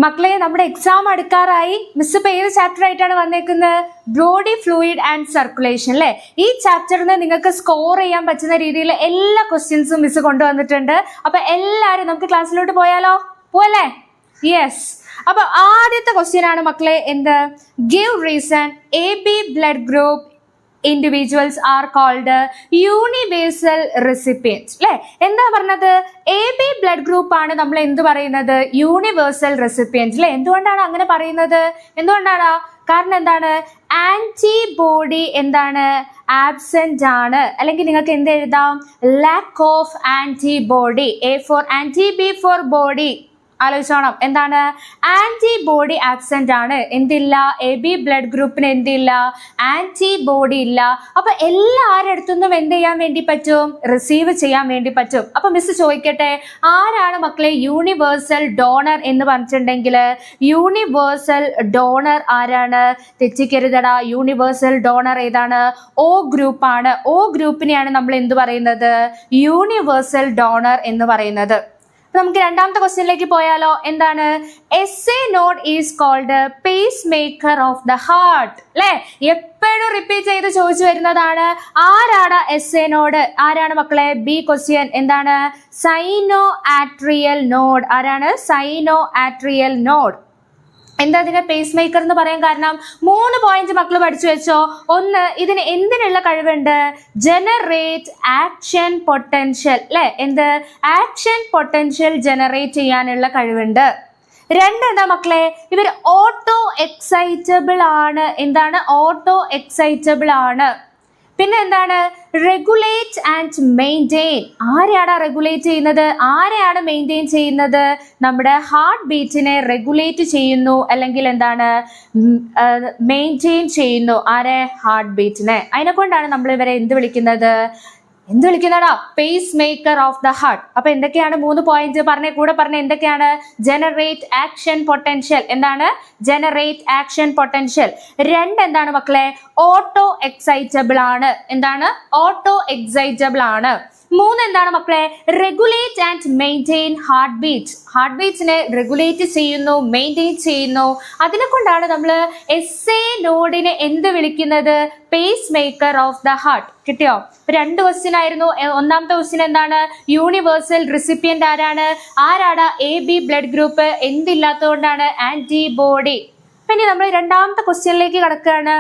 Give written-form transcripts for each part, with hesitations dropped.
മക്കളെ, നമ്മുടെ exam അടുക്കാറായി. Miss ഇപ്പൊ ഏത് ചാപ്റ്റർ ആയിട്ടാണ് വന്നേക്കുന്നത്? ബോഡി ഫ്ലൂയിഡ് ആൻഡ് സർക്കുലേഷൻ അല്ലെ. ഈ ചാപ്റ്ററിന് നിങ്ങൾക്ക് സ്കോർ ചെയ്യാൻ പറ്റുന്ന രീതിയിൽ എല്ലാ ക്വസ്റ്റ്യൻസും മിസ് കൊണ്ടുവന്നിട്ടുണ്ട്. അപ്പൊ എല്ലാരും നമുക്ക് ക്ലാസ്സിലോട്ട് പോയാലോ? പോവല്ലേ? യെസ്. അപ്പൊ ആദ്യത്തെ ക്വസ്റ്റ്യൻ ആണ് മക്കളെ എന്ത്? Give reason A B blood group individuals are called universal recipients അല്ലെ. എന്താ പറഞ്ഞത്? എ ബി ബ്ലഡ് ഗ്രൂപ്പ് ആണ് നമ്മൾ എന്ത് പറയുന്നത്? യൂണിവേഴ്സൽ റെസിപ്പിയൻസ് അല്ലെ. എന്തുകൊണ്ടാണ് അങ്ങനെ പറയുന്നത്? എന്തുകൊണ്ടാണ്? കാരണം എന്താണ്? ആന്റിബോഡി എന്താണ്? ആബ്സെന്റ് ആണ്. അല്ലെങ്കിൽ നിങ്ങൾക്ക് എന്ത് എഴുതാം? Lack of antibody. A for anti, B for body. ആലോചിച്ചോണം. എന്താണ്? ആന്റിബോഡി ആബ്സെന്റ് ആണ്. എന്തില്ല? എ ബി ബ്ലഡ് ഗ്രൂപ്പിന് എന്തില്ല? ആന്റിബോഡി ഇല്ല. അപ്പൊ എല്ലാവരുടെ അടുത്തുനിന്നും എന്ത് ചെയ്യാൻ വേണ്ടി പറ്റും? റിസീവ് ചെയ്യാൻ വേണ്ടി പറ്റും. അപ്പൊ മിസ് ചോദിക്കട്ടെ, ആരാണ് മക്കളെ യൂണിവേഴ്സൽ ഡോണർ എന്ന് പറഞ്ഞിട്ടുണ്ടെങ്കിൽ യൂണിവേഴ്സൽ ഡോണർ ആരാണ്? തെറ്റിക്കരുതടാ. യൂണിവേഴ്സൽ ഡോണർ ഏതാണ്? ഓ ഗ്രൂപ്പ് ആണ്. ഓ ഗ്രൂപ്പിനെയാണ് നമ്മൾ എന്ത് പറയുന്നത്? യൂണിവേഴ്സൽ ഡോണർ എന്ന് പറയുന്നത്. നമുക്ക് രണ്ടാമത്തെ ക്വസ്റ്റ്യനിലേക്ക് പോയാലോ? എന്താണ്? S A node is called pacemaker of the heart അല്ലെ. എപ്പോഴും റിപ്പീറ്റ് ചെയ്ത് ചോദിച്ചു വരുന്നതാണ്. ആരാണ് എസ് എ നോഡ്? ആരാണ് മക്കളെ? B question. എന്താണ്? സൈനോ ആട്രിയൽ നോഡ്. ആരാണ്? സൈനോ ആട്രിയൽ നോഡ്. എന്താ ഇതിന്റെ പേസ് മേക്കർ എന്ന് പറയാൻ കാരണം? 3 പോയിന്റ് മക്കൾ പഠിച്ചു വെച്ചോ. ഒന്ന്, ഇതിന് എന്തിനുള്ള കഴിവുണ്ട്? ജനറേറ്റ് ആക്ഷൻ പൊട്ടൻഷ്യൽ അല്ലെ. എന്ത്? ആക്ഷൻ പൊട്ടൻഷ്യൽ ജനറേറ്റ് ചെയ്യാനുള്ള കഴിവുണ്ട്. 2, എന്താ മക്കളെ? ഇവർ ഓട്ടോ എക്സൈറ്റബിൾ ആണ്. എന്താണ്? ഓട്ടോ എക്സൈറ്റബിൾ ആണ്. പിന്നെ എന്താണ്? Regulate and maintain. ആരെയാണ് റെഗുലേറ്റ് ചെയ്യുന്നത്? ആരെയാണ് മെയിൻറ്റെയിൻ ചെയ്യുന്നത്? നമ്മുടെ ഹാർട്ട് ബീറ്റിനെ റെഗുലേറ്റ് ചെയ്യുന്നു, അല്ലെങ്കിൽ എന്താണ്? മെയിൻറ്റെയിൻ ചെയ്യുന്നു. ആരെ? ഹാർട്ട് ബീറ്റിനെ. അതിനെ കൊണ്ടാണ് നമ്മൾ ഇവരെ എന്ത് വിളിക്കുന്നത്? എന്ത് വിളിക്കുന്നതാ? Pacemaker of the heart. അപ്പൊ എന്തൊക്കെയാണ് 3 പോയിന്റ് പറഞ്ഞേ? കൂടെ പറഞ്ഞ എന്തൊക്കെയാണ്? Generate action potential. എന്താണ്? Generate action potential. 2, എന്താണ് മക്കളെ? ഓട്ടോ എക്സൈറ്റബിൾ ആണ്. എന്താണ്? ഓട്ടോ എക്സൈറ്റബിൾ ആണ്. 3, എന്താണ് മക്കളെ? Regulate and maintain heart beat. Heart ബീറ്റ്സിനെ റെഗുലേറ്റ് ചെയ്യുന്നു, മെയിൻറ്റെയിൻ ചെയ്യുന്നു. അതിനെ കൊണ്ടാണ് നമ്മൾ എസ് എ നോഡിനെ എന്ത് വിളിക്കുന്നത്? Pacemaker of the heart. കിട്ടിയോ? 2 ക്വസ്റ്റ്യൻ ആയിരുന്നു. ഒന്നാമത്തെ ക്വസ്റ്റ്യൻ എന്താണ്? യൂണിവേഴ്സൽ റിസിപ്പിയന്റ് ആരാണ്? ആരാണ്? A B blood group. എന്തില്ലാത്തതുകൊണ്ടാണ്? ആന്റിബോഡി. പിന്നെ നമ്മൾ രണ്ടാമത്തെ ക്വസ്റ്റ്യനിലേക്ക് കടക്കുകയാണ്.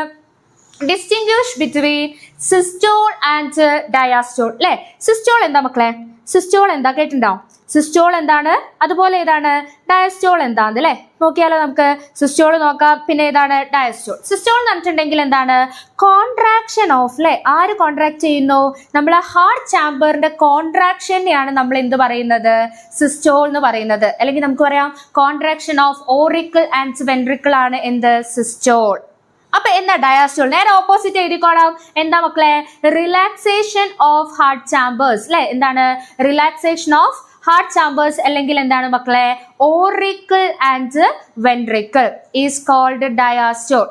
Distinguish between systole and diastole അല്ലെ. സിസ്റ്റോൾ എന്താ മക്കളെ? സിസ്റ്റോൾ എന്താ? കേട്ടിട്ടുണ്ടോ? സിസ്റ്റോൾ എന്താണ്? അതുപോലെ ഏതാണ്? ഡയസ്റ്റോൾ എന്താണ് അല്ലെ. നോക്കിയാലോ നമുക്ക്. സിസ്റ്റോൾ നോക്കാം. പിന്നെ ഏതാണ്? ഡയസ്റ്റോൾ. സിസ്റ്റോൾ എന്ന് പറഞ്ഞിട്ടുണ്ടെങ്കിൽ എന്താണ്? കോൺട്രാക്ഷൻ ഓഫ് അല്ലെ. ആര് കോൺട്രാക്ട് ചെയ്യുന്നു? നമ്മളെ ഹാർട്ട് ചാമ്പറിന്റെ കോൺട്രാക്ഷനെയാണ് നമ്മൾ എന്ത് പറയുന്നത്? സിസ്റ്റോൾ എന്ന് പറയുന്നത്. അല്ലെങ്കിൽ നമുക്ക് പറയാം contraction of auricle and ventricle ആണ് എന്ത്? സിസ്റ്റോൾ. അപ്പൊ എന്താ ഡയാസ്റ്റോൾ? നേരെ ഓപ്പോസിറ്റ് എഴുതിക്കോളാം. എന്താ മക്കളെ? റിലാക്സേഷൻ ഓഫ് ഹാർട്ട് ചാമ്പേഴ്സ് അല്ലെ. എന്താണ്? റിലാക്സേഷൻ ഓഫ് ഹാർട്ട് ചാമ്പേഴ്സ് അല്ലെങ്കിൽ എന്താണ് മക്കളെ? Auricle and ventricle is called diastole.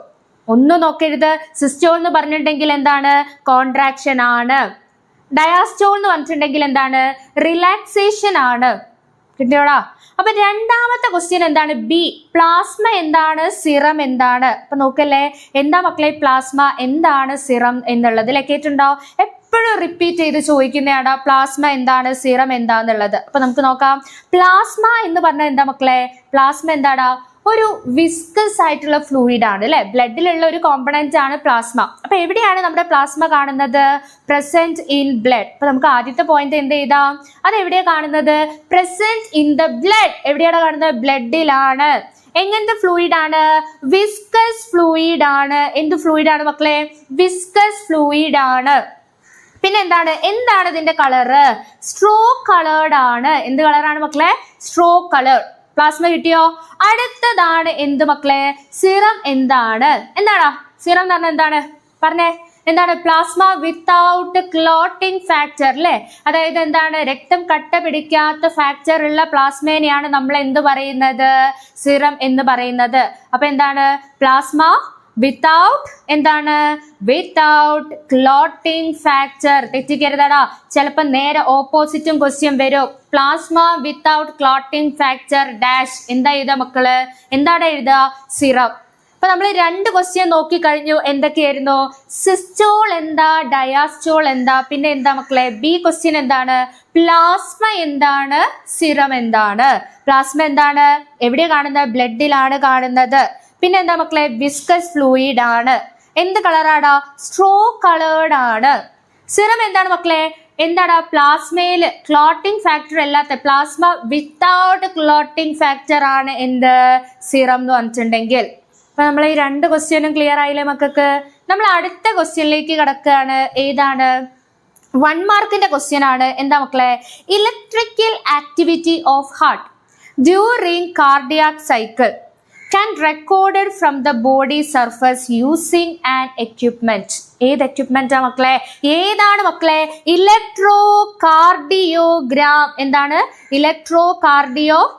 ഒന്നും നോക്കരുത്. സിസ്റ്റോൾ എന്ന് പറഞ്ഞിട്ടുണ്ടെങ്കിൽ എന്താണ്? കോൺട്രാക്ഷൻ ആണ്. ഡയാസ്റ്റോൾ എന്ന് പറഞ്ഞിട്ടുണ്ടെങ്കിൽ എന്താണ്? റിലാക്സേഷൻ ആണ്. കിട്ടിയോടാ? അപ്പൊ രണ്ടാമത്തെ ക്വസ്റ്റ്യൻ എന്താണ്? ബി. പ്ലാസ്മ എന്താണ്? സിറം എന്താണ്? അപ്പൊ നോക്കല്ലേ. എന്താ മക്കളെ പ്ലാസ്മ? എന്താണ് സിറം എന്നുള്ളത്? കേട്ടിട്ടുണ്ടോ? എപ്പോഴും റിപ്പീറ്റ് ചെയ്ത് ചോദിക്കുന്നതാണ് പ്ലാസ്മ എന്താണ്, സിറം എന്താന്നുള്ളത്. അപ്പൊ നമുക്ക് നോക്കാം. പ്ലാസ്മ എന്ന് പറഞ്ഞാൽ എന്താ മക്കളെ? പ്ലാസ്മ എന്താടാ? ഒരു വിസ്കസ് ആയിട്ടുള്ള ഫ്ലൂയിഡ് ആണ് അല്ലെ. ബ്ലഡിലുള്ള ഒരു കോമ്പണന്റ് ആണ് പ്ലാസ്മ. അപ്പൊ എവിടെയാണ് നമ്മുടെ പ്ലാസ്മ കാണുന്നത്? Present in blood. അപ്പൊ നമുക്ക് ആദ്യത്തെ പോയിന്റ് എന്ത് ചെയ്താം? അത് എവിടെയാ കാണുന്നത്? Present in the blood. എവിടെയാണ് കാണുന്നത്? ബ്ലഡിലാണ്. എങ്ങനത്തെ ഫ്ലൂയിഡ് ആണ്? വിസ്കസ് ഫ്ലൂയിഡ് ആണ്. എന്ത് ഫ്ലൂയിഡ് ആണ് മക്കളെ? വിസ്കസ് ഫ്ലൂയിഡ് ആണ്. പിന്നെ എന്താണ് ഇതിന്റെ കളറ്? സ്ട്രോ കളേർഡ് ആണ്. എന്ത് കളറാണ് മക്കളെ? Straw colour. പ്ലാസ്മ കിട്ടിയോ? അടുത്തതാണ് എന്ത് മക്കളെ? സിറം. എന്താണ്? എന്താടാ സിറം എന്ന് പറഞ്ഞാൽ എന്താണ്? പറഞ്ഞേ. എന്താണ്? പ്ലാസ്മ വിത്തൗട്ട് ക്ലോട്ടിംഗ് ഫാക്ടർ അല്ലെ. അതായത് എന്താണ്? രക്തം കട്ട പിടിക്കാത്ത ഫാക്ടർ ഉള്ള പ്ലാസ്മേനെയാണ് നമ്മൾ എന്ത് പറയുന്നത്? സിറം എന്ന് പറയുന്നത്. അപ്പൊ എന്താണ്? പ്ലാസ്മ വിത്തൗട്ട് എന്താണ് വിത്തൗട്ട് ക്ലോട്ടിംഗ് ഫാക്ടർ. തെറ്റിക്കരുതടാ, ചിലപ്പോൾ നേരെ ഓപ്പോസിറ്റും ക്വസ്റ്റ്യൻ വരും. Plasma without clotting factor dash. എന്താ എഴുതുക മക്കള്? എന്താണ് എഴുതുക? സിറം. അപ്പൊ നമ്മൾ 2 ക്വസ്റ്റ്യൻ നോക്കി കഴിഞ്ഞു. എന്തൊക്കെയായിരുന്നു? സിസ്റ്റോൾ എന്താ, ഡയാസ്റ്റോൾ എന്താ, പിന്നെ എന്താ മക്കളെ? ബി ക്വസ്റ്റ്യൻ എന്താണ്? പ്ലാസ്മ എന്താണ്, സിറം എന്താണ്? പ്ലാസ്മ എന്താണ്? എവിടെയാണ് കാണുന്നത്? ബ്ലഡിലാണ് കാണുന്നത്. പിന്നെ എന്താ മക്കളെ? വിസ്കസ് ഫ്ലൂയിഡ് ആണ്. എന്ത് കളറാടാ? സ്ട്രോ കളേർഡ് ആണ്. സിറം എന്താണ് മക്കളെ? എന്താണ്? പ്ലാസ്മയിൽ ക്ലോട്ടിംഗ് ഫാക്ടർ അല്ലാത്ത, പ്ലാസ്മ വിത്തൗട്ട് ക്ലോട്ടിംഗ് ഫാക്ടർ ആണ് എന്ത്? സിറം എന്ന് പറഞ്ഞിട്ടുണ്ടെങ്കിൽ. അപ്പൊ നമ്മൾ ഈ 2 ക്വസ്റ്റ്യനും ക്ലിയർ ആയില്ലേ മക്കൾക്ക്? നമ്മൾ അടുത്ത ക്വസ്റ്റ്യനിലേക്ക് കിടക്കുകയാണ്. ഏതാണ്? 1 മാർക്കിന്റെ ക്വസ്റ്റ്യൻ ആണ്. എന്താ മക്കളെ? Electrical activity of heart during cardiac cycle can recorded from the body surface using an equipment. ഏത് എക്യുപ്മെന്റ് ആ മക്കളെ? ഏതാണ് മക്കളെ? Electrocardiogram. എന്താണ്? Electrocardiogram.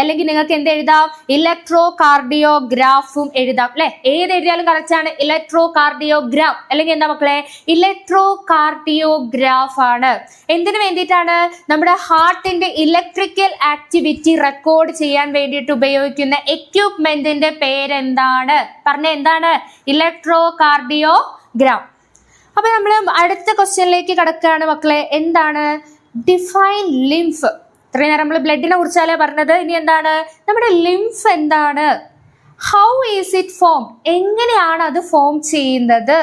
അല്ലെങ്കിൽ നിങ്ങൾക്ക് എന്ത് എഴുതാം? ഇലക്ട്രോ കാർഡിയോഗ്രാഫും എഴുതാം അല്ലെ? ഏത് എഴുതിയാലും കറക്റ്റ് ആണ്. ഇലക്ട്രോ കാർഡിയോഗ്രാം അല്ലെങ്കിൽ എന്താ മക്കളെ? ഇലക്ട്രോ കാർഡിയോഗ്രാഫ് ആണ്. എന്തിനു വേണ്ടിയിട്ടാണ്? നമ്മുടെ ഹാർട്ടിന്റെ ഇലക്ട്രിക്കൽ ആക്ടിവിറ്റി റെക്കോർഡ് ചെയ്യാൻ വേണ്ടിയിട്ട് ഉപയോഗിക്കുന്ന എക്യുപ്മെന്റിന്റെ പേരെന്താണ്? പറഞ്ഞ എന്താണ്? Electro cardiogram. അപ്പൊ നമ്മൾ അടുത്ത ക്വസ്റ്റ്യനിലേക്ക് കടക്കുകയാണ് മക്കളെ. എന്താണ്? Define lymph. ഇത്രയും നേരം നമ്മൾ ബ്ലഡിനെ കുറിച്ചല്ലേ പറഞ്ഞത്. ഇനി എന്താണ്? നമ്മുടെ ലിംഫ് എന്താണ്? How is it form? എങ്ങനെയാണ് അത് ഫോം ചെയ്യുന്നത്?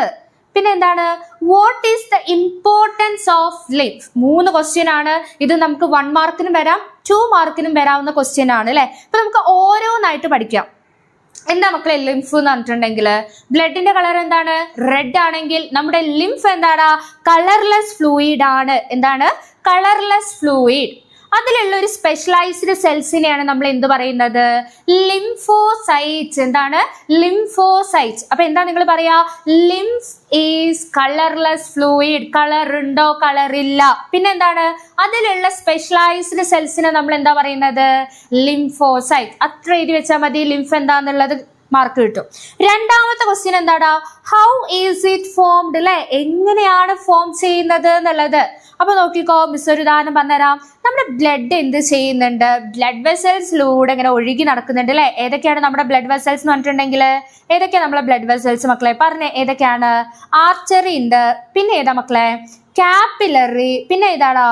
പിന്നെ എന്താണ്? What is the importance of lymph? 3 question ആണ്. ഇത് നമുക്ക് 1 മാർക്കിനും വരാം, 2 മാർക്കിനും വരാവുന്ന ക്വസ്റ്റ്യൻ ആണ് അല്ലെ? അപ്പൊ നമുക്ക് ഓരോന്നായിട്ട് പഠിക്കാം. എന്താ മക്കളെ ലിംഫ് എന്ന് പറഞ്ഞിട്ടുണ്ടെങ്കിൽ? ബ്ലഡിന്റെ കളർ എന്താണ്? റെഡ് ആണെങ്കിൽ നമ്മുടെ ലിംഫ് എന്താണ്? കളർലെസ് ഫ്ലൂയിഡ് ആണ്. എന്താണ്? Colourless fluid. അതിലുള്ള ഒരു സ്പെഷ്യലൈസ്ഡ് സെൽസിനെയാണ് നമ്മൾ എന്ത് പറയുന്നത്? ലിംഫോസൈറ്റ്സ്. എന്താണ്? ലിംഫോസൈറ്റ്സ്. അപ്പൊ എന്താ നിങ്ങൾ പറയാ? Lymph is colourless fluid. Colour ഉണ്ടോ? കളർ ഇല്ല. പിന്നെ എന്താണ്? അതിലുള്ള സ്പെഷ്യലൈസ്ഡ് സെൽസിനെ നമ്മൾ എന്താ പറയുന്നത്? ലിംഫോസൈറ്റ്. അത്ര എഴുതി വെച്ചാൽ മതി. ലിംഫ് എന്താന്നുള്ളത് മാർക്ക് കിട്ടും. രണ്ടാമത്തെ ക്വസ്റ്റ്യൻ എന്താടാ? ഹൗ ഈസ് ഇറ്റ് ഫോംഡ് അല്ലെ? എങ്ങനെയാണ് ഫോം ചെയ്യുന്നത് എന്നുള്ളത്. അപ്പൊ നോക്കിക്കോ, മിസ് ഒരു ഉദാഹരണം പറഞ്ഞുതരാം. നമ്മുടെ ബ്ലഡ് എന്ത് ചെയ്യുന്നുണ്ട്? ബ്ലഡ് വെസൽസിലൂടെ ഇങ്ങനെ ഒഴുകി നടക്കുന്നുണ്ട് അല്ലെ? ഏതൊക്കെയാണ് നമ്മുടെ ബ്ലഡ് വെസൽസ് എന്ന് പറഞ്ഞിട്ടുണ്ടെങ്കിൽ? ഏതൊക്കെയാണ് നമ്മളെ ബ്ലഡ് വെസൽസ് മക്കളെ? പറഞ്ഞേ ഏതൊക്കെയാണ്? ആർട്ടറി ഉണ്ട്. പിന്നെ ഏതാ മക്കളെ? കാപ്പിലറി. പിന്നെ ഏതാണ്?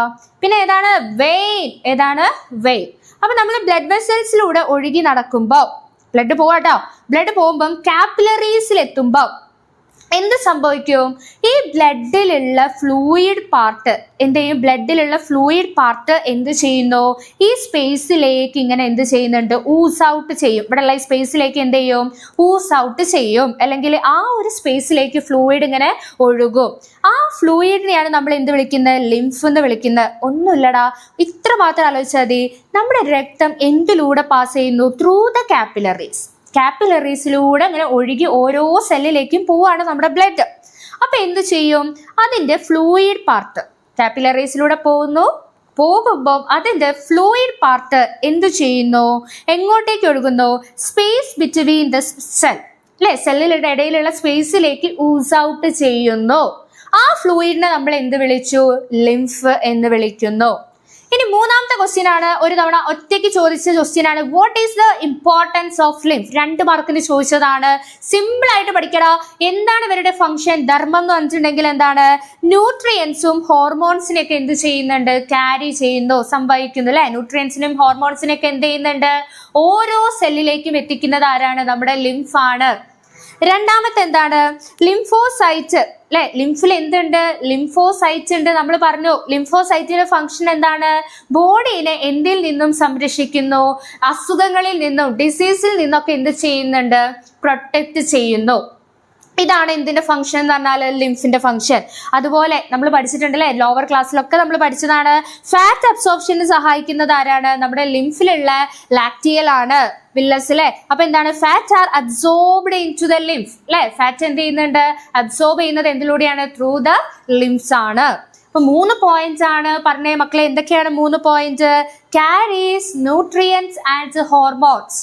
വെയിൻ. ഏതാണ്? വെയിൻ. അപ്പൊ നമ്മൾ ബ്ലഡ് വെസൽസിലൂടെ ഒഴുകി നടക്കുമ്പോൾ ബ്ലഡ് പോവാട്ടോ. ബ്ലഡ് പോകുമ്പം കാപ്പിലറീസിൽ എത്തുമ്പോൾ എന്ത് സംഭവിക്കും? ഈ ബ്ലഡിലുള്ള ഫ്ലൂയിഡ് പാർട്ട് എന്ത് ചെയ്യും? ബ്ലഡിലുള്ള ഫ്ലൂയിഡ് പാർട്ട് എന്ത് ചെയ്യുന്നു? ഈ സ്പേസിലേക്ക് ഇങ്ങനെ എന്ത് ചെയ്യുന്നുണ്ട്? ഊസ് ഔട്ട് ചെയ്യും. ഇവിടെയുള്ള ഈ സ്പേസിലേക്ക് എന്ത് ചെയ്യും? ഊസ് ഔട്ട് ചെയ്യും. അല്ലെങ്കിൽ ആ ഒരു സ്പേസിലേക്ക് ഫ്ലൂയിഡ് ഇങ്ങനെ ഒഴുകും. ആ ഫ്ലൂയിഡിനെയാണ് നമ്മൾ എന്ത് വിളിക്കുന്നത്? ലിംഫ് എന്ന് വിളിക്കുന്നത്. ഒന്നുമില്ലടാ, ഇത്ര മാത്രം ആലോചിച്ചാൽ മതി. നമ്മുടെ രക്തം എന്തിലൂടെ പാസ് ചെയ്യുന്നു? Through the capillaries. കാപ്പിലറീസിലൂടെ അങ്ങനെ ഒഴുകി ഓരോ സെല്ലിലേക്കും പോവാണ് നമ്മുടെ ബ്ലഡ്. അപ്പൊ എന്ത് ചെയ്യും? അതിന്റെ ഫ്ലൂയിഡ് പാർട്ട് കാപ്പിലറീസിലൂടെ പോകുമ്പോൾ അതിന്റെ ഫ്ലൂയിഡ് പാർട്ട് എന്ത് ചെയ്യുന്നു? എങ്ങോട്ടേക്ക് ഒഴുകുന്നു? സ്പേസ് ബിറ്റ്വീൻ ദ സെൽ അല്ലെ? സെല്ലിയുടെ ഇടയിലുള്ള സ്പേസിലേക്ക് ഊസ് ഔട്ട് ചെയ്യുന്നു. ആ ഫ്ലൂയിഡിനെ നമ്മൾ എന്ത് വിളിച്ചു? ലിംഫ് എന്ന് വിളിക്കുന്നു. ഇനി മൂന്നാമത്തെ ക്വസ്റ്റ്യൻ ആണ്. ഒരു തവണ ഒറ്റയ്ക്ക് ചോദിച്ച ക്വസ്റ്റ്യൻ ആണ്. What is the importance of lymph? 2 മാർക്കിന് ചോദിച്ചതാണ്. സിമ്പിൾ ആയിട്ട് പഠിക്കടാ. എന്താണ് ഇവരുടെ ഫംഗ്ഷൻ? ധർമ്മം എന്ന് പറഞ്ഞിട്ടുണ്ടെങ്കിൽ എന്താണ്? ന്യൂട്രിയൻസും ഹോർമോൺസിനെയൊക്കെ എന്ത് ചെയ്യുന്നുണ്ട്? ക്യാരി ചെയ്യുന്നു, സംഭവിക്കുന്നു അല്ലെ? ന്യൂട്രിയൻസിനും ഹോർമോൺസിനെയൊക്കെ എന്ത് ചെയ്യുന്നുണ്ട്? ഓരോ സെല്ലിലേക്കും എത്തിക്കുന്നത് ആരാണ്? നമ്മുടെ ലിംഫ് ആണ്. രണ്ടാമത്തെ എന്താണ്? ലിംഫോസൈറ്റ് അല്ലെ? ലിംഫിൽ എന്തുണ്ട്? ലിംഫോസൈറ്റ് ഉണ്ട്. നമ്മൾ പറഞ്ഞു ലിംഫോസൈറ്റിന്റെ ഫംഗ്ഷൻ എന്താണ്? ബോഡീനെ എന്തിൽ നിന്നും സംരക്ഷിക്കുന്നു? അസുഖങ്ങളിൽ നിന്നും, ഡിസീസിൽ നിന്നൊക്കെ എന്ത് ചെയ്യുന്നുണ്ട്? പ്രൊട്ടക്ട് ചെയ്യുന്നു. ഇതാണ് എന്തിന്റെ ഫംഗ്ഷൻ എന്ന് പറഞ്ഞാൽ ലിംഫിന്റെ ഫംഗ്ഷൻ. അതുപോലെ നമ്മൾ പഠിച്ചിട്ടുണ്ടല്ലേ, ലോവർ ക്ലാസ്സിലൊക്കെ നമ്മൾ പഠിച്ചതാണ്. ഫാറ്റ് അബ്സോർപ്ഷന് സഹായിക്കുന്നത് ആരാണ്? നമ്മുടെ ലിംഫിലുള്ള ലാക്റ്റിയൽ ആണ്, വില്ലസ് അല്ലെ? അപ്പൊ എന്താണ്? Fat are absorbed into the lymph അല്ലെ? ഫാറ്റ് എന്ത് ചെയ്യുന്നുണ്ട്? അബ്സോർബ് ചെയ്യുന്നത് എന്തിലൂടെയാണ്? ത്രൂ ദ ലിംഫ്സ് ആണ്. അപ്പൊ 3 പോയിന്റ്സ് ആണ് പറഞ്ഞേ മക്കളെ. എന്തൊക്കെയാണ് 3 point? Carries nutrients and hormones.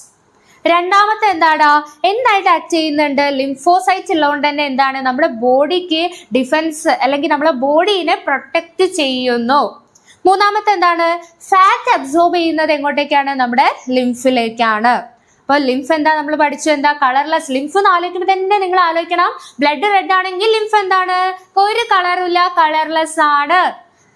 രണ്ടാമത്തെ എന്താടാ, എന്തായിട്ട് ആക്ട് ചെയ്യുന്നുണ്ട്? ലിംഫോസൈറ്റ് ഉള്ളതുകൊണ്ട് തന്നെ എന്താണ്, നമ്മുടെ ബോഡിക്ക് ഡിഫൻസ് അല്ലെങ്കിൽ നമ്മുടെ ബോഡീനെ പ്രൊട്ടക്ട് ചെയ്യുന്നു. മൂന്നാമത്തെ എന്താണ്, ഫാറ്റ് അബ്സോർബ് ചെയ്യുന്നത് എങ്ങോട്ടേക്കാണ്? നമ്മുടെ ലിംഫിലേക്കാണ്. അപ്പൊ ലിംഫ് എന്താ നമ്മൾ പഠിച്ചു, എന്താ കളർലെസ്. ലിംഫ് എന്ന് ആലോചിക്കുമ്പോൾ തന്നെ നിങ്ങൾ ആലോചിക്കണം, ബ്ലഡ് റെഡ് ആണെങ്കിൽ ലിംഫ് എന്താണ്? ഒരു കളറുമില്ല, കളർലെസ് ആണ്.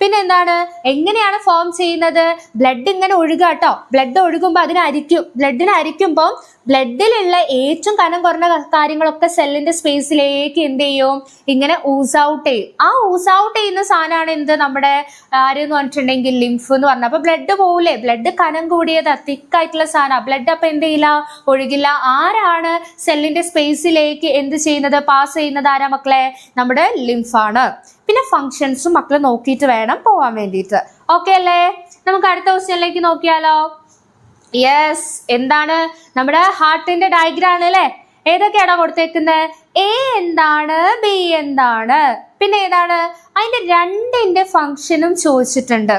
പിന്നെ എന്താണ്, എങ്ങനെയാണ് ഫോം ചെയ്യുന്നത്? ബ്ലഡ് ഇങ്ങനെ ഒഴുകുക കേട്ടോ. ബ്ലഡ് ഒഴുകുമ്പോൾ അതിനെ അരിക്കും. ബ്ലഡിനെ അരിക്കുമ്പോൾ ബ്ലഡിലുള്ള ഏറ്റവും കനം കുറഞ്ഞ കാര്യങ്ങളൊക്കെ സെല്ലിന്റെ സ്പേസിലേക്ക് എന്ത് ചെയ്യും? ഇങ്ങനെ ഊസ് ഔട്ട് ചെയ്യും. ആ ഊസ് ഔട്ട് ചെയ്യുന്ന സാധനമാണ് എന്ത്? നമ്മുടെ ആരെന്ന് പറഞ്ഞിട്ടുണ്ടെങ്കിൽ ലിംഫ് എന്ന് പറഞ്ഞാൽ. അപ്പൊ ബ്ലഡ് പോകില്ലേ? ബ്ലഡ് കനം കൂടിയത് തിക്കായിട്ടുള്ള സാധനമാണ്. ബ്ലഡ് അപ്പൊ എന്ത് ചെയ്യില്ല? ഒഴുകില്ല. ആരാണ് സെല്ലിന്റെ സ്പേസിലേക്ക് എന്ത് ചെയ്യുന്നത്? പാസ് ചെയ്യുന്നത് ആരാ മക്കളെ? നമ്മുടെ ലിംഫാണ്. പിന്നെ ഫങ്ഷൻസും മക്കൾ നോക്കിയിട്ട് വേണം പോവാൻ വേണ്ടിയിട്ട്. ഓക്കെ അല്ലേ? നമുക്ക് അടുത്ത ക്വസ്റ്റ്യനിലേക്ക് നോക്കിയാലോ. യെസ്, എന്താണ്? നമ്മുടെ ഹാർട്ടിന്റെ ഡയഗ്രാം ആണ് അല്ലേ? ഏതൊക്കെയാണോ കൊടുത്തേക്കുന്നത്? എ എന്താണ്, ബി എന്താണ്, പിന്നെ ഏതാണ്? അതിന്റെ രണ്ടിന്റെ ഫങ്ഷനും ചോദിച്ചിട്ടുണ്ട്.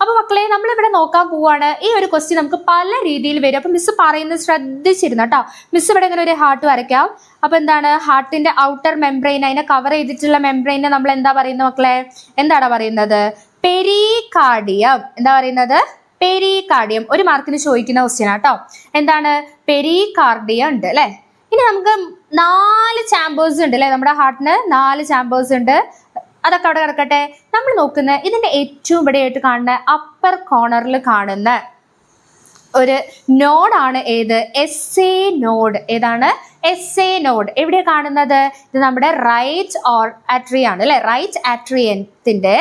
അപ്പൊ മക്കളെ നമ്മളിവിടെ നോക്കാൻ പോവാണ്. ഈ ഒരു ക്വസ്റ്റ്യൻ നമുക്ക് പല രീതിയിൽ വരും. അപ്പൊ മിസ് പറയുന്നത് ശ്രദ്ധിച്ചിരുന്നു കേട്ടോ. മിസ് ഇവിടെ ഇങ്ങനെ ഒരു ഹാർട്ട് വരയ്ക്കാം. അപ്പൊ എന്താണ്? ഹാർട്ടിന്റെ ഔട്ടർ മെംബ്രെയിൻ, അതിനെ കവർ ചെയ്തിട്ടുള്ള മെംബ്രെയിനെ നമ്മൾ എന്താ പറയുന്നത് മക്കളെ? എന്താണ് പറയുന്നത്? പെരികാർഡിയം. എന്താ പറയുന്നത്? പെരികാർഡിയം. ഒരു മാർക്കിന് ചോദിക്കുന്ന ക്വസ്റ്റ്യൻ ആട്ടോ. എന്താണ്? പെരികാർഡിയം ഉണ്ട് അല്ലെ. ഇനി നമുക്ക് 4 ചാമ്പേഴ്സ് ഉണ്ട് അല്ലെ, നമ്മുടെ ഹാർട്ടിന് 4 ചാമ്പേഴ്സ് ഉണ്ട്. അതൊക്കെ അവിടെ കിടക്കട്ടെ. നമ്മൾ നോക്കുന്ന ഇതിന്റെ ഏറ്റവും ഇവിടെയായിട്ട് കാണുന്ന അപ്പർ കോർണറിൽ കാണുന്ന ഒരു നോഡാണ് ഏത്? S A node. ഏതാണ്? S A node. എവിടെ കാണുന്നത്? ഇത് നമ്മുടെ റൈറ്റ് ആട്രി ആണ് അല്ലെ. റൈറ്റ് ആട്രിയത്തിന്റെ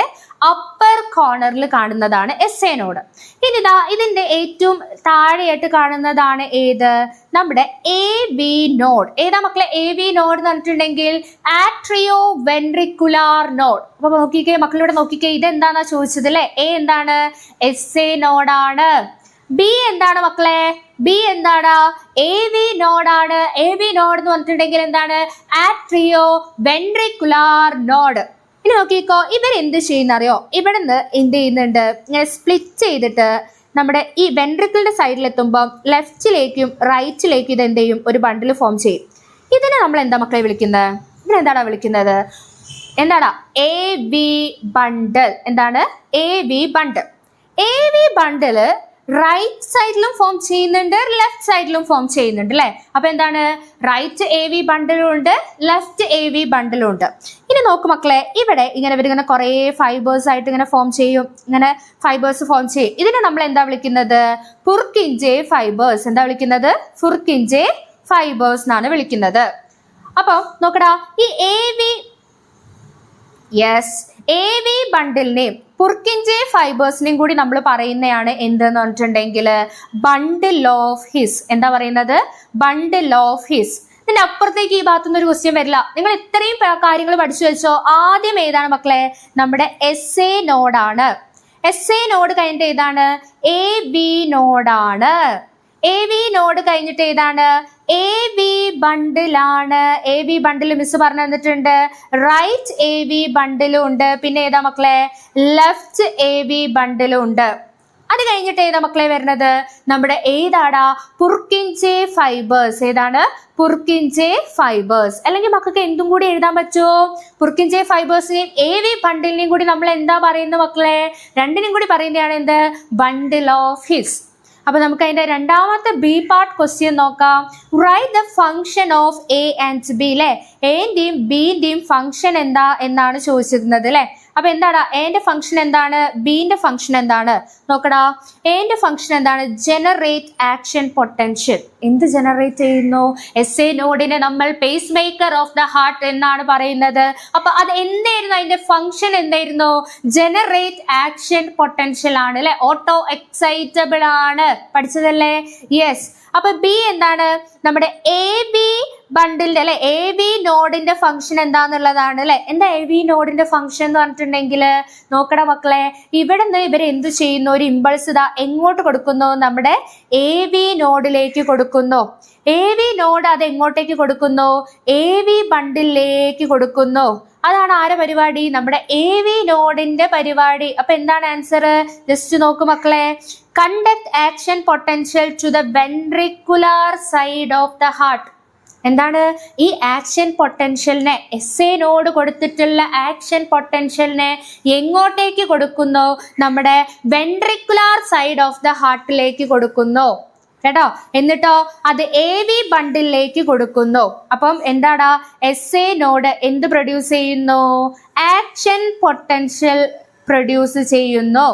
അപ്പർ കോർണറിൽ കാണുന്നതാണ് എസ് എ നോഡ്. ഇനി ഇതിന്റെ ഏറ്റവും താഴെയായിട്ട് കാണുന്നതാണ് ഏത്? നമ്മുടെ എ വി നോഡ്. ഏതാ മക്കളെ എ വി നോഡ് എന്ന് പറഞ്ഞിട്ടുണ്ടെങ്കിൽ? Atrio ventricular node. അപ്പൊ നോക്കിക്കേ മക്കളിവിടെ നോക്കിക്കേ, ഇതെന്താന്നാ ചോദിച്ചത് അല്ലെ. എ എന്താണ്? എസ് എ നോഡാണ്. ബി എന്താണ് മക്കളെ? ബി എന്താണ്? എ വി നോഡാണ്. എ വി നോഡ് എന്ന് പറഞ്ഞിട്ടുണ്ടെങ്കിൽ എന്താണ്? Atrio ventricular node. ഇനി നോക്കിക്കോ, ഇവർ എന്ത് ചെയ്യുന്ന അറിയോ? ഇവിടുന്ന് എന്ത് ചെയ്യുന്നുണ്ട്? ഇങ്ങനെ സ്പ്ലിറ്റ് ചെയ്തിട്ട് നമ്മുടെ ഈ വെൻട്രിക്കിളിന്റെ സൈഡിൽ എത്തുമ്പോൾ ലെഫ്റ്റിലേക്കും റൈറ്റിലേക്കും ഇത് എന്ത് ചെയ്യും? ഒരു ബണ്ടിൽ ഫോം ചെയ്യും. ഇതിനെ നമ്മൾ എന്താ മക്കളെ വിളിക്കുന്നത്? ഇതിനെന്താടാ വിളിക്കുന്നത്? എന്താടാ? A V bundle. എന്താണ്? A V bundle. A V ബണ്ടില് റൈറ്റ് സൈഡിലും ഫോം ചെയ്യുന്നുണ്ട്, ലെഫ്റ്റ് സൈഡിലും ഫോം ചെയ്യുന്നുണ്ട് അല്ലെ. അപ്പൊ എന്താണ്? റൈറ്റ് എ വി ബണ്ടിലും ഉണ്ട്, ലെഫ്റ്റ് എ വി ബണ്ടിലും ഉണ്ട്. ഇനി നോക്ക് മക്കളെ, ഇവിടെ ഇവരിങ്ങനെ കുറെ ഫൈബേഴ്സ് ആയിട്ട് ഇങ്ങനെ ഫോം ചെയ്യും. ഇങ്ങനെ ഫൈബേഴ്സ് ഫോം ചെയ്യും. ഇതിനെ നമ്മൾ എന്താ വിളിക്കുന്നത്? പുർക്കിഞ്ചെ ഫൈബേഴ്സ്. എന്താ വിളിക്കുന്നത്? പുർക്കിഞ്ചെ ഫൈബേഴ്സ് എന്നാണ് വിളിക്കുന്നത്. അപ്പൊ നോക്കടാ, ഈ എ വി ബണ്ടിലിനെയും പുർക്കിഞ്ചെ ഫൈബേഴ്സിനെയും കൂടി നമ്മൾ പറയുന്നതാണ് എന്തെന്ന് പറഞ്ഞിട്ടുണ്ടെങ്കിൽ ബണ്ടിൽ ഓഫ് ഹിസ്. എന്താ പറയുന്നത്? Bundle of his. ഇതിന്റെ അപ്പുറത്തേക്ക് ഈ ഭാഗത്തുനിന്ന് ഒരു ക്വസ്റ്റ്യൻ വരില്ല. നിങ്ങൾ ഇത്രയും കാര്യങ്ങൾ പഠിച്ചു വെച്ചോ. ആദ്യം ഏതാണ് മക്കളെ? നമ്മുടെ എസ് എ നോഡാണ്. എസ് എ നോഡ് കഴിഞ്ഞിട്ട് ഏതാണ്? എ വി നോഡാണ്. എ വി നോഡ് കഴിഞ്ഞിട്ട് ഏതാണ്? എ വി ബണ്ടിലാണ്. എ വി ബണ്ടിൽ മിസ് പറഞ്ഞു തന്നിട്ടുണ്ട്. റൈറ്റ് എ വി ബണ്ടിലും ഉണ്ട്. പിന്നെ ഏതാ മക്കളെ? ലെഫ്റ്റ് എ വി ബണ്ടിലും ഉണ്ട്. അത് കഴിഞ്ഞിട്ട് ഏതാ മക്കളെ വരുന്നത്? നമ്മുടെ ഏതാടാ? Purkinje fibres. ഏതാണ്? Purkinje fibres. അല്ലെങ്കിൽ മക്കൾക്ക് എന്തും കൂടി എഴുതാൻ പറ്റുമോ? പുർക്കിഞ്ചെ ഫൈബേഴ്സിനെയും എ വി ബണ്ടിലിനെയും കൂടി നമ്മൾ എന്താ പറയുന്നത് മക്കളെ? രണ്ടിനും കൂടി പറയുന്നതാണ് എന്ത്? Bundle of his. അപ്പൊ നമുക്ക് അതിന്റെ രണ്ടാമത്തെ ബി പാർട്ട് ക്വസ്റ്റ്യൻ നോക്കാം. Write the function of A and B അല്ലെ. എന്റെയും ബിന്റെയും ഫംഗ്ഷൻ എന്താ എന്നാണ് ചോദിച്ചിരുന്നത് അല്ലെ. അപ്പൊ എന്താടാ എന്റെ ഫംഗ്ഷൻ എന്താണ്? ബിന്റെ ഫംഗ്ഷൻ എന്താണ്? നോക്കടാ, എന്റെ ഫംഗ്ഷൻ എന്താണ്? Generate action potential. എന്ത് ജനറേറ്റ് ചെയ്യുന്നു? എസ് എ നോഡിനെ നമ്മൾ pace maker of the heart എന്നാണ് പറയുന്നത്. അപ്പൊ അത് എന്തായിരുന്നു? അതിന്റെ ഫംഗ്ഷൻ എന്തായിരുന്നു? ജനറേറ്റ് ആക്ഷൻ പൊട്ടൻഷ്യൽ ആണ് അല്ലെ. ഓട്ടോ എക്സൈറ്റബിൾ ആണ്. പഠിച്ചതല്ലേ? യെസ്. അപ്പൊ ബി എന്താണ്? നമ്മുടെ എ ബി ബണ്ടിലിന്റെ അല്ലെ, എ വി നോഡിന്റെ ഫംഗ്ഷൻ എന്താന്നുള്ളതാണ് അല്ലെ. എന്താ എ വി നോഡിന്റെ ഫംഗ്ഷൻ എന്ന് പറഞ്ഞിട്ടുണ്ടെങ്കിൽ നോക്കട മക്കളെ, ഇവിടെ നിന്ന് ഇവർ എന്ത് ചെയ്യുന്നു? ഒരു ഇമ്പൾസ് ഇതാ എങ്ങോട്ട് കൊടുക്കുന്നു? നമ്മുടെ എ വി നോഡിലേക്ക് കൊടുക്കുന്നു. എ വി നോഡ് അത് എങ്ങോട്ടേക്ക് കൊടുക്കുന്നു? എ വി ബണ്ടിലേക്ക് കൊടുക്കുന്നു. അതാണ് ആരെ പരിപാടി? നമ്മുടെ എ വി നോഡിന്റെ പരിപാടി. അപ്പൊ എന്താണ് ആൻസർ? ജസ്റ്റ് നോക്ക് മക്കളെ, conduct action potential to the ventricular side of the heart. എന്താണ് ഈ ആക്ഷൻ പൊട്ടൻഷ്യലിനെ, എസ് നോട് കൊടുത്തിട്ടുള്ള ആക്ഷൻ പൊട്ടൻഷ്യലിനെ എങ്ങോട്ടേക്ക് കൊടുക്കുന്നു? നമ്മുടെ വെൻട്രിക്കുലാർ സൈഡ് ഓഫ് ദ ഹാർട്ടിലേക്ക് കൊടുക്കുന്നു കേട്ടോ. എന്നിട്ടോ അത് AV ബണ്ടിലേക്ക് കൊടുക്കുന്നു. അപ്പം എന്താടാ എസ് നോട് എന്ത് പ്രൊഡ്യൂസ് ചെയ്യുന്നു? ആക്ഷൻ പൊട്ടൻഷ്യൽ പ്രൊഡ്യൂസ് ചെയ്യുന്നു.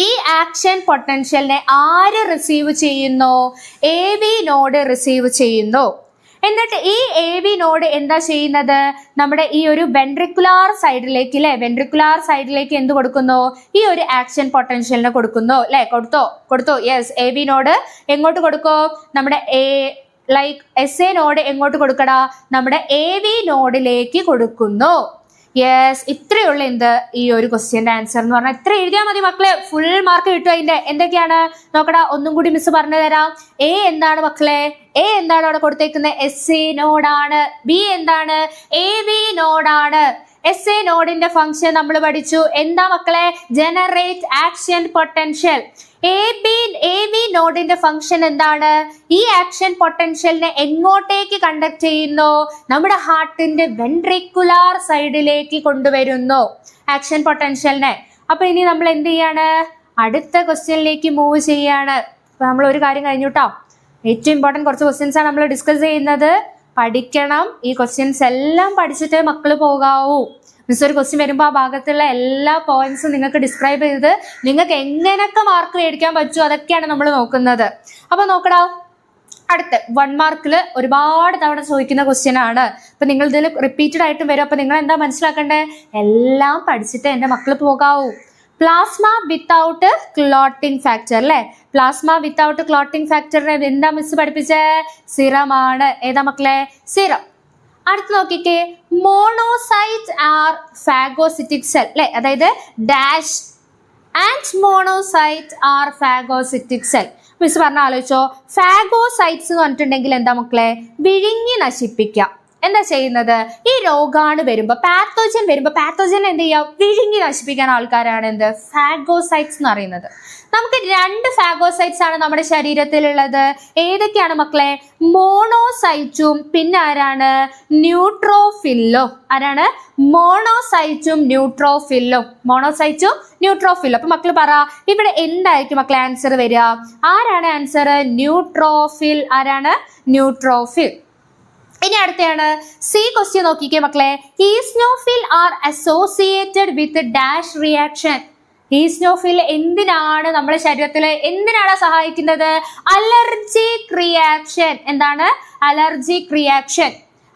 ഈ ആക്ഷൻ പൊട്ടൻഷ്യലിനെ ആര് റിസീവ് ചെയ്യുന്നു? AV നോട് റിസീവ് ചെയ്യുന്നു. എന്നിട്ട് ഈ AV നോട് എന്താ ചെയ്യുന്നത്? നമ്മുടെ ഈ ഒരു വെൻട്രിക്കുലാർ സൈഡിലേക്ക് അല്ലെ, വെൻട്രിക്കുലാർ സൈഡിലേക്ക് എന്ത് കൊടുക്കുന്നു? ഈ ഒരു ആക്ഷൻ പൊട്ടൻഷ്യലിനെ കൊടുക്കുന്നു അല്ലെ. കൊടുത്തു യെസ്. AV നോട് എങ്ങോട്ട് കൊടുക്കും? നമ്മുടെ SA നോട് എങ്ങോട്ട് കൊടുക്കടാ? നമ്മുടെ AV നോഡിലേക്ക് കൊടുക്കുന്നു. യെസ്, ഇത്രയുള്ള എന്ത് ഈ ഒരു ക്വസ്റ്റ്യന്റെ ആൻസർ എന്ന് പറഞ്ഞാൽ ഇത്ര എഴുതിയാൽ മതി മക്കളെ. ഫുൾ മാർക്ക് കിട്ടും. അതിന്റെ എന്തൊക്കെയാണ് നോക്കടാ, ഒന്നും കൂടി മിസ് പറഞ്ഞു തരാം. A എന്താണ് മക്കളെ? A എന്താണ് അവിടെ കൊടുത്തേക്കുന്നത്? SA നോഡാണ്. B എന്താണ്? AV നോഡാണ്. SA നോഡിന്റെ ഫംഗ്ഷൻ നമ്മൾ പഠിച്ചു. എന്താ മക്കളെ? Generate action potential. AV നോഡിന്റെ ഫംഗ്ഷൻ എന്താണ്? ഈ ആക്ഷൻ പൊട്ടൻഷ്യലിനെ എങ്ങോട്ടേക്ക് കണ്ടക്ട് ചെയ്യുന്നു? നമ്മുടെ ഹാർട്ടിന്റെ വെൻട്രിക്കുലാർ സൈഡിലേക്ക് കൊണ്ടുവരുന്നു ആക്ഷൻ പൊട്ടൻഷ്യലിനെ. അപ്പൊ ഇനി നമ്മൾ എന്ത് ചെയ്യാണ്? അടുത്ത ക്വസ്റ്റ്യനിലേക്ക് മൂവ് ചെയ്യാണ്. അപ്പൊ നമ്മൾ ഒരു കാര്യം കഴിഞ്ഞു കേട്ടോ. ഏറ്റവും ഇമ്പോർട്ടൻറ്റ് കുറച്ച് ക്വസ്റ്റ്യൻസ് ആണ് നമ്മൾ ഡിസ്കസ് ചെയ്യുന്നത്. പഠിക്കണം. ഈ ക്വസ്റ്റ്യൻസ് എല്ലാം പഠിച്ചിട്ടേ മക്കൾ പോകാവൂ. മിസ് ഒരു ക്വസ്റ്റ്യൻ വരുമ്പോൾ ആ ഭാഗത്തുള്ള എല്ലാ പോയിന്റ്സും നിങ്ങൾക്ക് ഡിസ്ക്രൈബ് ചെയ്ത് നിങ്ങൾക്ക് എങ്ങനെയൊക്കെ മാർക്ക് മേടിക്കാൻ പറ്റുമോ അതൊക്കെയാണ് നമ്മൾ നോക്കുന്നത്. അപ്പൊ നോക്കടാ, അടുത്ത് 1 മാർക്കിൽ ഒരുപാട് തവണ ചോദിക്കുന്ന ക്വസ്റ്റ്യൻ ആണ്. അപ്പൊ നിങ്ങൾ ഇതിൽ റിപ്പീറ്റഡ് ആയിട്ടും വരും. അപ്പൊ നിങ്ങൾ എന്താ മനസ്സിലാക്കണ്ടേ? എല്ലാം പഠിച്ചിട്ട് എൻ്റെ മക്കൾ പോകാവൂ. പ്ലാസ്മ വിത്തൗട്ട് ക്ലോട്ടിംഗ് ഫാക്ടർ അല്ലെ. പ്ലാസ്മ വിത്തൗട്ട് ക്ലോട്ടിംഗ് ഫാക്ടറിനെ എന്താ മിസ് പഠിപ്പിച്ചേ? സിറമാണ്. ഏതാ മക്കളെ? സിറം. അടുത്ത് നോക്കിക്കേ, മോണോസൈറ്റ് ആർ ഫാഗോസിറ്റിക് സെൽ അല്ലെ. അതായത് dash and monocyte are phagocytic cell. Miss പറഞ്ഞ ആലോചിച്ചോ, ഫാഗോസൈറ്റ്സ് എന്ന് പറഞ്ഞിട്ടുണ്ടെങ്കിൽ എന്താ മക്കളെ? വിഴുങ്ങി നശിപ്പിക്കാം. എന്താ ചെയ്യുന്നത്? ഈ രോഗാണു വരുമ്പോ, പാത്തോജൻ വരുമ്പോ, പാത്തോജൻ എന്ത് ചെയ്യാം? വിഴുങ്ങി നശിപ്പിക്കാൻ ആൾക്കാരാണ് എന്ത്? ഫാഗോസൈറ്റ്സ് എന്ന് പറയുന്നത്. നമുക്ക് 2 ഫാഗോസൈറ്റ്സ് ആണ് നമ്മുടെ ശരീരത്തിലുള്ളത്. ഏതൊക്കെയാണ് മക്കളെ? മോണോസൈറ്റും പിന്നെ ആരാണ്? ന്യൂട്രോഫില്ലും. ആരാണ്? മോണോസൈറ്റും ന്യൂട്രോഫില്ലും. മോണോസൈറ്റും ന്യൂട്രോഫില്ലും. അപ്പൊ മക്കൾ പറ, ഇവിടെ എന്തായിരിക്കും മക്കളെ ആൻസർ വരിക? ആരാണ് ആൻസർ? ന്യൂട്രോഫിൽ. ആരാണ്? ന്യൂട്രോഫിൽ. ഇനി അടുത്താണ് സി ക്വസ്റ്റ്യൻ നോക്കിക്കേ മക്കളെ. Eosinophil are associated with dash reaction. Eosinophil എന്തിനാണ് നമ്മുടെ ശരീരത്തിൽ എന്തിനാണ് സഹായിക്കുന്നത്? Allergic reaction. എന്താണ്? Allergic reaction.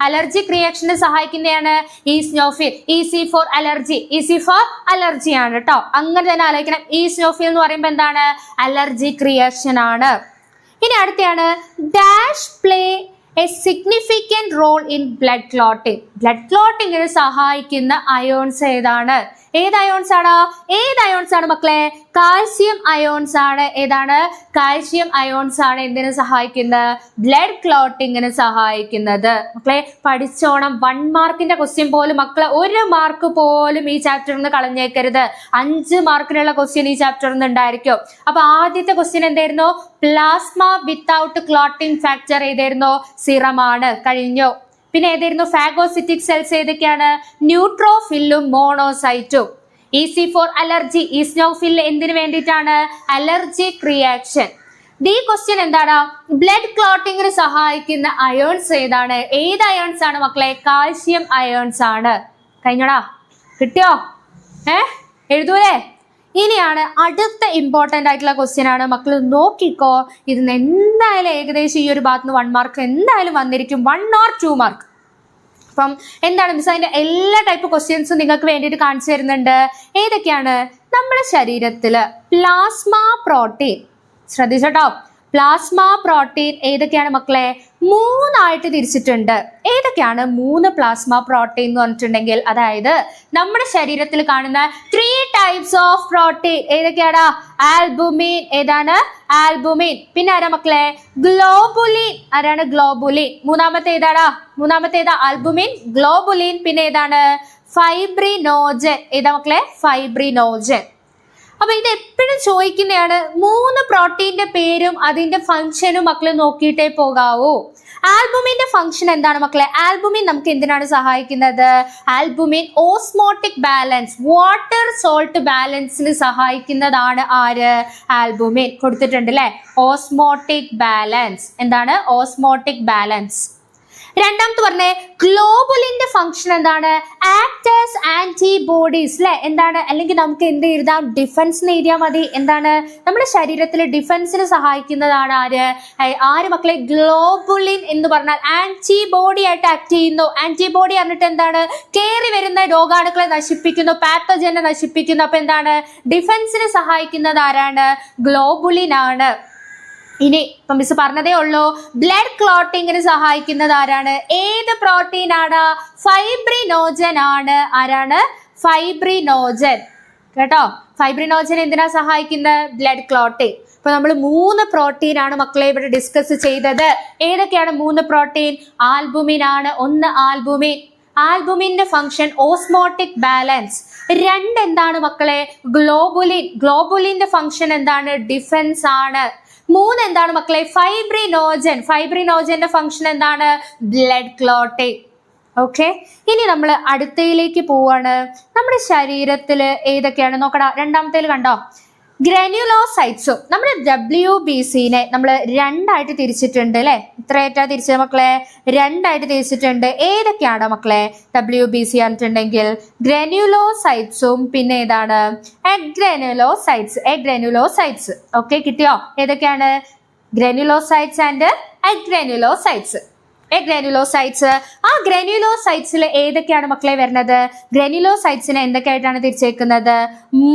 അലർജിക് റിയാക്ഷന് സഹായിക്കുന്നതാണ് eosinophil. Easy for allergy. Easy for allergy ആണ് കേട്ടോ. അങ്ങനെ തന്നെ ആലോചിക്കണം. ഈസ്നോഫിൽ എന്ന് പറയുമ്പോൾ എന്താണ്? അലർജിക് റിയാക്ഷൻ ആണ്. ഇനി അടുത്താണ് dash play a significant role in blood clotting. Blood ക്ലോട്ടിങ്ങിന് സഹായിക്കുന്ന അയോൺസ് ഏതാണ്? ഏത് അയോൺസ് ആണ്? ഏത് അയോൺസ് ആണ് മക്കളെ? കാൽസ്യം അയോൺസ് ആണ്. ഏതാണ്? കാൽസ്യം അയോൺസ് ആണ് എന്തിനു സഹായിക്കുന്നത്? ബ്ലഡ് ക്ലോട്ടിങ്ങിന് സഹായിക്കുന്നത്. മക്കളെ പഠിച്ചോണം. 1 മാർക്കിന്റെ ക്വസ്റ്റ്യൻ പോലും മക്കളെ 1 മാർക്ക് പോലും ഈ ചാപ്റ്ററിൽ നിന്ന് കളഞ്ഞേക്കരുത്. 5 മാർക്കിനുള്ള ക്വസ്റ്റ്യൻ ഈ ചാപ്റ്ററിൽ നിന്ന് ഉണ്ടായിരിക്കും. അപ്പൊ ആദ്യത്തെ ക്വസ്റ്റ്യൻ എന്തായിരുന്നു? പ്ലാസ്മ വിത്തൗട്ട് ക്ലോട്ടിംഗ് ഫാക്ടർ ഏതായിരുന്നു? സിറമാണ്. കഴിഞ്ഞു. പിന്നെ ഏതായിരുന്നു? ഫാഗോസിറ്റിക് സെൽസ് ഏതൊക്കെയാണ്? ന്യൂട്രോഫില്ലും മോണോസൈറ്റും. Easy for allergy. ഈസ്നോഫിൽ എന്തിനു വേണ്ടിയിട്ടാണ്? Allergic reaction. ഈ ക്വസ്റ്റ്യൻ എന്താണ്? ബ്ലഡ് ക്ലോട്ടിങ്ങിന് സഹായിക്കുന്ന അയോൺസ് ഏതാണ്? ഏത് അയോൺസ് ആണ് മക്കളെ? കാൽസ്യം അയോൺസ് ആണ്. കഴിഞ്ഞോടാ? കിട്ടിയോ? എഴുതൂലേ? ഇനിയാണ് അടുത്ത ഇമ്പോർട്ടൻ്റ് ആയിട്ടുള്ള ക്വസ്റ്റ്യൻ ആണ്. മക്കൾ നോക്കിക്കോ. ഇതിന് എന്തായാലും ഏകദേശം ഈ ഒരു ഭാഗത്ത് നിന്ന് 1 മാർക്ക് എന്തായാലും വന്നിരിക്കും. 1 or 2 മാർക്ക്. അപ്പം എന്താണ് മിസ് അതിന്റെ എല്ലാ ടൈപ്പ് ക്വസ്റ്റ്യൻസും നിങ്ങൾക്ക് വേണ്ടിയിട്ട് കാണിച്ചു തരുന്നുണ്ട്. ഏതൊക്കെയാണ്? നമ്മുടെ ശരീരത്തില് പ്ലാസ്മ പ്രോട്ടീൻ, ശ്രദ്ധിച്ചോട്ടോ, പ്ലാസ്മ പ്രോട്ടീൻ ഏതൊക്കെയാണ് മക്കളെ? 3 ആയിട്ട് തിരിച്ചിട്ടുണ്ട്. ഏതൊക്കെയാണ് 3 പ്ലാസ്മ പ്രോട്ടീൻ എന്ന് പറഞ്ഞിട്ടുണ്ടെങ്കിൽ, അതായത് നമ്മുടെ ശരീരത്തിൽ കാണുന്ന 3 ടൈപ്സ് ഓഫ് പ്രോട്ടീൻ ഏതൊക്കെയാണ്? ആൽബുമിൻ. ഏതാണ്? ആൽബുമിൻ. പിന്നെ ആരാ മക്കളെ? ഗ്ലോബുലിൻ. ആരാണ്? ഗ്ലോബുലിൻ. മൂന്നാമത്തെ ഏതാടാ? മൂന്നാമത്തേതാ? Albumin, globulin. പിന്നെ ഏതാണ്? ഫൈബ്രിനോജൻ. ഏതാ മക്കളെ? ഫൈബ്രിനോജൻ. അപ്പൊ ഇത് എപ്പോഴും ചോദിക്കുന്നതാണ്. 3 പ്രോട്ടീന്റെ പേരും അതിന്റെ ഫംഗ്ഷനും മക്കള് നോക്കിയിട്ടേ പോകാവൂ. ആൽബുമിന്റെ ഫംഗ്ഷൻ എന്താണ് മക്കളെ? ആൽബുമിൻ നമുക്ക് എന്തിനാണ് സഹായിക്കുന്നത്? Albumin osmotic balance, water salt ബാലൻസിന് സഹായിക്കുന്നതാണ് ആര്? ആൽബുമിൻ. കൊടുത്തിട്ടുണ്ട് അല്ലെ, ഓസ്മോട്ടിക് ബാലൻസ്. എന്താണ് ഓസ്മോട്ടിക് ബാലൻസ്? രണ്ടാമത്തെ പറഞ്ഞേ, ഗ്ലോബുലിന്റെ ഫംഗ്ഷൻ എന്താണ്? ആക്ടേഴ്സ് ആന്റിബോഡീസ് അല്ലെ, എന്താണ്? അല്ലെങ്കിൽ നമുക്ക് എന്ത് എഴുതാം? ഡിഫൻസ് എഴുതിയാൽ മതി. എന്താണ്? നമ്മുടെ ശരീരത്തിൽ ഡിഫൻസിന് സഹായിക്കുന്നതാണ് ആര് മക്കളെ? ഗ്ലോബുലിൻ എന്ന് പറഞ്ഞാൽ ആന്റിബോഡി ആയിട്ട് ആക്ട് ചെയ്യുന്നു. ആന്റിബോഡി പറഞ്ഞിട്ട് എന്താണ്? കയറി വരുന്ന രോഗാണുക്കളെ നശിപ്പിക്കുന്നു, പാത്തജനെ നശിപ്പിക്കുന്നു. അപ്പൊ എന്താണ്? ഡിഫൻസിന് സഹായിക്കുന്നത് ആരാണ്? ഗ്ലോബുലിൻ ആണ്. ഇനി ഇപ്പൊ മിസ് പറഞ്ഞതേ ഉള്ളൂ, ബ്ലഡ് ക്ലോട്ടിങ്ങിന് സഹായിക്കുന്നത് ആരാണ്? ഏത് പ്രോട്ടീൻ ആണ്? ഫൈബ്രിനോജൻ ആണ്. ആരാണ്? ഫൈബ്രിനോജൻ. കേട്ടോ, ഫൈബ്രിനോജൻ എന്തിനാ സഹായിക്കുന്നത്? Blood clotting. ഇപ്പൊ നമ്മൾ 3 പ്രോട്ടീൻ ആണ് മക്കളെ ഇവിടെ ഡിസ്കസ് ചെയ്തത്. ഏതൊക്കെയാണ് 3 പ്രോട്ടീൻ? ആൽബുമിൻ ആണ്. ഒന്ന് ആൽബുമിൻ. ആൽബുമിന്റെ ഫംഗ്ഷൻ ഓസ്മോട്ടിക് ബാലൻസ്. 2 എന്താണ് മക്കളെ? ഗ്ലോബുലിൻ. ഗ്ലോബുലിന്റെ ഫംഗ്ഷൻ എന്താണ്? ഡിഫൻസ് ആണ്. 3 എന്താണ് മക്കളെ? ഫൈബ്രിനോജൻ. ഫൈബ്രിനോജന്റെ ഫംഗ്ഷൻ എന്താണ്? Blood clotting. ഓക്കെ, ഇനി നമ്മൾ അടുത്തയിലേക്ക് പോവാണ്. നമ്മുടെ ശരീരത്തിൽ ഏതൊക്കെയാണ് നോക്കടാ. രണ്ടാമത്തേൽ കണ്ടോ, ഗ്രാനുലോസൈറ്റ്സും നമ്മുടെ WBCനെ നമ്മൾ 2ആയിട്ട് തിരിച്ചിട്ടുണ്ട് അല്ലെ. എത്രയായിട്ടാ തിരിച്ചത് മക്കളെ? 2ആയിട്ട് തിരിച്ചിട്ടുണ്ട്. ഏതൊക്കെയാണ് മക്കളെ WBC പറഞ്ഞിട്ടുണ്ടെങ്കിൽ? ഗ്രാനുലോസൈറ്റ്സും പിന്നെ ഏതാണ്? എഗ്രാനുലോസൈറ്റ്സ്. എഗ്രാനുലോസൈറ്റ്സ്. ഓക്കെ, കിട്ടിയോ? ഏതൊക്കെയാണ്? Granulocytes and agranulocytes. ഗ്രാനുലോസൈറ്റ്സ്. ആ ഗ്രാനുലോസൈറ്റ്സിൽ ഏതൊക്കെയാണ് മക്കളെ വരുന്നത്? ഗ്രാനുലോസൈറ്റ്സിനെ എന്തൊക്കെയായിട്ടാണ് തിരിച്ചേക്കുന്നത്?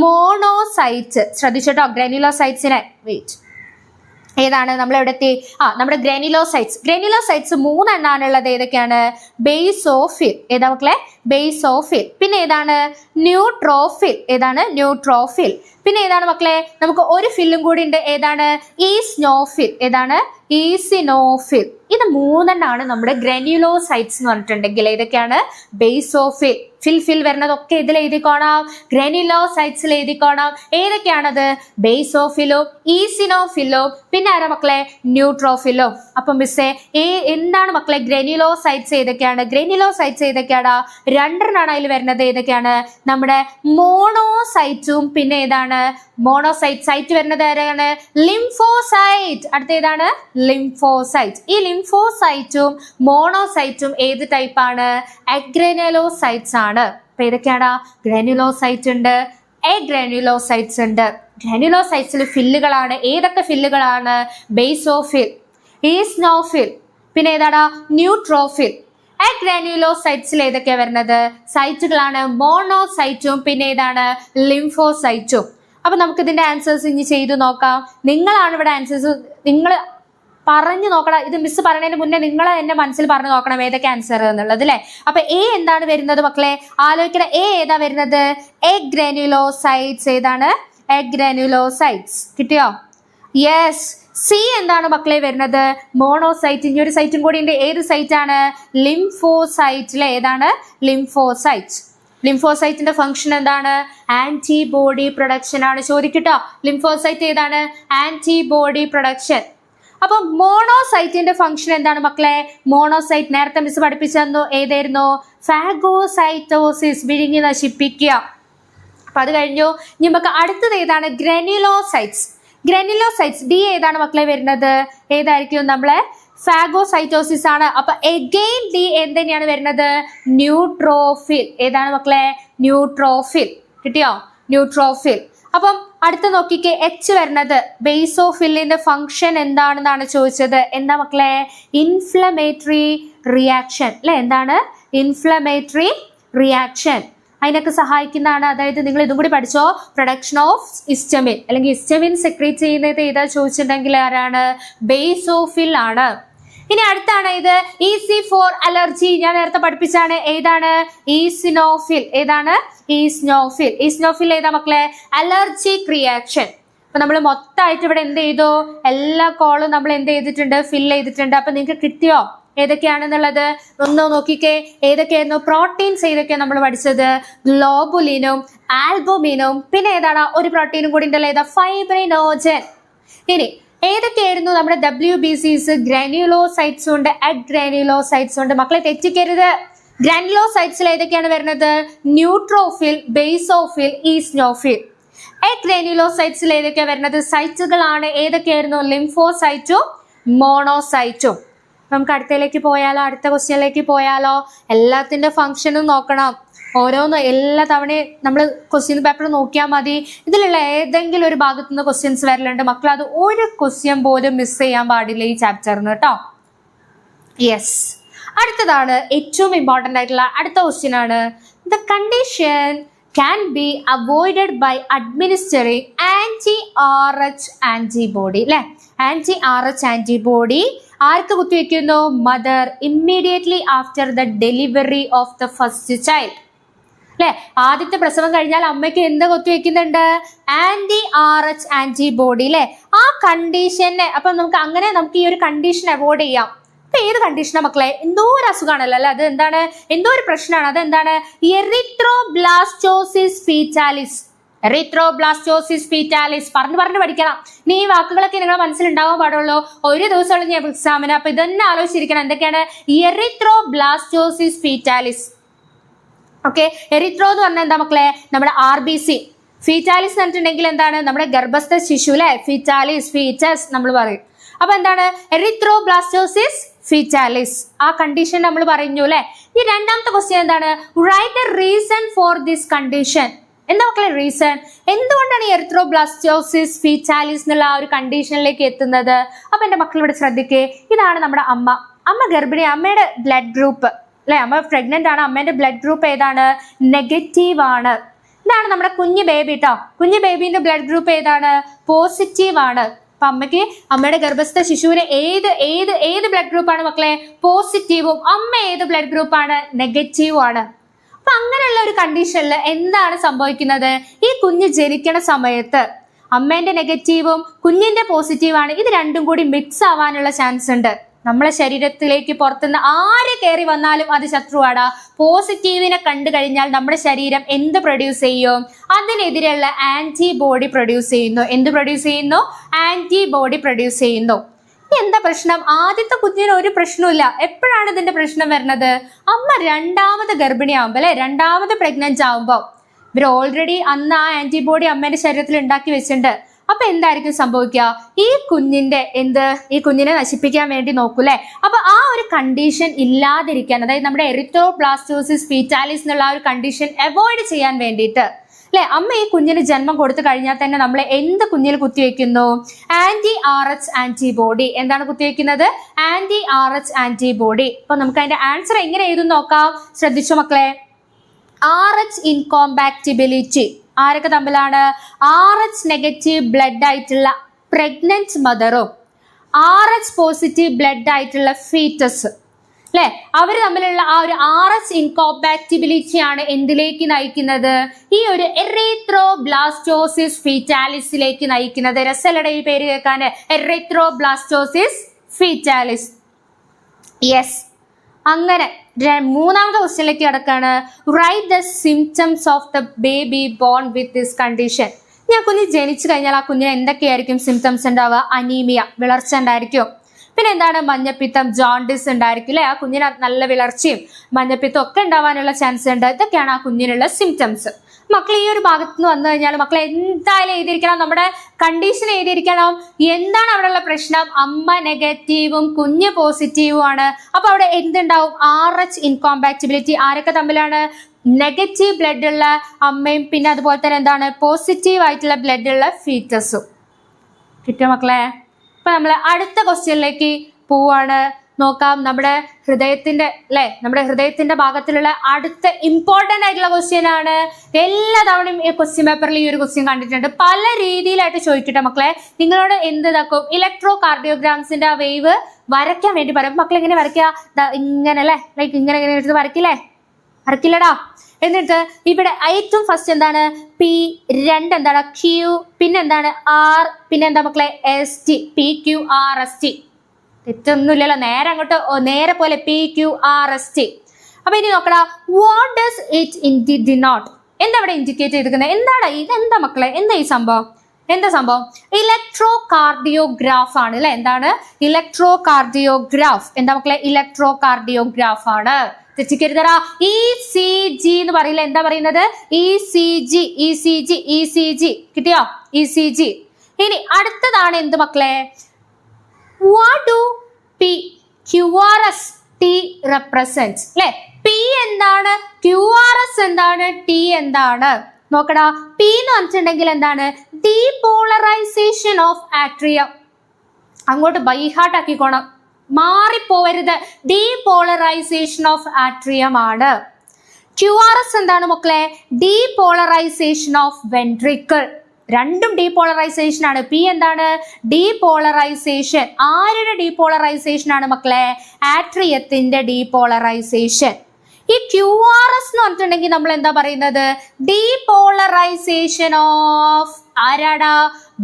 മോണോസൈറ്റ്. ശ്രദ്ധിച്ചോട്ടോ, ഗ്രാനുലോസൈറ്റ്സിനെ. വെയിറ്റ്, ഏതാണ് നമ്മൾ എവിടെ എത്തി? നമ്മുടെ ഗ്രാനുലോസൈറ്റ്സ്. ഗ്രാനുലോസൈറ്റ്സ് 3 എണ്ണാണുള്ളത്. ഏതൊക്കെയാണ്? ബേസോഫിൽ. ഏതാ മക്കളെ? ബേസോഫിൽ. പിന്നെ ഏതാണ്? ന്യൂട്രോഫിൽ. ഏതാണ്? ന്യൂട്രോഫിൽ. പിന്നെ ഏതാണ് മക്കളെ? നമുക്ക് ഒരു ഫില്ലും കൂടി ഉണ്ട്. ഏതാണ്? ഈസ്നോഫിൽ. ഏതാണ്? ഈസിനോഫിൽ. ഇത് 3 എണ്ണാണ് നമ്മുടെ ഗ്രാനുലോസൈറ്റ്സ് എന്ന് പറഞ്ഞിട്ടുണ്ടെങ്കിൽ. ഏതൊക്കെയാണ്? ബേസോഫിൽ. ഫിൽ വരുന്നതൊക്കെ ഇതിൽ എഴുതിക്കോണം, ഗ്രാനുലോസൈറ്റ്സിൽ എഴുതിക്കോണം. ഏതൊക്കെയാണത്? ബേസോഫിലും ഈസിനോഫിലും പിന്നെ ആരാ മക്കളെ? ന്യൂട്രോഫിലും. അപ്പൊ മിസ്സേ എന്താണ് മക്കളെ ഗ്രാനുലോസൈറ്റ്സ്? ഏതൊക്കെയാണ് ഗ്രാനുലോസൈറ്റ്സ്? ഏതൊക്കെയാണ്? 2 എണ്ണാണ് അതിൽ വരുന്നത്. ഏതൊക്കെയാണ്? നമ്മുടെ മോണോസൈറ്റും പിന്നെ ഏതാണ്? മോണോസൈറ്റ്. സൈറ്റ് വരുന്നത് ആരാണ്? ലിംഫോസൈറ്റ്. അടുത്ത ഏതാണ്? ലിംഫോസൈറ്റ്. ഈ ലിംഫോസൈറ്റും മോണോസൈറ്റും ഏത് ടൈപ്പാണ്? അഗ്രാനുലോസൈറ്റ്സ് ആണ്. അപ്പൊ ഏതൊക്കെയാണ്? ഗ്രാനുലോസൈറ്റ് ഉണ്ട്, എഗ്രാനുലോസൈറ്റ്സ് ഉണ്ട്. ഗ്രാനുലോസൈറ്റ്സിൽ ഫില്ലുകളാണ്. ഏതൊക്കെ ഫില്ലുകളാണ്? ബേസോഫിൽ, ഈസ്നോഫിൽ പിന്നെ ഏതാണ്? ന്യൂട്രോഫിൽ. അഗ്രാനുലോസൈറ്റ്സിൽ ഏതൊക്കെയാണ് വരുന്നത്? സൈറ്റുകളാണ്. മോണോസൈറ്റും പിന്നെ ഏതാണ്? ലിംഫോസൈറ്റും. അപ്പൊ നമുക്ക് ഇതിന്റെ ആൻസേഴ്സ് ഇനി ചെയ്തു നോക്കാം. നിങ്ങളാണ് ഇവിടെ ആൻസേഴ്സ് നിങ്ങൾ പറഞ്ഞു നോക്കണം. ഇത് മിസ് പറയുന്നതിന് മുന്നേ നിങ്ങൾ എന്റെ മനസ്സിൽ പറഞ്ഞു നോക്കണം ഏതൊക്കെ ആൻസർ എന്നുള്ളത് അല്ലെ. അപ്പൊ എ എന്താണ് വരുന്നത് മക്കളെ? ആലോചിക്കണ. എ ഏതാ വരുന്നത്? എഗ്രാനുലോസൈറ്റ്സ്. ഏതാണ്? എഗ്രാനുലോസൈറ്റ്സ്. കിട്ടിയോ? യെസ്. സി എന്താണ് മക്കളെ വരുന്നത്? മോണോസൈറ്റ്. ഇനി ഒരു സൈറ്റും കൂടി ഉണ്ട്. ഏത് സൈറ്റ് ആണ്? ലിംഫോസൈറ്റ് അല്ലെ. ഏതാണ്? ലിംഫോസൈറ്റ്. ലിംഫോസൈറ്റിന്റെ ഫംഗ്ഷൻ എന്താണ്? ആന്റിബോഡി പ്രൊഡക്ഷൻ ആണ്. ചോദിക്കട്ടോ, ലിംഫോസൈറ്റ് ഏതാണ്? Antibody production. അപ്പൊ മോണോസൈറ്റിന്റെ ഫംഗ്ഷൻ എന്താണ് മക്കളെ? മോണോസൈറ്റ് നേരത്തെ മിസ് പഠിപ്പിച്ചു തന്നു. ഏതായിരുന്നു? ഫാഗോസൈറ്റോസിസ്, വിഴുങ്ങി നശിപ്പിക്കുക. അപ്പൊ അത് കഴിഞ്ഞു. ഇനി നമുക്ക് അടുത്തത് ഏതാണ്? ഗ്രാനുലോസൈറ്റ്സ്. ഗ്രാനുലോസൈറ്റ്സ് ഡി ഏതാണ് മക്കളെ വരുന്നത്? ഏതായിരിക്കും? നമ്മളെ ഫാഗോസൈറ്റോസിസ് ആണ്. അപ്പൊ എഗെയിൻ ഡി എന്ത് തന്നെയാണ് വരുന്നത്? ന്യൂട്രോഫിൽ. ഏതാണ് മക്കളെ? ന്യൂട്രോഫിൽ. കിട്ടിയോ? ന്യൂട്രോഫിൽ. അപ്പം അടുത്ത നോക്കിക്കേ, എച്ച് വരുന്നത് ബേസോഫിലിന്റെ ഫംഗ്ഷൻ എന്താണെന്നാണ് ചോദിച്ചത്. എന്താ മക്കളെ? ഇൻഫ്ലമേറ്ററി റിയാക്ഷൻ അല്ലെ. എന്താണ്? Inflammatory reaction. അതിനൊക്കെ സഹായിക്കുന്നതാണ്. അതായത് നിങ്ങൾ ഇതും കൂടി പഠിച്ചോ, പ്രൊഡക്ഷൻ ഓഫ് ഹിസ്റ്റമിൻ അല്ലെങ്കിൽ ഹിസ്റ്റമിൻ സെക്രീറ്റ് ചെയ്യുന്നത് ഏതാ ചോദിച്ചിട്ടുണ്ടെങ്കിൽ ആരാണ്? ബേസോഫിൽ ആണ്. ഇനി അടുത്താണ് ഇത് ഈസി ഫോർ അലർജി. ഞാൻ നേരത്തെ പഠിപ്പിച്ചാണ്. ഏതാണ്? ഈസിനോഫിൽ. ഏതാണ്? ഈസ്നോഫിൽ. ഈസ്നോഫിൽ ഏതാ മക്കളെ? Allergic reaction. അപ്പൊ നമ്മൾ മൊത്തമായിട്ട് ഇവിടെ എന്ത് ചെയ്തു? എല്ലാ കോളും നമ്മൾ എന്ത് ചെയ്തിട്ടുണ്ട്? ഫിൽ ചെയ്തിട്ടുണ്ട്. അപ്പൊ നിങ്ങൾക്ക് കിട്ടിയോ? ഏതൊക്കെയാണെന്നുള്ളത് ഒന്ന് നോക്കിക്കേ. ഏതൊക്കെയായിരുന്നു പ്രോട്ടീൻസ്? ഏതൊക്കെയാണ് നമ്മൾ പഠിച്ചത്? ഗ്ലോബുലിനും ആൽബുമിനും പിന്നെ ഏതാണ് ഒരു പ്രോട്ടീനും കൂടി ഉണ്ടല്ലോ, ഏതാ? ഫൈബ്രിനോജൻ. ഇനി ഏതൊക്കെയായിരുന്നു നമ്മുടെ WBCs? ഗ്രാനുലോസൈറ്റ്സ് ഉണ്ട്, അഡ്ഗ്രാനുലോസൈറ്റ്സ് ഉണ്ട്. മക്കളെ തെറ്റിക്കരുത്. ഗ്രാനുലോസൈറ്റ്സിൽ ഏതൊക്കെയാണ് വരുന്നത്? Neutrophil, basophil, eosinophil. ഗ്രാനുലോസൈറ്റ്സിൽ ഏതൊക്കെയാണ് വരുന്നത്? സൈറ്റുകളാണ്. ഏതൊക്കെയായിരുന്നു? ലിംഫോസൈറ്റും മോണോസൈറ്റും. നമുക്ക് അടുത്തയിലേക്ക് പോയാലോ? അടുത്ത ക്വസ്റ്റ്യനിലേക്ക് പോയാലോ? എല്ലാത്തിന്റെ ഫംഗ്ഷനും നോക്കണം. ഓരോന്ന് എല്ലാ തവണയും നമ്മൾ ക്വസ്റ്റ്യൻ പേപ്പർ നോക്കിയാൽ മതി. ഇതിലുള്ള ഏതെങ്കിലും ഒരു ഭാഗത്തു നിന്ന് ക്വസ്റ്റ്യൻസ് വരലുണ്ട് മക്കൾ. അത് ഒരു ക്വസ്റ്റ്യൻ പോലും മിസ് ചെയ്യാൻ പാടില്ല ഈ ചാപ്റ്ററിന് കേട്ടോ. യെസ്, അടുത്തതാണ് ഏറ്റവും ഇമ്പോർട്ടൻ്റ് ആയിട്ടുള്ള അടുത്ത ക്വസ്റ്റ്യൻ ആണ്. The condition can be avoided by administering anti-RH antibody. അല്ലെ, anti-RH antibody ആർക്ക് കുത്തിവെക്കുന്നു? Mother immediately after the delivery of the first child. അല്ലെ, ആദ്യത്തെ പ്രസവം കഴിഞ്ഞാൽ അമ്മയ്ക്ക് എന്ത് കുത്തിവെക്കുന്നുണ്ട്? anti-RH antibody. അല്ലെ, ആ കണ്ടീഷനെ അപ്പൊ നമുക്ക് ഈ ഒരു കണ്ടീഷൻ അവോയ്ഡ് ചെയ്യാം. ഏത് കണ്ടീഷനാ മക്കളെ? എന്തോ ഒരു അസുഖമാണല്ലോ അല്ലെ, അത് എന്താണ്? എന്തോ ഒരു പ്രശ്നമാണ്. അതെന്താണ്? Erythroblastosis fetalis. എറിത്രോബ്ലാസ്റ്റോസിസ് ഫീറ്റാലിസ് പറഞ്ഞു പഠിക്കണം. ഇനി ഈ വാക്കുകളൊക്കെ നിങ്ങളുടെ മനസ്സിലുണ്ടാവാൻ പാടുള്ളൂ. ഒരു ദിവസമുള്ള ഞാൻ എക്സാമിന്. അപ്പൊ ഇതന്നെ ആലോചിച്ചിരിക്കണം. എന്തൊക്കെയാണ്? Erythroblastosis fetalis. ഓക്കെ, എറിത്രോ എന്ന് പറഞ്ഞാൽ എന്താ മക്കളെ? നമ്മുടെ RBC. ഫീറ്റാലിസ് എന്ന് പറഞ്ഞിട്ടുണ്ടെങ്കിൽ എന്താണ്? നമ്മുടെ ഗർഭസ്ഥ ശിശു അല്ലെ, ഫീറ്റാലിസ്, ഫീറ്റസ് നമ്മൾ പറയും. അപ്പൊ എന്താണ്? Erythroblastosis fetalis. ആ കണ്ടീഷൻ നമ്മൾ പറഞ്ഞു അല്ലെ. ഈ രണ്ടാമത്തെ ക്വസ്റ്റ്യൻ എന്താണ്? Write a reason for this condition. എന്താ മക്കളെ റീസൺ? എന്തുകൊണ്ടാണ് ഈ എറിത്രോബ്ലാസ്റ്റോസിസ് ഫീറ്റാലിസ് എന്നുള്ള ആ ഒരു കണ്ടീഷനിലേക്ക് എത്തുന്നത്? അപ്പൊ എന്റെ മക്കൾ ഇവിടെ ശ്രദ്ധിക്കേ. ഇതാണ് നമ്മുടെ അമ്മ ഗർഭിണി. അമ്മയുടെ ബ്ലഡ് ഗ്രൂപ്പ് അല്ലെ, അമ്മ പ്രഗ്നന്റ് ആണ്. അമ്മേന്റെ ബ്ലഡ് ഗ്രൂപ്പ് ഏതാണ്? നെഗറ്റീവ് ആണ്. ഇതാണ് നമ്മുടെ കുഞ്ഞു ബേബി കേട്ടോ. കുഞ്ഞു ബേബിന്റെ ബ്ലഡ് ഗ്രൂപ്പ് ഏതാണ്? പോസിറ്റീവ് ആണ്. അപ്പൊ അമ്മയുടെ ഗർഭസ്ഥ ശിശുവിന് ഏത് ബ്ലഡ് ഗ്രൂപ്പാണ് മക്കളെ? പോസിറ്റീവും. അമ്മ ഏത് ബ്ലഡ് ഗ്രൂപ്പാണ്? നെഗറ്റീവും ആണ്. അപ്പൊ അങ്ങനെയുള്ള ഒരു കണ്ടീഷനിൽ എന്താണ് സംഭവിക്കുന്നത്? ഈ കുഞ്ഞ് ജനിക്കണ സമയത്ത് അമ്മേന്റെ നെഗറ്റീവും കുഞ്ഞിന്റെ പോസിറ്റീവാണ്. ഇത് രണ്ടും കൂടി മിക്സ് ആവാനുള്ള ചാൻസ് ഉണ്ട്. നമ്മളെ ശരീരത്തിലേക്ക് പുറത്തുനിന്ന് ആര് കയറി വന്നാലും അത് ശത്രുവാടാ. പോസിറ്റീവിനെ കണ്ടു കഴിഞ്ഞാൽ നമ്മുടെ ശരീരം എന്ത് പ്രൊഡ്യൂസ് ചെയ്യും? അതിനെതിരെയുള്ള ആന്റിബോഡി പ്രൊഡ്യൂസ് ചെയ്യുന്നു. എന്ത് പ്രൊഡ്യൂസ് ചെയ്യുന്നു? ആന്റിബോഡി പ്രൊഡ്യൂസ് ചെയ്യുന്നു. എന്താ പ്രശ്നം? ആദ്യത്തെ കുഞ്ഞിന് ഒരു പ്രശ്നമില്ല. എപ്പോഴാണ് ഇതിന്റെ പ്രശ്നം വരുന്നത്? അമ്മ രണ്ടാമത് ഗർഭിണിയാവുമ്പോ അല്ലെ, രണ്ടാമത് പ്രഗ്നന്റ് ആവുമ്പോ ഇവർ ഓൾറെഡി അന്ന് ആ ആന്റിബോഡി അമ്മേന്റെ ശരീരത്തിൽ ഉണ്ടാക്കി വെച്ചിട്ടുണ്ട്. അപ്പൊ എന്തായിരിക്കും സംഭവിക്കുക? ഈ കുഞ്ഞിനെ നശിപ്പിക്കാൻ വേണ്ടി നോക്കൂലേ. അപ്പൊ ആ ഒരു കണ്ടീഷൻ ഇല്ലാതിരിക്കാൻ, അതായത് നമ്മുടെ എറിത്രോബ്ലാസ്റ്റോസിസ് ഫീറ്റാലിസ് എന്നുള്ള ആ ഒരു കണ്ടീഷൻ അവോയ്ഡ് ചെയ്യാൻ വേണ്ടിയിട്ട് അല്ലെ, അമ്മ ഈ കുഞ്ഞിന് ജന്മം കൊടുത്തു കഴിഞ്ഞാൽ തന്നെ നമ്മൾ എന്ത് കുഞ്ഞിൽ കുത്തിവെക്കുന്നു? anti-RH antibody. എന്താണ് കുത്തിവെക്കുന്നത്? anti-RH antibody. അപ്പൊ നമുക്ക് അതിന്റെ ആൻസർ എങ്ങനെ എഴുതും നോക്കാം. ശ്രദ്ധിച്ചു മക്കളെ. RH ഇൻകോമ്പാക്റ്റിബിലിറ്റി ആരൊക്കെ തമ്മിലാണ്? RH നെഗറ്റീവ് ബ്ലഡ് ആയിട്ടുള്ള പ്രഗ്നന്റ് മദറും RH പോസിറ്റീവ് ബ്ലഡ് ആയിട്ടുള്ള ഫീറ്റസ് അല്ലെ, അവർ തമ്മിലുള്ള ആ ഒരു RH ഇൻകോമ്പാക്റ്റിബിലിറ്റി ആണ് എന്തിലേക്ക് നയിക്കുന്നത്? ഈ ഒരു എറിത്രോബ്ലാസ്റ്റോസിസ് ഫീറ്റാലിസിലേക്ക് നയിക്കുന്നത്. രസലയുടെ ഈ പേര് കേൾക്കാൻ, എറിത്രോബ്ലാസ്റ്റോസിസ് ഫീറ്റാലിസ്. യെസ്, അങ്ങനെ മൂന്നാമത്തെ ക്വസ്റ്റ്യനിലേക്ക് കിടക്കാണ്. Write the symptoms of the baby bone with this condition. ഞാൻ കുഞ്ഞ് ജനിച്ചു കഴിഞ്ഞാൽ ആ കുഞ്ഞിന് എന്തൊക്കെയായിരിക്കും സിംറ്റംസ് ഉണ്ടാവുക? അനീമിയ, വിളർച്ച ഉണ്ടായിരിക്കും. പിന്നെ എന്താണ്? മഞ്ഞപ്പിത്തം, ജോണ്ടിസ് ഉണ്ടായിരിക്കും അല്ലെ. ആ കുഞ്ഞിന് നല്ല വിളർച്ചയും മഞ്ഞപ്പിത്തം ഒക്കെ ഉണ്ടാവാനുള്ള ചാൻസ് ഉണ്ട്. ഇതൊക്കെയാണ് ആ കുഞ്ഞിനുള്ള സിംറ്റംസ്. മക്കൾ ഈ ഒരു ഭാഗത്ത് നിന്ന് വന്നു കഴിഞ്ഞാൽ മക്കൾ എന്തായാലും എഴുതിയിരിക്കണം, നമ്മുടെ കണ്ടീഷൻ എഴുതിയിരിക്കണം. എന്താണ് അവിടെയുള്ള പ്രശ്നം? അമ്മ നെഗറ്റീവും കുഞ്ഞ് പോസിറ്റീവും ആണ്. അപ്പൊ അവിടെ എന്തുണ്ടാവും? RH ഇൻകോമ്പാക്റ്റിബിലിറ്റി. ആരൊക്കെ തമ്മിലാണ്? നെഗറ്റീവ് ബ്ലഡ് ഉള്ള അമ്മയും പിന്നെ അതുപോലെ തന്നെ എന്താണ്? പോസിറ്റീവ് ആയിട്ടുള്ള ബ്ലഡ് ഉള്ള ഫീറ്റസും. കിട്ടിയോ മക്കളെ? ഇപ്പൊ നമ്മൾ അടുത്ത ക്വസ്റ്റ്യനിലേക്ക് പോവാണ്. നോക്കാം, നമ്മുടെ ഹൃദയത്തിന്റെ ഭാഗത്തിലുള്ള അടുത്ത ഇമ്പോർട്ടന്റ് ആയിട്ടുള്ള ക്വസ്റ്റ്യൻ ആണ്. എല്ലാ തവണയും ഈ ക്വസ്റ്റ്യൻ പേപ്പറിൽ ഈ ഒരു ക്വസ്റ്റ്യൻ കണ്ടിട്ടുണ്ട്. പല രീതിയിലായിട്ട് ചോദിക്കട്ടെ മക്കളെ. നിങ്ങളോട് എന്ത് ഇതാക്കും? ഇലക്ട്രോ കാർഡിയോഗ്രാംസിന്റെ ആ വേവ് വരയ്ക്കാൻ വേണ്ടി പറയും. മക്കൾ എങ്ങനെ വരയ്ക്കുക? ഇങ്ങനെ അല്ലെ, ലൈക്ക് ഇങ്ങനെ എടുത്ത് വരക്കില്ലടാ. എന്നിട്ട് ഇവിടെ ഏറ്റവും ഫസ്റ്റ് എന്താണ്? P, എന്താണ്? Q, പിന്നെ എന്താണ്? R, പിന്നെ എന്താ മക്കളെ? ST, PQRST. തെറ്റൊന്നുമില്ലല്ലോ, നേരെ അങ്ങോട്ട് നേരെ പോലെ PQRST. അപ്പൊ ഇനി നോക്കടാ, വാട്ട് ഡസ് ഇറ്റ് ഡിനോട്ട്? എന്താ ഇവിടെ ഇൻഡിക്കേറ്റ് ചെയ്തിരിക്കുന്നത്? എന്താണ് ഇതെന്താ മക്കളെ, എന്താ ഈ സംഭവം? എന്താ സംഭവം? ഇലക്ട്രോ കാർഡിയോഗ്രാഫ് ആണ് അല്ലെ. എന്താണ് ഇലക്ട്രോ കാർഡിയോഗ്രാഫ്? എന്താ മക്കളെ? ഇലക്ട്രോ കാർഡിയോഗ്രാഫ് ആണ്. തെറ്റിക്കരുതടാ. ECG എന്ന് പറയില്ല, എന്താ പറയുന്നത്? ECG കിട്ടിയോ? ECG. ഇനി അടുത്തതാണ് എന്ത് മക്കളെ? What do QRST represents? അല്ലെ, P എന്താണ്, QRS എന്താണ്, T എന്താണ്? നോക്കടാ, P എന്ന് പറഞ്ഞിട്ടുണ്ടെങ്കിൽ എന്താണ്? Depolarisation of atrium. അങ്ങോട്ട് ബൈഹാർട്ട് ആക്കിക്കോണം, മാറിപ്പോവരുത്. ഡീപോളറൈസേഷൻ ഓഫ് ആട്രിയം ആണ്. QRS എന്താണ് മക്കളെ? Depolarisation of ventricle. രണ്ടും ഡീപോളറൈസേഷൻ ആണ്. P എന്താണ്? ഡീപോളറൈസേഷൻ. ആരുടെ ഡീപോളറൈസേഷൻ ആണ് മക്കളെ? ആട്രിയത്തിന്റെ ഡീപോളറൈസേഷൻ. ഈ QRS എന്ന് പറഞ്ഞിട്ടുണ്ടെങ്കിൽ നമ്മൾ എന്താ പറയുന്നത്? ഡീപോളറൈസേഷൻ ഓഫ് ആരാടാ?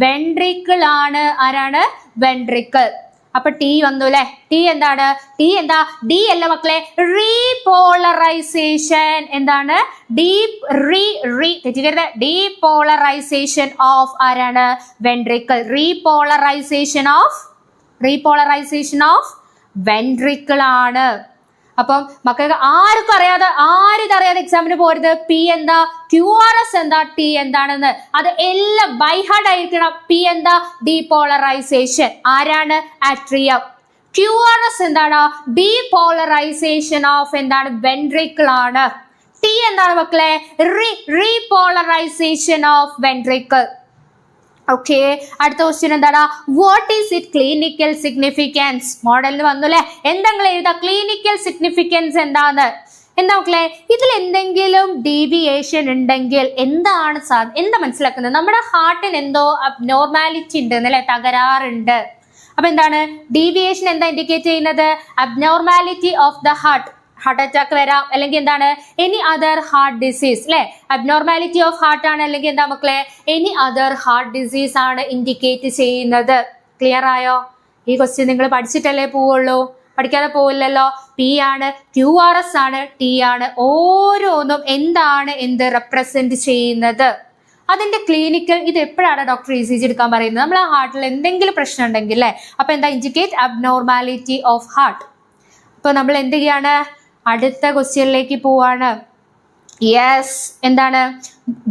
വെൻട്രിക്കിൾ ആണ്. ആരാണ്? വെൻട്രിക്കിൾ. അപ്പൊ T വന്നു അല്ലെ. T എന്താണ്? T എന്താ? D അല്ല മക്കളെ, റീപോളറൈസേഷൻ. എന്താണ്? തെറ്റിക്കരുത്. ഡീപോളറൈസേഷൻ ഓഫ് ആരാണ്? വെൻട്രിക്കിൾ. റീപോളറൈസേഷൻ ഓഫ് വെൻട്രിക്കിൾ ആണ്. അപ്പം മക്കൾക്ക് ആർക്കും അറിയാതെ, ആരും ഇതറിയാതെ എക്സാമിന് പോരുത്. P എന്താ, QRS എന്താ, T എന്താണെന്ന് അത് എല്ലാം ബൈഹാർട്ട് ആയിരിക്കണം. P എന്താ? ഡീപോളറൈസേഷൻ. ആരാണ്? ആട്രിയം. QRS എന്താണ്? ഡീപോളറൈസേഷൻ ഓഫ് എന്താണ്? വെൻട്രിക്കിൾ ആണ്. T എന്താണ് മക്കളെ? Repolarisation of ventricle. ഓക്കെ, അടുത്ത ക്വസ്റ്റ്യൻ എന്താണ്? What is it clinical significance? മോഡലിന് വന്നു അല്ലെ. എന്തെങ്കിലും എഴുതാ, ക്ലിനിക്കൽ സിഗ്നിഫിക്കൻസ് എന്താന്ന്? എന്താ മക്കളെ? ഇതിൽ എന്തെങ്കിലും ഡീവിയേഷൻ ഉണ്ടെങ്കിൽ എന്താണ് എന്താ മനസ്സിലാക്കുന്നത്? നമ്മുടെ ഹാർട്ടിന് എന്തോ അബ്നോർമാലിറ്റി ഉണ്ട് എന്നല്ലേ, തകരാറുണ്ട്. അപ്പൊ എന്താണ് ഡീവിയേഷൻ? എന്താ ഇൻഡിക്കേറ്റ് ചെയ്യുന്നത്? Abnormality of the heart. Heart attack വരാം, അല്ലെങ്കിൽ എന്താണ് എനി അതർ ഹാർട്ട് ഡിസീസ് അല്ലെ. അബ്നോർമാലിറ്റി ഓഫ് ഹാർട്ട് ആണ്, അല്ലെങ്കിൽ എന്താ മക്കളെ എനി അതർ ഹാർട്ട് ഡിസീസ് ആണ് ഇൻഡിക്കേറ്റ് ചെയ്യുന്നത്. ക്ലിയർ ആയോ? ഈ ക്വസ്റ്റ്യൻ നിങ്ങൾ പഠിച്ചിട്ടല്ലേ പോവുള്ളൂ, പഠിക്കാതെ പോവില്ലല്ലോ. P ആണ്, QRS ആണ്, T ആണ്. ഓരോന്നും എന്താണ് എന്ത് റെപ്രസെന്റ് ചെയ്യുന്നത്, അതിന്റെ ക്ലിനിക്കൽ. ഇത് എപ്പോഴാണ് ഡോക്ടർ ECG എടുക്കാൻ പറയുന്നത്? നമ്മളെ ഹാർട്ടിൽ എന്തെങ്കിലും പ്രശ്നം ഉണ്ടെങ്കിൽ അല്ലെ. അപ്പൊ എന്താ ഇൻഡിക്കേറ്റ് അബ്നോർമാലിറ്റി ഓഫ് ഹാർട്ട്. അപ്പൊ നമ്മൾ എന്ത് ചെയ്യാണ്? അടുത്ത ക്വസ്റ്റ്യനിലേക്ക് പോവാണ്. യെസ്, എന്താണ്?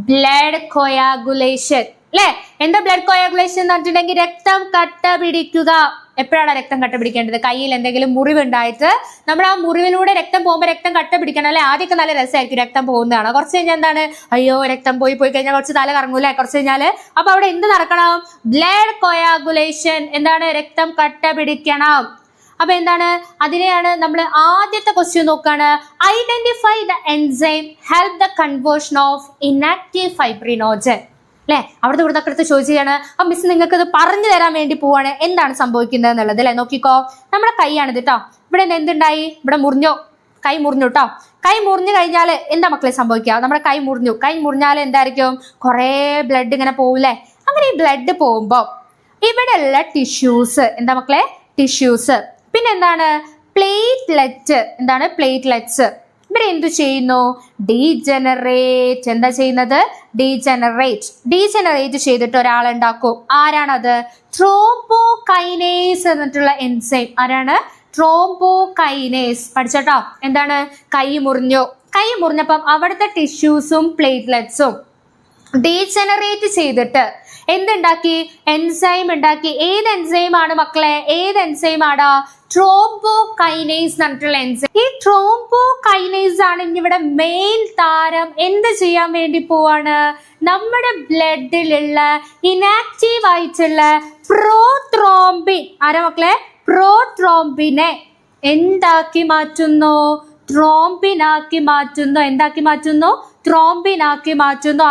ബ്ലഡ് കൊയാഗുലേഷൻ അല്ലെ. എന്താ ബ്ലഡ് കൊയാഗുലേഷൻ എന്ന് പറഞ്ഞിട്ടുണ്ടെങ്കിൽ രക്തം കട്ട പിടിക്കുക. എപ്പോഴാണ് രക്തം കട്ട പിടിക്കേണ്ടത്? കയ്യിൽ എന്തെങ്കിലും മുറിവുണ്ടായിട്ട് നമ്മൾ ആ മുറിവിലൂടെ രക്തം പോകുമ്പോൾ രക്തം കട്ട പിടിക്കണം അല്ലെ. ആദ്യമൊക്കെ നല്ല രസമായിരിക്കും, രക്തം പോകുന്നതാണ്. കുറച്ച് കഴിഞ്ഞാൽ എന്താണ്? അയ്യോ രക്തം പോയി കഴിഞ്ഞാൽ കുറച്ച് തല കറങ്ങൂലേ കുറച്ച് കഴിഞ്ഞാല്. അപ്പൊ അവിടെ എന്ത് നടക്കണം? Blood coagulation. എന്താണ്? രക്തം കട്ട പിടിക്കണം. അപ്പൊ എന്താണ്? അതിനെയാണ് നമ്മൾ ആദ്യത്തെ ക്വസ്റ്റ്യൻ നോക്കാണ്. Identify the enzyme help the conversion of inactive fibrinogen അല്ലെ. അവിടുത്തെ ഇവിടുത്തെ അടുത്ത് ചോദിച്ചാണ്. അപ്പൊ മിസ് നിങ്ങൾക്ക് ഇത് പറഞ്ഞു തരാൻ വേണ്ടി പോവാണ് എന്താണ് സംഭവിക്കുന്നത് എന്നുള്ളത് അല്ലെ. നോക്കിക്കോ, നമ്മുടെ കൈയാണിത് കേട്ടോ. ഇവിടെ എന്തുണ്ടായി? ഇവിടെ മുറിഞ്ഞോ, കൈ മുറിഞ്ഞു കേട്ടോ. കൈ മുറിഞ്ഞു കഴിഞ്ഞാൽ എന്താ മക്കളെ സംഭവിക്കുക? നമ്മുടെ കൈ മുറിഞ്ഞാൽ എന്തായിരിക്കും? കുറെ ബ്ലഡ് ഇങ്ങനെ പോവില്ലേ. അങ്ങനെ ഈ ബ്ലഡ് പോകുമ്പോ ഇവിടെയുള്ള ടിഷ്യൂസ് എന്താ മക്കളെ? ടിഷ്യൂസ്. പിന്നെ എന്താണ്? പ്ലേറ്റ്ലെറ്റ്. എന്താണ്? പ്ലേറ്റ്ലെറ്റ്സ്. ഇവരെ എന്തു ചെയ്യുന്നു? ഡീജനറേറ്റ്. എന്താ ചെയ്യുന്നത്? ഡീജനറേറ്റ് ചെയ്തിട്ട് ഒരാളുണ്ടാക്കും. ആരാണത്? ത്രോംബോകൈനേസ് എന്നിട്ടുള്ള എൻസൈം. ആരാണ്? ത്രോംബോകൈനേസ്. പഠിച്ചോട്ടോ. എന്താണ്? കൈ മുറിഞ്ഞപ്പം അവിടുത്തെ ടിഷ്യൂസും പ്ലേറ്റ്ലെറ്റ്സും ഡീജനറേറ്റ് ചെയ്തിട്ട് എന്തുണ്ടാക്കി? എൻസൈം ഉണ്ടാക്കി. ഏത് എൻസൈം ആണ് മക്കളെ? ഏത് എൻസൈം ആടാ? ട്രോംബോകൈനേസ് എന്നിട്ടുള്ള എൻസൈം. ഈ ട്രോംബോകൈനേസ് ആണ് ഇനി ഇവിടെ മെയിൻ താരം. എന്ത് ചെയ്യാൻ വേണ്ടി പോവാണ്? നമ്മുടെ ബ്ലഡിലുള്ള ഇനാക്റ്റീവ് ആയിട്ടുള്ള പ്രോത്രോംബിൻ. ആരാ മക്കളെ? പ്രോത്രോംബിനെ എന്താക്കി മാറ്റുന്നു? ത്രോംബിനാക്കി മാറ്റുന്നു. എന്താക്കി മാറ്റുന്നു? ത്രോംബിനാക്കി മാറ്റുന്നു.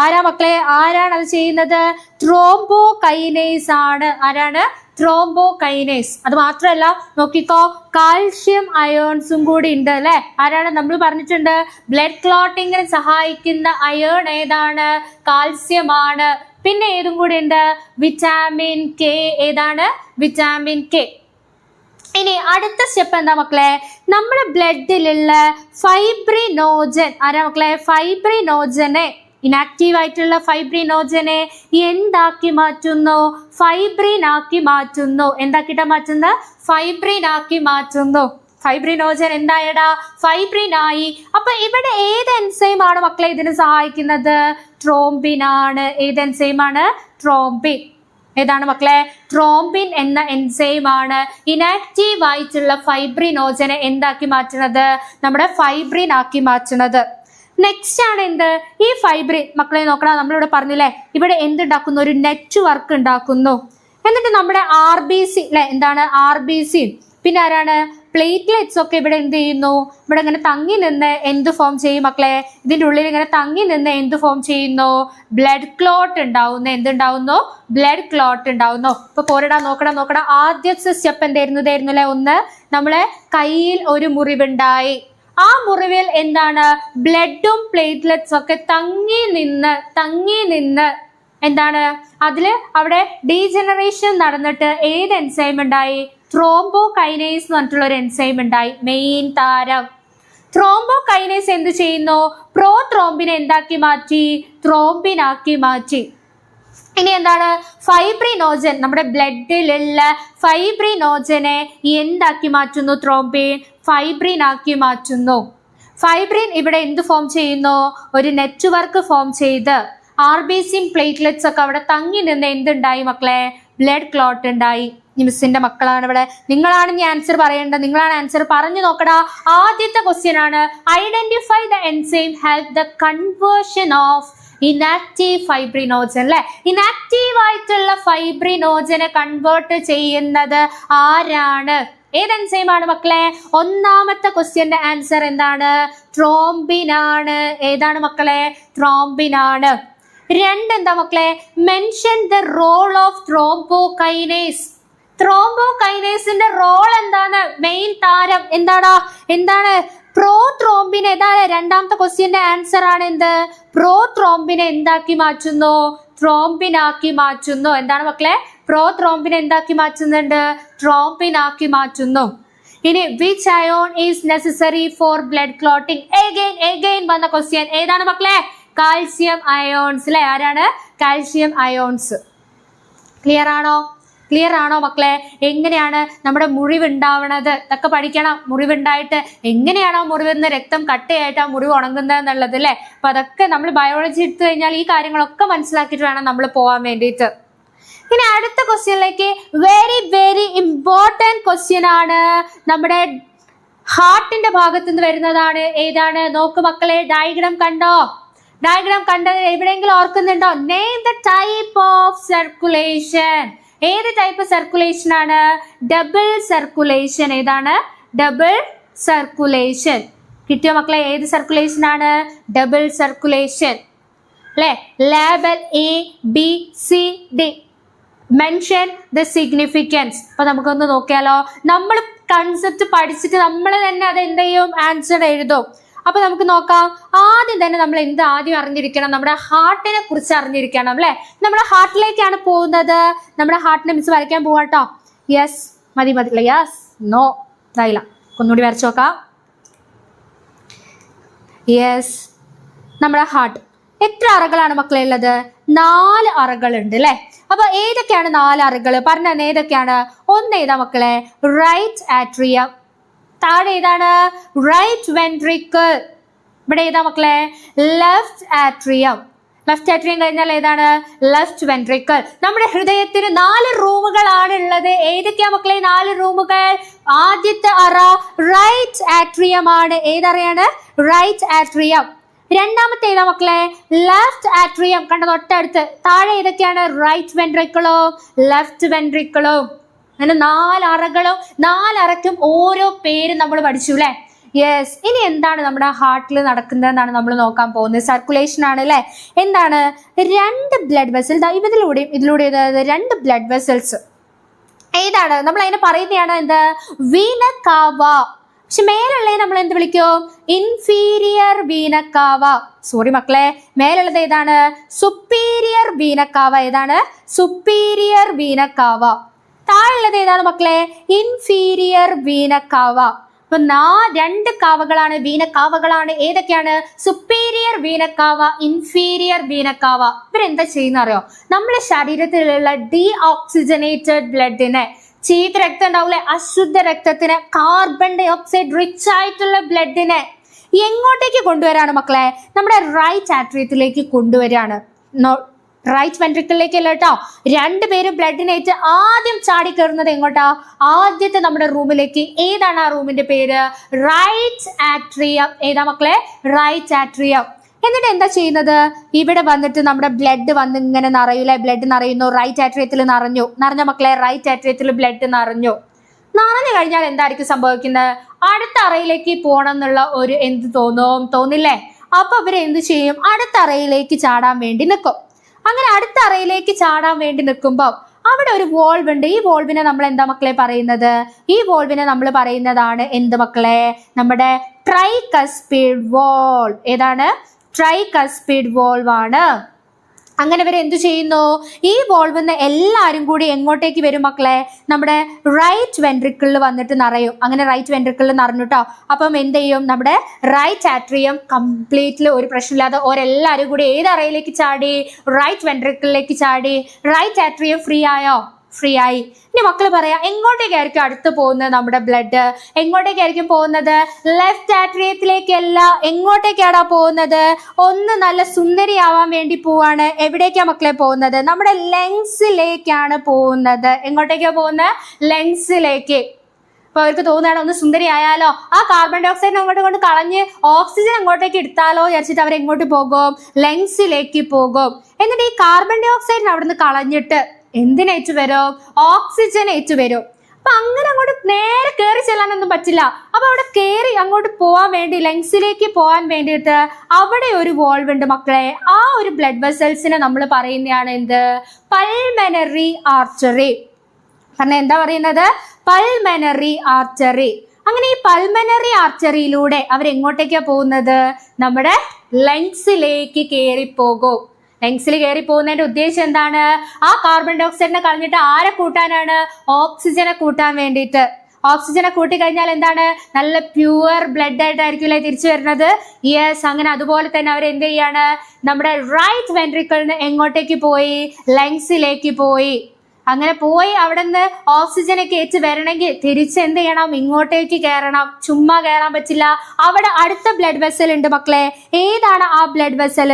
ആരാ മക്കളെ? ആരാണ് അത് ചെയ്യുന്നത്? ത്രോംബോകൈനേസ് ആണ്. ആരാണ്? ത്രോംബോകൈനേസ്. അത് മാത്രമല്ല നോക്കിക്കോ, കാൽഷ്യം അയേൺസും കൂടി ഉണ്ട് അല്ലെ. ആരാണ്? നമ്മൾ പറഞ്ഞിട്ടുണ്ട് ബ്ലഡ് ക്ലോട്ടിങ്ങിന് സഹായിക്കുന്ന അയേൺ ഏതാണ്? കാൽസ്യം ആണ്. പിന്നെ ഏതും കൂടി ഉണ്ട്? Vitamin K. ഏതാണ്? Vitamin K. ഇനി അടുത്ത സ്റ്റെപ്പ് എന്താ മക്കളെ, നമ്മുടെ ബ്ലഡിലുള്ള ഫൈബ്രിനോജൻ ആരാ മക്കളെ, ഫൈബ്രിനോജനെ ഇനാക്റ്റീവ് ആയിട്ടുള്ള ഫൈബ്രിനോജനെ എന്താക്കി മാറ്റുന്നു, ഫൈബ്രിൻ ആക്കി മാറ്റുന്നു. എന്താക്കിട്ടാ മാറ്റുന്നത്, ഫൈബ്രിൻ ആക്കി മാറ്റുന്നു. ഫൈബ്രിനോജൻ എന്തായടാ, ഫൈബ്രിൻ ആയി. അപ്പൊ ഇവിടെ ഏത് എൻസൈം ആണ് മക്കളെ ഇതിന് സഹായിക്കുന്നത്, ട്രോംബിൻ ആണ്. ഏത് എൻസൈം ആണ്, ട്രോംബിൻ. ഏതാണ് മക്കളെ, ട്രോംബിൻ എന്ന എൻസൈം ആണ് ഇനാക്റ്റീവ് ആയിട്ടുള്ള ഫൈബ്രിനോജനെ എന്താക്കി മാറ്റുന്നത്, നമ്മുടെ ഫൈബ്രിൻ ആക്കി മാറ്റുന്നത്. നെക്സ്റ്റ് ആണ് എന്ത്, ഈ ഫൈബ്രിൻ മക്കളെ നോക്കണം, നമ്മളിവിടെ പറഞ്ഞില്ലേ ഇവിടെ എന്തുണ്ടാക്കുന്നു, ഒരു നെറ്റ്വർക്ക് ഉണ്ടാക്കുന്നു. എന്നിട്ട് നമ്മുടെ RBC അല്ലെ, എന്താണ് RBC, പിന്നെ ആരാണ് പ്ലേറ്റ്ലെറ്റ്സ് ഒക്കെ ഇവിടെ എന്ത് ചെയ്യുന്നു, ഇവിടെ ഇങ്ങനെ തങ്ങി നിന്ന് എന്ത് ഫോം ചെയ്യും മക്കളെ, ഇതിൻ്റെ ഉള്ളിൽ ഇങ്ങനെ തങ്ങി നിന്ന് എന്ത് ഫോം ചെയ്യുന്നു, ബ്ലഡ് ക്ലോട്ട് ഉണ്ടാവുന്നു. എന്തുണ്ടാവുന്നു, ബ്ലഡ് ക്ലോട്ട് ഉണ്ടാവുന്നു. ഇപ്പൊ പോരടാ നോക്കണം. ആദ്യത്തെ സ്റ്റെപ്പ് എന്തായിരുന്നു അല്ലെ, ഒന്ന് നമ്മളെ കയ്യിൽ ഒരു മുറിവുണ്ടായി, ആ മുറിവിൽ എന്താണ് ബ്ലഡും പ്ലേറ്റ്ലെറ്റ്സ് ഒക്കെ തങ്ങി നിന്ന് എന്താണ് അതില് അവിടെ ഡീജനറേഷൻ നടന്നിട്ട് ഏത് എൻസൈം ഉണ്ടായി, ത്രോംബോകൈനേസ് എന്ന് പറഞ്ഞിട്ടുള്ള ഒരു എൻസൈം ഉണ്ടായി, മെയിൻ താരം. ത്രോംബോകൈനേസ് എന്ത് ചെയ്യുന്നു, പ്രോ ത്രോംബിനെ എന്താക്കി മാറ്റി, ത്രോംബിൻ ആക്കി മാറ്റി. ഇനി എന്താണ്, ഫൈബ്രിനോജൻ, നമ്മുടെ ബ്ലഡിലുള്ള ഫൈബ്രിനോജനെ എന്താക്കി മാറ്റുന്നു, ത്രോംബിൻ ഫൈബ്രിൻ ആക്കി മാറ്റുന്നു. ഫൈബ്രിൻ ഇവിടെ എന്ത് ഫോം ചെയ്യുന്നു, ഒരു നെറ്റ്വർക്ക് ഫോം ചെയ്ത് RBCയും പ്ലേറ്റ്ലെറ്റ്സ് ഒക്കെ അവിടെ തങ്ങി നിന്ന് എന്തുണ്ടായി മക്കളെ, ബ്ലഡ് ക്ലോട്ട് ഉണ്ടായി. മിസ്സിന്റെ മക്കളാണ് ഇവിടെ, നിങ്ങളാണ് ഇനി ആൻസർ പറയേണ്ടത്, നിങ്ങളാണ് ആൻസർ പറഞ്ഞു നോക്കടാ. ആദ്യത്തെ ക്വസ്റ്റ്യൻ ആണ്, identify the enzyme help the conversion of inactive fibrinogen അല്ലെ. ഇനാക്റ്റീവ് ആയിട്ടുള്ള ഫൈബ്രിനോജനെ കൺവേർട്ട് ചെയ്യുന്നത് ആരാണ്, ഏത് എൻസൈം ആണ് മക്കളെ, ഒന്നാമത്തെ ക്വസ്റ്റ്യന്റെ ആൻസർ എന്താണ്, ട്രോംബിൻ ആണ്. ഏതാണ് മക്കളെ, ട്രോംബിൻ ആണ്. എന്താ മക്കളെ, mention the role of thrombokinase. ത്രോംബോകൈനേസിന്റെ റോൾ എന്താണ്, മെയിൻ താരം എന്താണ് പ്രോ ത്രോംബിൻ. ഏതാണ് രണ്ടാമത്തെ ക്വസ്റ്റ്യന്റെ ആൻസർ ആണ് എന്ത്, പ്രോ ത്രോംബിനെ എന്താക്കി മാറ്റുന്നു, ത്രോംബിൻ ആക്കി മാറ്റുന്നു. എന്താണ് മക്കളെ, പ്രോ ത്രോംബിനെ എന്താക്കി മാറ്റുന്നുണ്ട്, ട്രോംബിൻ ആക്കി മാറ്റുന്നു. ഇനി which ion is necessary four blood clotting, again വന്ന ക്വസ്റ്റ്യൻ ഏതാണ് മക്കളെ, കാൽസ്യം അയോൺസ് അല്ലെ. ആരാണ്, കാൽസ്യം അയോൺസ്. ക്ലിയർ ആണോ മക്കളെ, എങ്ങനെയാണ് നമ്മുടെ മുറിവുണ്ടാവണത് ഇതൊക്കെ പഠിക്കണം. മുറിവുണ്ടായിട്ട് എങ്ങനെയാണോ മുറിവിൽ നിന്ന് രക്തം കട്ടയായിട്ട് ആ മുറിവ് ഉണങ്ങുന്നത് എന്നുള്ളത് അല്ലെ. അപ്പൊ അതൊക്കെ നമ്മൾ ബയോളജി എടുത്തു കഴിഞ്ഞാൽ ഈ കാര്യങ്ങളൊക്കെ മനസ്സിലാക്കിയിട്ട് വേണം നമ്മൾ പോകാൻ വേണ്ടിയിട്ട്. ഇനി അടുത്ത ക്വസ്റ്റ്യനിലേക്ക്, വെരി ഇമ്പോർട്ടൻറ്റ് ക്വസ്റ്റ്യൻ ആണ്, നമ്മുടെ ഹാർട്ടിന്റെ ഭാഗത്ത് നിന്ന് വരുന്നതാണ്. ഏതാണ്, നോക്ക് മക്കളെ, ഡയഗ്രാം കണ്ടത് എവിടെയെങ്കിലും ഓർക്കുന്നുണ്ടോ, name the type of circulation. ഏത് ടൈപ്പ് സർക്കുലേഷൻ ആണ്, ഡബിൾ സർക്കുലേഷൻ. ഏതാണ്, ഡബിൾ സർക്കുലേഷൻ. കിട്ടിയോ മക്കളെ, ഏത് സർക്കുലേഷൻ ആണ്, ഡബിൾ സർക്കുലേഷൻ അല്ലെ. Label ABCD, mention the significance. അപ്പൊ നമുക്കൊന്ന് നോക്കിയാലോ, നമ്മൾ കൺസെപ്റ്റ് പഠിച്ചിട്ട് നമ്മൾ തന്നെ അത് എന്ത് ചെയ്യും, ആൻസർ എഴുതും. അപ്പൊ നമുക്ക് നോക്കാം. ആദ്യം തന്നെ നമ്മൾ ആദ്യം അറിഞ്ഞിരിക്കണം, നമ്മുടെ ഹാർട്ടിനെ കുറിച്ച് അറിഞ്ഞിരിക്കണം അല്ലെ. നമ്മുടെ ഹാർട്ടിലേക്കാണ് പോകുന്നത്. നമ്മുടെ ഹാർട്ടിനെ മിസ് വരയ്ക്കാൻ പോവാട്ടോ. യെസ്, മതി യെസ്, നോ, ഇതായില്ല, ഒന്നുകൂടി വരച്ചു നോക്കാം. യെസ്, നമ്മുടെ ഹാർട്ട് എത്ര അറകളാണ് മക്കളെ ഉള്ളത്, 4 അറകളുണ്ട് അല്ലെ. അപ്പൊ ഏതൊക്കെയാണ് 4 അറകൾ പറഞ്ഞ, ഏതൊക്കെയാണ്, ഒന്ന് ഏതാ മക്കളെ, റൈറ്റ് ആട്രിയം. താഴെ ഏതാണ്, റൈറ്റ് വെൻട്രിക്കിൾ. ഇവിടെ ഏതാ മക്കളെ, ലെഫ്റ്റ് ആട്രിയം. കഴിഞ്ഞാൽ ഏതാണ്, ലെഫ്റ്റ് വെൻട്രിക്കിൾ. നമ്മുടെ ഹൃദയത്തിന് 4 റൂമുകളാണ് ഉള്ളത്. ഏതൊക്കെയാ മക്കളെ 4 റൂമുകൾ, ആദ്യത്തെ അറ റൈറ്റ് ആട്രിയം ആണ്. ഏതറയാണ്, റൈറ്റ് ആട്രിയം. രണ്ടാമത്തെ ഏതാ മക്കളെ, ലെഫ്റ്റ് ആട്രിയം. കണ്ട തൊട്ടടുത്ത്. താഴെ ഏതൊക്കെയാണ്, റൈറ്റ് വെൻട്രിക്കിളും ലെഫ്റ്റ് വെൻട്രിക്കിളും. അങ്ങനെ 4 അറകളും 4 അറയ്ക്കും ഓരോ പേര് നമ്മൾ പഠിച്ചു അല്ലെ. യെസ്, ഇനി എന്താണ് നമ്മുടെ ഹാർട്ടിൽ നടക്കുന്നതെന്നാണ് നമ്മൾ നോക്കാൻ പോകുന്നത്. സർക്കുലേഷൻ ആണ് അല്ലെ. എന്താണ്, 2 ബ്ലഡ് വെസൽ, ഇതിലൂടെയും 2 ബ്ലഡ് വെസൽസ്. ഏതാണ്, നമ്മൾ അതിനെ പറയുന്നതാണ് എന്ത്, വീന കാവ. പക്ഷെ മേലുള്ളത് നമ്മൾ എന്ത് വിളിക്കും, ഇൻഫീരിയർ വീനക്കാവ. സോറി മക്കളെ, മേലുള്ളത് ഏതാണ്, സുപ്പീരിയർ വീനക്കാവ. ഏതാണ്, സുപ്പീരിയർ വീനക്കാവ. താഴെയുള്ളത് ഏതാണ് മക്കളെ? ഇൻഫീരിയർ വീന കാവ. അപ്പൊ രണ്ട് കാവകളാണ്, വീനക്കാവകളാണ്. ഏതൊക്കെയാണ്? Superior vena cava, inferior vena cava. ഇവരെന്താ ചെയ്യുന്ന അറിയോ? നമ്മുടെ ശരീരത്തിലുള്ള ഡീഓക്സിജനേറ്റഡ് ബ്ലഡിനെ, ചീത്ത രക്തം ഉണ്ടാവില്ലേ, അശുദ്ധ രക്തത്തിന്, കാർബൺ ഡൈ ഓക്സൈഡ് റിച്ച് ആയിട്ടുള്ള ബ്ലഡിനെ എങ്ങോട്ടേക്ക് കൊണ്ടുവരാണ് മക്കളെ? നമ്മുടെ റൈറ്റ് ആട്രിയത്തിലേക്ക് കൊണ്ടുവരികയാണ്. റൈറ്റ് വെൻട്രിക്കിളിലേക്കല്ല കേട്ടോ. രണ്ടുപേരും ബ്ലഡിനേറ്റ് ആദ്യം ചാടി കയറുന്നത് എങ്ങോട്ടാ? ആദ്യത്തെ നമ്മുടെ റൂമിലേക്ക്. ഏതാണ് ആ റൂമിന്റെ പേര്? Right atrium. ഏതാ മക്കളെ? Right atrium. എന്നിട്ട് എന്താ ചെയ്യുന്നത്? ഇവിടെ വന്നിട്ട് നമ്മുടെ ബ്ലഡ് വന്ന് ഇങ്ങനെ നിറയൂലേ, ബ്ലഡ് നിറയുന്നു. റൈറ്റ് ആട്രിയത്തിൽ നിറഞ്ഞ മക്കളെ, റൈറ്റ് ആട്രിയത്തിൽ ബ്ലഡ് നിറഞ്ഞു കഴിഞ്ഞാൽ എന്തായിരിക്കും സംഭവിക്കുന്നത്? അടുത്ത അറയിലേക്ക് പോകണം എന്നുള്ള ഒരു എന്ത് തോന്നില്ലേ? അപ്പൊ ഇവര് എന്ത് ചെയ്യും? അടുത്ത അറയിലേക്ക് ചാടാൻ വേണ്ടി നിൽക്കും. അങ്ങനെ അടുത്ത അറയിലേക്ക് ചാടാൻ വേണ്ടി നിൽക്കുമ്പോൾ അവിടെ ഒരു വോൾവ് ഉണ്ട്. ഈ വോൾവിനെ നമ്മൾ എന്താ മക്കളെ പറയുന്നത്? ഈ വോൾവിനെ നമ്മൾ പറയുന്നതാണ് എന്ത് മക്കളെ? നമ്മുടെ ട്രൈകസ്പിഡ് വോൾ. ഏതാണ്? ട്രൈകസ്പിഡ് വോൾവ് ആണ്. അങ്ങനെ ഇവർ എന്തു ചെയ്യുന്നു? ഈ വോൾവിന്ന് എല്ലാവരും കൂടി എങ്ങോട്ടേക്ക് വരും മക്കളെ? നമ്മുടെ റൈറ്റ് വെൻട്രിക്കിളിൽ വന്നിട്ട് നിറയും. അങ്ങനെ റൈറ്റ് വെൻട്രിക്കിളിൽ നിറഞ്ഞുട്ടോ. അപ്പം എന്ത് ചെയ്യും? നമ്മുടെ റൈറ്റ് ആട്രിയം കംപ്ലീറ്റ്ലി ഒരു പ്രശ്നമില്ലാതെ ഓരെല്ലാവരും കൂടി ഏത് അറയിലേക്ക് ചാടി? റൈറ്റ് വെൻട്രിക്കിളിലേക്ക് ചാടി. റൈറ്റ് ആട്രിയം ഫ്രീ ആയോ? ഫ്രീ ആയി. ഇനി മക്കൾ പറയാം, എങ്ങോട്ടേക്കായിരിക്കും അടുത്ത് പോകുന്നത്? നമ്മുടെ ബ്ലഡ് എങ്ങോട്ടേക്കായിരിക്കും പോകുന്നത്? ലെഫ്റ്റ് ആട്രിയത്തിലേക്കല്ല. എങ്ങോട്ടേക്കാടാ പോകുന്നത്? ഒന്ന് നല്ല സുന്ദരിയാവാൻ വേണ്ടി പോവാണ്. എവിടേക്കാ മക്കളെ പോകുന്നത്? നമ്മുടെ ലങ്സിലേക്കാണ് പോകുന്നത്. എങ്ങോട്ടേക്കാ പോകുന്നത്? ലങ്സിലേക്ക്. അപ്പൊ അവർക്ക് തോന്നുകയാണ് ഒന്ന് സുന്ദരി ആയാലോ, ആ കാർബൺ ഡൈ ഓക്സൈഡ് അങ്ങോട്ട് കൊണ്ട് കളഞ്ഞ് ഓക്സിജൻ അങ്ങോട്ടേക്ക് എടുത്താലോ വിചാരിച്ചിട്ട് അവരെങ്ങോട്ട് പോകും? ലങ്സിലേക്ക് പോകും. എന്നിട്ട് ഈ കാർബൺ ഡൈ ഓക്സൈഡിന് അവിടുന്ന് കളഞ്ഞിട്ട് എന്തിനേറ്റ് വരും? ഓക്സിജൻ ഏറ്റു വരും. അപ്പൊ അങ്ങനെ അങ്ങോട്ട് നേരെ കയറി ചെല്ലാനൊന്നും പറ്റില്ല. അപ്പൊ അവിടെ കയറി അങ്ങോട്ട് പോവാൻ വേണ്ടി, ലങ്സിലേക്ക് പോകാൻ വേണ്ടിയിട്ട് അവിടെ ഒരു വോൾവ് ഉണ്ട് മക്കളെ. ആ ഒരു ബ്ലഡ് വെസൽസിനെ നമ്മൾ പറയുന്നതാണ് എന്ത്? Pulmonary artery. കാരണം എന്താ പറയുന്നത്? Pulmonary artery. അങ്ങനെ ഈ പൾമനറി ആർട്ടറിയിലൂടെ അവരെങ്ങോട്ടേക്കാ പോകുന്നത്? നമ്മുടെ ലങ്സിലേക്ക് കയറിപ്പോകും. ലങ്സിൽ കയറി പോകുന്നതിന്റെ ഉദ്ദേശം എന്താണ്? ആ കാർബൺ ഡൈ ഓക്സൈഡിനെ കളഞ്ഞിട്ട് ആരെ കൂട്ടാനാണ്? ഓക്സിജനെ കൂട്ടാൻ വേണ്ടിയിട്ട്. ഓക്സിജനെ കൂട്ടി കഴിഞ്ഞാൽ എന്താണ്? നല്ല പ്യുവർ ബ്ലഡ് ആയിട്ടായിരിക്കും തിരിച്ചു വരുന്നത്. യെസ്, അങ്ങനെ അതുപോലെ തന്നെ അവർ എന്ത് ചെയ്യാണ്? നമ്മുടെ റൈറ്റ് വെൻട്രിക്കിളിന് എങ്ങോട്ടേക്ക് പോയി? ലങ്സിലേക്ക് പോയി. അങ്ങനെ പോയി അവിടെ നിന്ന് ഓക്സിജനൊക്കെ ഏറ്റ് വരണമെങ്കിൽ തിരിച്ച് എന്ത് ചെയ്യണം? ഇങ്ങോട്ടേക്ക് കയറണം. ചുമ്മാ കയറാൻ പറ്റില്ല. അവിടെ അടുത്ത ബ്ലഡ് വെസൽ ഉണ്ട് മക്കളെ. ഏതാണ് ആ ബ്ലഡ് വെസൽ?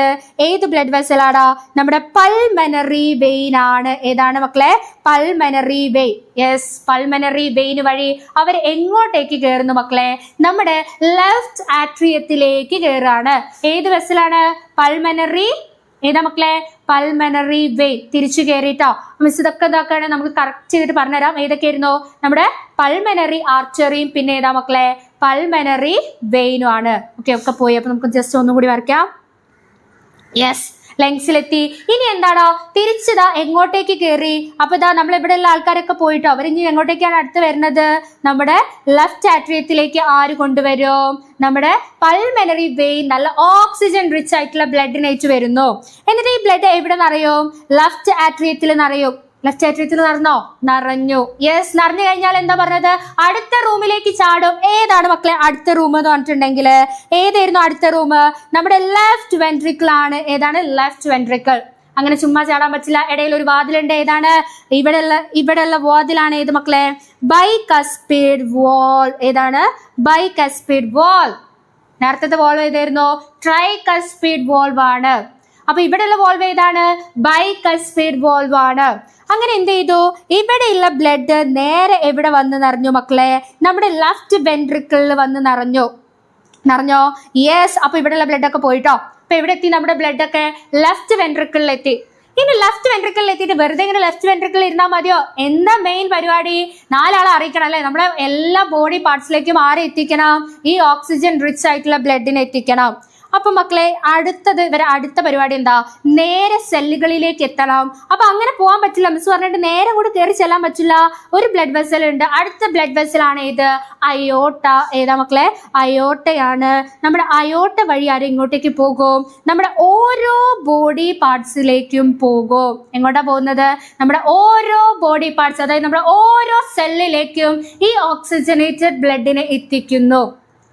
ഏത് ബ്ലഡ് വെസലാടാ? നമ്മുടെ പൾമനറി വെയിൻ ആണ്. ഏതാണ് മക്കളെ? Pulmonary vein. Yes, pulmonary vein വഴി അവർ എങ്ങോട്ടേക്ക് കയറുന്നു മക്കളെ? നമ്മുടെ ലെഫ്റ്റ് ആട്രിയത്തിലേക്ക് കയറാണ്. ഏത് വെസലാണ്? പൾമനറി. ഏതാ മക്കളെ? Pulmonary vein. തിരിച്ചു കയറിയിട്ടോ. മിസ് ഇതൊക്കെ ഇതാക്കാണ് നമുക്ക് കറക്റ്റ് ചെയ്തിട്ട് പറഞ്ഞുതരാം. ഏതൊക്കെയായിരുന്നു? നമ്മുടെ പൾമനറി ആർട്ടറിയും പിന്നെ ഏതാ മക്കളെ? പൾമനറി വെയിനും ആണ്. ഓക്കെ, ഒക്കെ പോയി. അപ്പൊ നമുക്ക് ജസ്റ്റ് ഒന്നും കൂടി വരയ്ക്കാം. യെസ്, ലങ്സിലെത്തി. ഇനി എന്താണോ? തിരിച്ചതാ എങ്ങോട്ടേക്ക് കയറി? അപ്പൊ ഇതാ നമ്മൾ ഇവിടെ ഉള്ള ആൾക്കാരൊക്കെ പോയിട്ടോ. അവരിനി എങ്ങോട്ടേക്കാണ് അടുത്ത് വരുന്നത്? നമ്മുടെ ലെഫ്റ്റ് ആട്രിയത്തിലേക്ക് ആര് കൊണ്ടുവരും? നമ്മുടെ പൾമനറി വെയിൻ നല്ല ഓക്സിജൻ റിച്ച് ആയിട്ടുള്ള ബ്ലഡിനേറ്റ് വരുന്നു. എന്നിട്ട് ഈ ബ്ലഡ് എവിടെ നിറയും? ലെഫ്റ്റ് ആട്രിയത്തിൽ നിറയും. ലെഫ്റ്റ് ആട്രിയത്തിൽ നിറഞ്ഞു. യെസ്, നിറഞ്ഞു കഴിഞ്ഞാൽ എന്താ പറഞ്ഞത്? അടുത്ത റൂമിലേക്ക് ചാടും. ഏതാണ് മക്കളെ അടുത്ത റൂം എന്ന് പറഞ്ഞിട്ടുണ്ടെങ്കിൽ ഏതായിരുന്നു അടുത്ത റൂം? നമ്മുടെ ലെഫ്റ്റ് വെൻട്രിക്കിൾ ആണ്. ഏതാണ്? Left ventricle. അങ്ങനെ ചുമ്മാ ചാടാൻ പറ്റില്ല. ഇടയിൽ ഒരു വാതിലുണ്ട്. ഏതാണ്? ഇവിടെയുള്ള വാതിലാണ് ഏത് മക്കളെ? ബൈകസ്പിഡ് വാൾ. ഏതാണ്? ബൈകസ്പിഡ് വാൾ. നേരത്തെ വാൾവ് ഏതായിരുന്നു? ട്രൈകസ്പിഡ് വാൾവ് ആണ്. അപ്പൊ ഇവിടെയുള്ള വോൾവ് ഏതാണ്? ബൈകസ്പിഡ് വോൾവ് ആണ്. അങ്ങനെ എന്ത് ചെയ്തു? ഇവിടെയുള്ള ബ്ലഡ് നേരെ എവിടെ വന്ന് നിറഞ്ഞു മക്കളെ? നമ്മുടെ ലെഫ്റ്റ് വെൻട്രിക്കിളിൽ വന്ന് നിറഞ്ഞോ? യെസ്. അപ്പൊ ഇവിടെയുള്ള ബ്ലഡ് ഒക്കെ പോയിട്ടോ. അപ്പൊ എവിടെ എത്തി? നമ്മുടെ ബ്ലഡ് ഒക്കെ ലെഫ്റ്റ് വെൻട്രിക്കിളിൽ എത്തി. ഇനി ലെഫ്റ്റ് വെൻട്രിക്കിളിൽ എത്തിയിട്ട് വെറുതെ ഇങ്ങനെ ലെഫ്റ്റ് വെൻട്രിക്കിളിൽ ഇരുന്നാൽ മതിയോ? എന്താ മെയിൻ പരിപാടി? 4 ആളെ അറിയിക്കണം അല്ലെ? നമ്മുടെ എല്ലാ ബോഡി പാർട്സിലേക്കും ആരെ എത്തിക്കണം? ഈ ഓക്സിജൻ റിച്ച് ആയിട്ടുള്ള ബ്ലഡിനെ എത്തിക്കണം. അപ്പൊ മക്കളെ അടുത്ത പരിപാടി എന്താ? നേരെ സെല്ലുകളിലേക്ക് എത്തണം. അപ്പൊ അങ്ങനെ പോകാൻ പറ്റില്ല, മിസ് പറഞ്ഞിട്ട് നേരെ കൂടി കയറി ചെല്ലാൻ പറ്റില്ല. ഒരു ബ്ലഡ് വെസൽ ഉണ്ട്. അടുത്ത ബ്ലഡ് വെസൽ ആണ് ഏത്? അയോട്ട. ഏതാ മക്കളെ? അയോട്ടയാണ്. നമ്മുടെ അയോട്ട വഴി ആരും ഇങ്ങോട്ടേക്ക് പോകും, നമ്മുടെ ഓരോ ബോഡി പാർട്സിലേക്കും പോകും. എങ്ങോട്ടാ പോകുന്നത്? നമ്മുടെ ഓരോ ബോഡി പാർട്സ്, അതായത് നമ്മുടെ ഓരോ സെല്ലിലേക്കും ഈ ഓക്സിജനേറ്റഡ് ബ്ലഡിനെ എത്തിക്കുന്നു.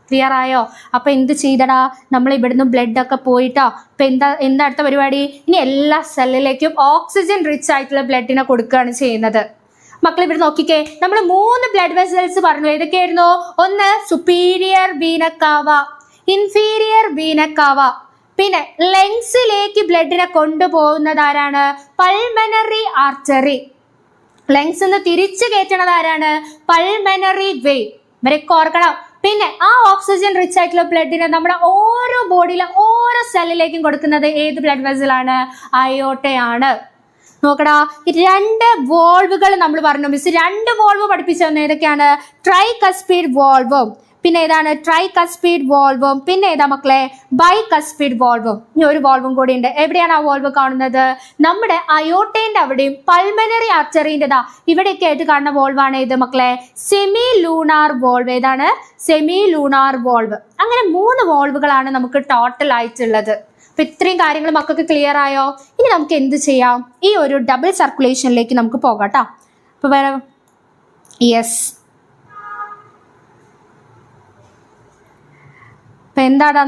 ക്ലിയർ ആയോ? അപ്പൊ എന്ത് ചെയ്തടാ? നമ്മൾ ഇവിടുന്ന് ബ്ലഡ് ഒക്കെ പോയിട്ടോ. അപ്പൊ എന്താ അടുത്ത പരിപാടി? ഇനി എല്ലാ സെല്ലിലേക്കും ഓക്സിജൻ റിച്ച് ആയിട്ടുള്ള ബ്ലഡിനെ കൊടുക്കുകയാണ് ചെയ്യുന്നത്. മക്കൾ ഇവിടെ നോക്കിക്കേ, നമ്മൾ 3 ബ്ലഡ് വെസൽസ് പറഞ്ഞു. ഏതൊക്കെയായിരുന്നു? ഒന്ന് സുപ്പീരിയർ വീന കാവ, ഇൻഫീരിയർ വീന കാവ. പിന്നെ ലങ്സിലേക്ക് ബ്ലഡിനെ കൊണ്ടുപോകുന്നത് ആരാണ്? Pulmonary artery. ലങ്സ് തിരിച്ചു കയറ്റണത് ആരാണ്? Pulmonary vein. ഇവരൊക്കെ ഓർക്കണം. പിന്നെ ആ ഓക്സിജൻ റിച്ച് ആയിട്ടുള്ള ബ്ലഡിനെ നമ്മുടെ ഓരോ ബോഡിയിലെ ഓരോ സെല്ലിലേക്കും കൊടുക്കുന്നത് ഏത് ബ്ലഡ് വെസലാണ്? അയോട്ടയാണ്. നോക്കടാ, 2 വോൾവുകൾ നമ്മൾ പറഞ്ഞു. മിസ് 2 വോൾവ് പഠിപ്പിച്ചു തന്നെ. ഏതൊക്കെയാണ്? ട്രൈകസ്പിഡ് വോൾവും, പിന്നെ ഏതാണ്? ട്രൈകസ്പിഡ് വോൾവും, പിന്നെ ഏതാ മക്കളെ? ബൈകസ്പിഡ് വോൾവും. ഇനി ഒരു വോൾവും കൂടി ഉണ്ട്. എവിടെയാണ് ആ വോൾവ് കാണുന്നത്? നമ്മുടെ അയോട്ടേന്റെ അവിടെയും പൾമനറി ആർട്ടറിൻ്റെതാ ഇവിടെയൊക്കെ ആയിട്ട് കാണുന്ന വോൾവാണ് ഏത് മക്കളെ? Semi lunar valve. ഏതാണ്? Semi lunar valve. അങ്ങനെ 3 വോൾവുകളാണ് നമുക്ക് ടോട്ടൽ ആയിട്ടുള്ളത്. അപ്പൊ ഇത്രയും കാര്യങ്ങൾ മക്കൾക്ക് ക്ലിയർ ആയോ? ഇനി നമുക്ക് എന്ത് ചെയ്യാം? ഈ ഒരു ഡബിൾ സർക്കുലേഷനിലേക്ക് നമുക്ക് പോകാം കേട്ടോ. അപ്പൊ വേറെ യെസ്, ഇപ്പൊ എന്താടാ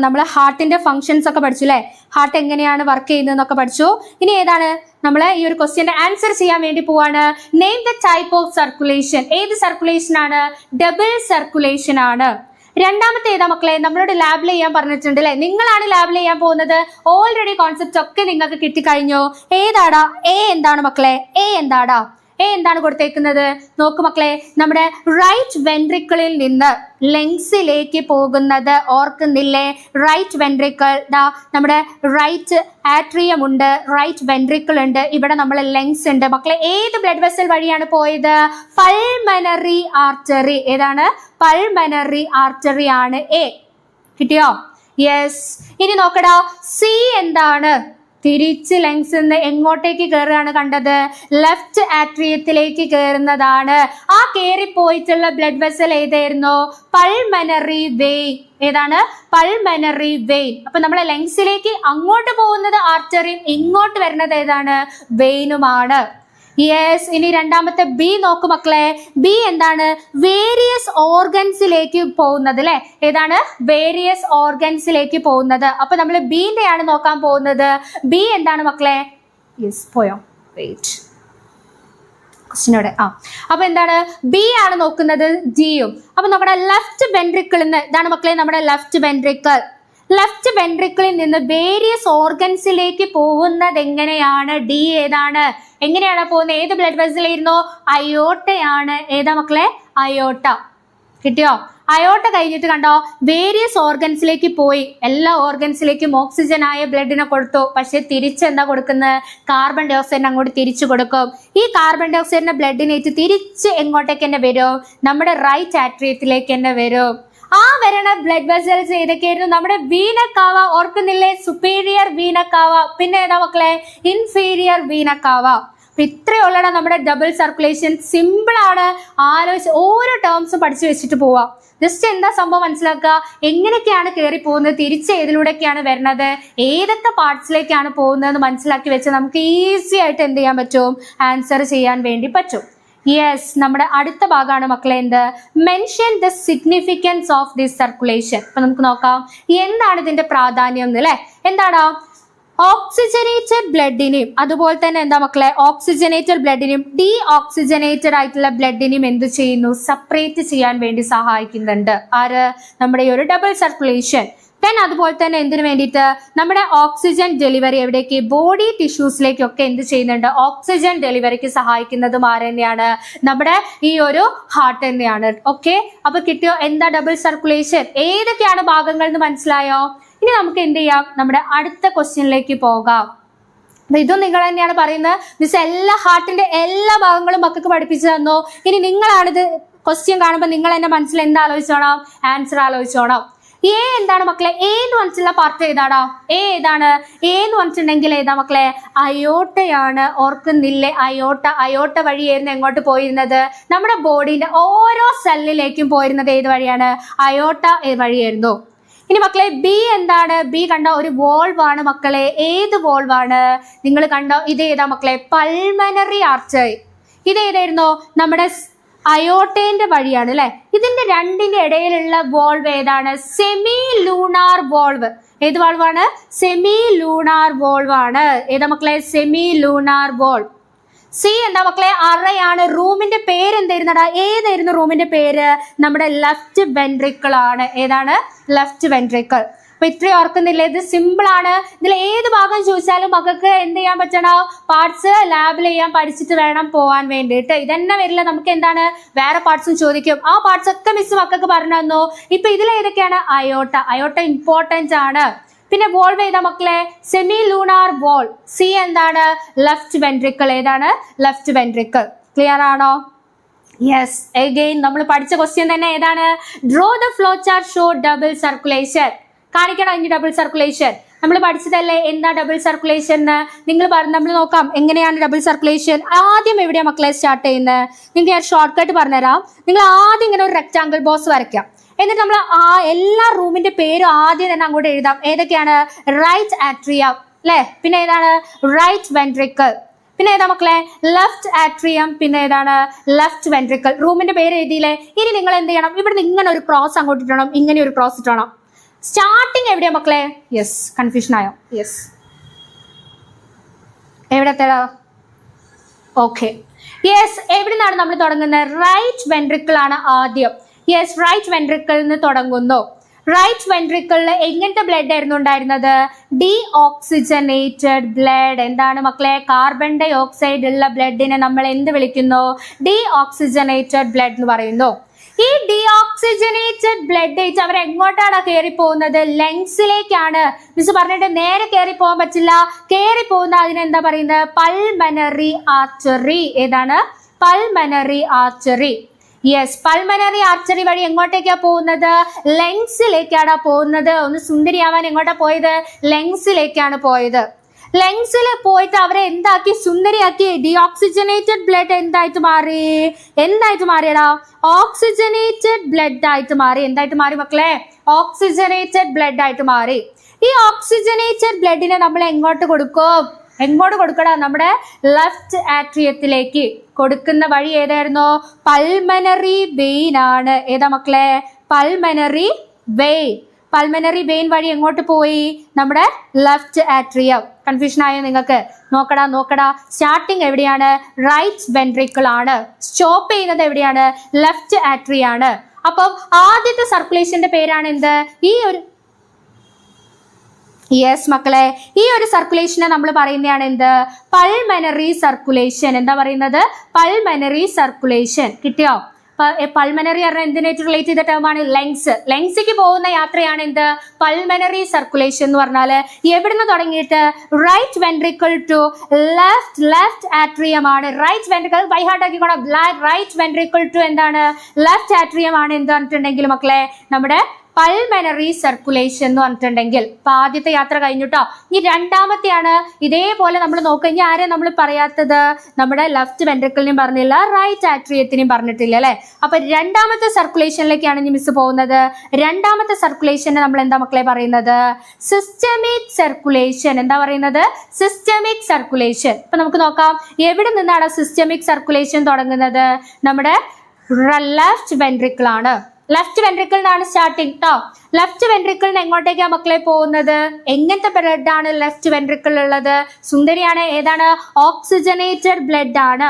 നമ്മൾ ഹാർട്ടിന്റെ ഫങ്ഷൻസ് ഒക്കെ പഠിച്ചു അല്ലേ? ഹാർട്ട് എങ്ങനെയാണ് വർക്ക് ചെയ്യുന്നതെന്നൊക്കെ പഠിച്ചു. ഇനി ഏതാണ്? നമ്മൾ ഈ ഒരു ക്വസ്റ്റ്യന്റെ ആൻസർ ചെയ്യാൻ വേണ്ടി പോവാണ്. Name the type of circulation. ഏത് സർക്കുലേഷൻ ആണ്? ഡബിൾ സർക്കുലേഷൻ ആണ്. രണ്ടാമത്തെ ഏതാ മക്കളെ? നമ്മളോട് ലാബിൽ ചെയ്യാൻ പറഞ്ഞിട്ടുണ്ട് അല്ലെ? നിങ്ങളാണ് ലാബിൽ ചെയ്യാൻ പോകുന്നത്. ഓൾറെഡി കോൺസെപ്റ്റ് ഒക്കെ നിങ്ങൾക്ക് കിട്ടിക്കഴിഞ്ഞു. ഏതാടാ? എ എന്താണ് മക്കളെ? എ എന്താടാ? എ എന്താണ് കൊടുത്തേക്കുന്നത്? നോക്കു മക്കളെ, നമ്മുടെ റൈറ്റ് വെൻട്രിക്കിളിൽ നിന്ന് ലങ്സിലേക്ക് പോകുന്നത് ഓർക്കുന്നില്ലേ? റൈറ്റ് വെൻട്രിക്കിൾ ദാ നമ്മുടെ റൈറ്റ് ആട്രിയം ഉണ്ട്, റൈറ്റ് വെൻട്രിക്കിൾ ഉണ്ട്, ഇവിടെ നമ്മൾ ലങ്സ് ഉണ്ട്. മക്കളെ ഏത് ബ്ലഡ് വെസൽ വഴിയാണ് പോയത്? Pulmonary artery. ഏതാണ്? പൾമനറി ആർട്ടറി ആണ് എ. കിട്ടിയോ? യെസ്. ഇനി നോക്കടാ, സി എന്താണ്? തിരിച്ച് ലങ്സ് എങ്ങോട്ടേക്ക് കയറുകയാണ് കണ്ടത്? ലെഫ്റ്റ് ആട്രിയത്തിലേക്ക് കയറുന്നതാണ്. ആ കയറിപ്പോയിട്ടുള്ള ബ്ലഡ് വെസൽ ഏതായിരുന്നു? Pulmonary vein. ഏതാണ്? Pulmonary vein. അപ്പൊ നമ്മളെ ലങ്സിലേക്ക് അങ്ങോട്ട് പോകുന്നത് ആർട്ടറിയും, ഇങ്ങോട്ട് വരുന്നത് ഏതാണ്? വെയിനുമാണ്. യെസ്. ഇനി രണ്ടാമത്തെ ബി നോക്കു മക്കളെ. ബി എന്താണ്? വേരിയസ് ഓർഗൻസിലേക്ക് പോകുന്നത് അല്ലെ? ഏതാണ്? വേരിയസ് ഓർഗൻസിലേക്ക് പോകുന്നത്. അപ്പൊ നമ്മൾ ബിന്റെ ആണ് നോക്കാൻ പോകുന്നത്. ബി എന്താണ് മക്കളെ? യെസ്, പോയോ? വെയിറ്റ്, ക്വസ്റ്റിനോടെ അപ്പൊ എന്താണ്? ബി ആണ് നോക്കുന്നത്. ഡിയും. അപ്പൊ നമ്മുടെ ലെഫ്റ്റ് വെൻട്രിക്കിളിൽ നിന്ന്, ഇതാണ് മക്കളെ നമ്മുടെ ലെഫ്റ്റ് വെൻട്രിക്കിൾ. ലെഫ്റ്റ് വെൻട്രിക്കിളിൽ നിന്ന് വേരിയസ് ഓർഗൻസിലേക്ക് പോകുന്നത് എങ്ങനെയാണ്? ഡി ഏതാണ്? എങ്ങനെയാണ് പോകുന്നത്? ഏത് ബ്ലഡ് വെസലായിരുന്നു? അയോട്ടയാണ്. ഏതാ മക്കളെ? അയോട്ട. കിട്ടിയോ? അയോട്ട കഴിഞ്ഞിട്ട് കണ്ടോ, വേരിയസ് ഓർഗൻസിലേക്ക് പോയി. എല്ലാ ഓർഗൻസിലേക്കും ഓക്സിജൻ ആയ ബ്ലഡിനെ കൊടുത്തു. പക്ഷെ തിരിച്ചെന്താ കൊടുക്കുന്നത്? കാർബൺ ഡൈ ഓക്സൈഡിനെ അങ്ങോട്ട് തിരിച്ചു കൊടുക്കും. ഈ കാർബൺ ഡൈ ഓക്സൈഡിനെ ബ്ലഡിനേറ്റ് തിരിച്ച് എങ്ങോട്ടേക്ക് തന്നെ വരും? നമ്മുടെ റൈറ്റ് ആട്രിയത്തിലേക്ക് തന്നെ വരും. ആ വരണ ബ്ലഡ് വെസൽസ് ഏതൊക്കെയായിരുന്നു? നമ്മുടെ വീന കാവ. ഓർക്കുന്നില്ലേ? സുപ്പീരിയർ വീന കാവ. പിന്നെ ഏതാ മക്കളെ? ഇൻഫീരിയർ വീന കാവ. ഇത്രയുള്ളതാണ് നമ്മുടെ ഡബിൾ സർക്കുലേഷൻ. സിമ്പിൾ ആണ്. ആലോചിച്ച് ഓരോ ടേംസും പഠിച്ചു വെച്ചിട്ട് പോവാം. ജസ്റ്റ് എന്താ സംഭവം മനസ്സിലാക്കുക, എങ്ങനെയൊക്കെയാണ് കയറി പോകുന്നത്, തിരിച്ച് ഏതിലൂടെയൊക്കെയാണ് വരുന്നത്, ഏതൊക്കെ പാർട്സിലേക്കാണ് പോകുന്നതെന്ന് മനസ്സിലാക്കി വെച്ച് നമുക്ക് ഈസി ആയിട്ട് എന്ത് ചെയ്യാൻ പറ്റും? ആൻസർ ചെയ്യാൻ വേണ്ടി പറ്റും. യെസ്. നമ്മുടെ അടുത്ത ഭാഗമാണ് മക്കളെ എന്ത്? Mention the significance of this circulation. അപ്പൊ നമുക്ക് നോക്കാം എന്താണ് ഇതിന്റെ പ്രാധാന്യം എന്ന് അല്ലെ? എന്താണോ? ഓക്സിജനേറ്റഡ് ബ്ലഡിനെയും അതുപോലെ തന്നെ എന്താ മക്കളെ? ഓക്സിജനേറ്റഡ് ബ്ലഡിനെയും ഡീ ഓക്സിജനേറ്റഡ് ആയിട്ടുള്ള ബ്ലഡിനെയും എന്ത് ചെയ്യുന്നു? സെപ്പറേറ്റ് ചെയ്യാൻ വേണ്ടി സഹായിക്കുന്നുണ്ട്. ആര്? നമ്മുടെ ഈ ഒരു ഡബിൾ സർക്കുലേഷൻ. ദെൻ അതുപോലെ തന്നെ എന്തിനു വേണ്ടിയിട്ട്? നമ്മുടെ ഓക്സിജൻ ഡെലിവറി എവിടേക്ക്? ബോഡി ടിഷ്യൂസിലേക്കൊക്കെ എന്ത് ചെയ്യുന്നുണ്ട്? ഓക്സിജൻ ഡെലിവറിക്ക് സഹായിക്കുന്നതും ആര് തന്നെയാണ്? നമ്മുടെ ഈ ഒരു ഹാർട്ട് തന്നെയാണ്. ഓക്കെ, അപ്പൊ കിട്ടിയോ? എന്താ ഡബിൾ സർക്കുലേഷൻ? ഏതൊക്കെയാണ് ഭാഗങ്ങൾ എന്ന് മനസ്സിലായോ? ഇനി നമുക്ക് എന്ത് ചെയ്യാം? നമ്മുടെ അടുത്ത ക്വസ്റ്റ്യനിലേക്ക് പോകാം. അപ്പൊ ഇതും നിങ്ങൾ തന്നെയാണ് പറയുന്നത്. മിസ് എല്ലാ ഹാർട്ടിന്റെ എല്ലാ ഭാഗങ്ങളും മക്കൾക്ക് പഠിപ്പിച്ചു തന്നു. ഇനി നിങ്ങളാണിത് ക്വസ്റ്റ്യൻ കാണുമ്പോൾ നിങ്ങൾ എന്റെ മനസ്സിൽ എന്താ ആലോചിച്ചോണം? ആൻസർ ആലോചിച്ചോണം. എ എന്താണ് മക്കളെ? എ എന്ന് പറഞ്ഞിട്ടുള്ള പാർട്ട് ഏതാടാ? എ ഏതാണ്? എ എന്ന് പറഞ്ഞിട്ടുണ്ടെങ്കിൽ ഏതാ മക്കളെ? അയോട്ടയാണ്. ഓർക്കുന്നില്ലേ? അയോട്ട വഴിയായിരുന്നു എങ്ങോട്ട് പോയിരുന്നത്? നമ്മുടെ ബോഡിന്റെ ഓരോ സെല്ലിലേക്കും പോയിരുന്നത് ഏത് വഴിയാണ്? അയോട്ട വഴിയായിരുന്നു. ഇനി മക്കളെ ബി എന്താണ്? ബി കണ്ടോ ഒരു വോൾവ് ആണ് മക്കളെ. ഏത് വോൾവ് ആണ്? നിങ്ങൾ കണ്ടോ ഇത് ഏതാ മക്കളെ? Pulmonary artery. ഇത് ഏതായിരുന്നു? നമ്മുടെ അയോട്ടേന്റെ വഴിയാണ് അല്ലെ. ഇതിന്റെ രണ്ടിന്റെ ഇടയിലുള്ള വോൾവ് ഏതാണ്? Semi lunar valve. ഏത് വാൾവാണ്? സെമി ലൂണാർ വോൾവ് ആണ്. ഏതാ മക്കളെ? Semi lunar valve. സി എന്താ മക്കളെ? അറയാണ്. റൂമിന്റെ പേര് എന്തായിരുന്നടാ? ഏതായിരുന്നു റൂമിന്റെ പേര്? നമ്മുടെ ലെഫ്റ്റ് വെൻട്രിക്കിൾ ആണ്. ഏതാണ്? Left ventricle. അപ്പൊ ഇത്രയും ഓർക്കുന്നില്ല? ഇത് സിമ്പിൾ ആണ്. ഇതിൽ ഏത് ഭാഗം ചോദിച്ചാലും മക്കൾക്ക് എന്ത് ചെയ്യാൻ പറ്റണം? പാർട്സ് ലാബിൽ ചെയ്യാൻ പഠിച്ചിട്ട് വേണം പോവാൻ വേണ്ടിയിട്ട്. ഇതന്നെ വരില്ല. നമുക്ക് എന്താണ് വേറെ പാർട്സും ചോദിക്കും. ആ പാർട്സ് ഒക്കെ മിസ് മക്കൾക്ക് പറഞ്ഞു തന്നു. ഇപ്പൊ ഇതിൽ ഏതൊക്കെയാണ്? അയോട്ട ഇമ്പോർട്ടന്റ് ആണ്. പിന്നെ വോൾവ് ഏതാ മക്കളെ? Semi lunar valve. സി എന്താണ്? Left ventricle. ഏതാണ്? Left ventricle. ക്ലിയർ ആണോ? യെസ്. അഗെയിൻ നമ്മൾ പഠിച്ച ക്വസ്റ്റ്യൻ തന്നെ ഏതാണ്? Draw the flow chart show double circulation. കാണിക്കണം ഇനി ഡബിൾ സർക്കുലേഷൻ. നമ്മൾ പഠിച്ചതല്ലേ എന്താ ഡബിൾ സർക്കുലേഷൻ എന്ന്? നമ്മൾ നോക്കാം എങ്ങനെയാണ് ഡബിൾ സർക്കുലേഷൻ. ആദ്യം എവിടെയാ മക്കളെ സ്റ്റാർട്ട് ചെയ്യുന്നത്? നിങ്ങൾക്ക് ഞാൻ ഷോർട്ട് കട്ട് പറഞ്ഞുതരാം. നിങ്ങൾ ആദ്യം ഇങ്ങനെ ഒരു റെക്ടാങ്കിൾ ബോക്സ് വരയ്ക്കാം. എന്നിട്ട് നമ്മൾ എല്ലാ റൂമിന്റെ പേരും ആദ്യം തന്നെ അങ്ങോട്ട് എഴുതാം. ഏതൊക്കെയാണ്? റൈറ്റ് ആട്രിയം അല്ലെ. പിന്നെ ഏതാണ്? Right ventricle. പിന്നെ ഏതാ മക്കളെ? Left atrium. പിന്നെ ഏതാണ്? Left ventricle. റൂമിന്റെ പേര് എഴുതിയില്ലേ? ഇനി നിങ്ങൾ എന്ത് ചെയ്യണം? ഇവിടെ ഇങ്ങനെ ഒരു ക്രോസ് അങ്ങോട്ട് ഇട്ടണം, ഇങ്ങനെ ഒരു ക്രോസ് ഇട്ടണം. സ്റ്റാർട്ടിങ് എവിടെയാ മക്കളെ? യെസ്. കൺഫ്യൂഷൻ ആയോ? യെസ്. എവിടത്തെടാ? ഓക്കെ. യെസ്. എവിടെ നിന്നാണ് നമ്മൾ തുടങ്ങുന്നത്? റൈറ്റ് വെൻട്രിക്കിൾ ആണ് ആദ്യം. യെസ്. റൈറ്റ് വെൻട്രിക്കിൾ നിന്ന് തുടങ്ങുന്നു. റൈറ്റ് വെൻട്രിക്കിളിൽ എങ്ങനത്തെ ബ്ലഡ് ആയിരുന്നു ഉണ്ടായിരുന്നത്? D oxygenated blood. എന്താണ് മക്കളെ? കാർബൺ ഡൈ ഓക്സൈഡ് ഉള്ള ബ്ലഡിനെ നമ്മൾ എന്ത് വിളിക്കുന്നു? ഡി ഓക്സിജനേറ്റഡ് ബ്ലഡ് എന്ന് പറയുന്നു. ഈ ഡീഓക്സിജനേറ്റഡ് ബ്ലഡ് ആയിട്ട് അവർ എങ്ങോട്ടാണ് കയറി പോകുന്നത്? ലങ്സിലേക്കാണ്. മിസ് പറഞ്ഞിട്ട് നേരെ കയറി പോകാൻ പറ്റില്ല. കയറി പോകുന്ന അതിനെന്താ പറയുന്നത്? Pulmonary artery. ഏതാണ്? Pulmonary artery. Yes. Pulmonary artery വഴി എങ്ങോട്ടേക്കാ പോകുന്നത്? ലങ്സിലേക്കാണ് പോകുന്നത്. ഒന്ന് സുന്ദരിയാവാൻ എങ്ങോട്ടാ പോയത്? ലങ്സിലേക്കാണ് പോയത്. ലങ്സിൽ പോയിട്ട് അവരെ എന്താക്കി? സുന്ദരിയാക്കി. ഡീഓക്സിജനേറ്റഡ് ബ്ലഡ് എന്തായിട്ട് മാറി? എന്തായിട്ട് മാറിയടാ? ഓക്സിജനേറ്റഡ് ബ്ലഡ് ആയിട്ട് മാറി. എന്തായിട്ട് മാറി മക്കളെ? ഓക്സിജനേറ്റഡ് ബ്ലഡ് ആയിട്ട് മാറി. ഈ ഓക്സിജനേറ്റഡ് ബ്ലഡിനെ നമ്മൾ എങ്ങോട്ട് കൊടുക്കും? എങ്ങോട്ട് കൊടുക്കടാ? നമ്മുടെ ലെഫ്റ്റ് ആട്രിയത്തിലേക്ക് കൊടുക്കുന്ന വഴി ഏതായിരുന്നു? പൾമനറി വെയിൻ ആണ്. ഏതാ മക്കളെ? Pulmonary vein. പൾമനറി വെയിൻ വഴി എങ്ങോട്ട് പോയി? നമ്മുടെ ലെഫ്റ്റ് ആട്രിയം. കൺഫ്യൂഷൻ ആയോ നിങ്ങൾക്ക്? നോക്കടാ. സ്റ്റാർട്ടിങ് എവിടെയാണ്? റൈറ്റ് വെൻട്രിക്കിൾ ആണ്. സ്റ്റോപ്പ് ചെയ്യുന്നത് എവിടെയാണ്? ലെഫ്റ്റ് ആട്രിയാണ്. അപ്പം ആദ്യത്തെ സർക്കുലേഷന്റെ പേരാണ് എന്ത്? ഈ ഒരു യെസ് മക്കളെ, ഈ ഒരു സർക്കുലേഷനെ നമ്മൾ പറയുന്നതാണ് എന്ത്? Pulmonary circulation. എന്താ പറയുന്നത്? Pulmonary circulation. കിട്ടിയോ? പൾമനറി പറഞ്ഞാൽ എന്തിനായിട്ട് റിലേറ്റ് ചെയ്ത ടേമാണ്? ലങ്സിക്ക് പോകുന്ന യാത്രയാണ് എന്ത്? പൾമനറി സർക്കുലേഷൻ എന്ന് പറഞ്ഞാല് എവിടുന്ന് തുടങ്ങിയിട്ട്? Right ventricle to left atrium ആണ്. റൈറ്റ് വെൻട്രിക്കിൾ ബൈ ഹാർട്ട് ആക്കിക്കോണം. റൈറ്റ് വെൻട്രിക്കിൾ ടു എന്താണ്? ലെഫ്റ്റ് ആട്രിയം ആണ്. എന്ത് പറഞ്ഞിട്ടുണ്ടെങ്കിൽ മക്കളെ നമ്മുടെ പൾമനറി സർക്കുലേഷൻ എന്ന് പറഞ്ഞിട്ടുണ്ടെങ്കിൽ. അപ്പൊ ആദ്യത്തെ യാത്ര കഴിഞ്ഞിട്ടോ. ഇനി രണ്ടാമത്തെയാണ്. ഇതേപോലെ നമ്മൾ നോക്കുക. ഇനി ആരെയും നമ്മൾ പറയാത്തത്? നമ്മുടെ ലെഫ്റ്റ് വെൻട്രിക്കിളിനെയും പറഞ്ഞില്ല, റൈറ്റ് ആട്രിയത്തിനെയും പറഞ്ഞിട്ടില്ല അല്ലെ. അപ്പൊ രണ്ടാമത്തെ സർക്കുലേഷനിലേക്കാണ് ഇനി മിസ് പോകുന്നത്. രണ്ടാമത്തെ സർക്കുലേഷനെ നമ്മൾ എന്താ മക്കളെ പറയുന്നത്? Systemic circulation. എന്താ പറയുന്നത്? Systemic circulation. ഇപ്പൊ നമുക്ക് നോക്കാം എവിടെ നിന്നാണ് സിസ്റ്റമിക് സർക്കുലേഷൻ തുടങ്ങുന്നത്? നമ്മുടെ ലെഫ്റ്റ് വെൻട്രിക്കിൾ ആണ്. ലെഫ്റ്റ് വെൻട്രിക്കിളിനാണ് സ്റ്റാർട്ടിങ് കേട്ടോ. ലെഫ്റ്റ് വെൻട്രിക്കിളിന് എങ്ങോട്ടേക്കാണ് മക്കളെ പോകുന്നത്? എങ്ങനത്തെ ബ്ലഡ് ആണ് ലെഫ്റ്റ് വെൻട്രിക്കിൾ ഉള്ളത്? സുന്ദരിയാണ്. ഏതാണ്? ഓക്സിജനേറ്റഡ് ബ്ലഡ് ആണ്.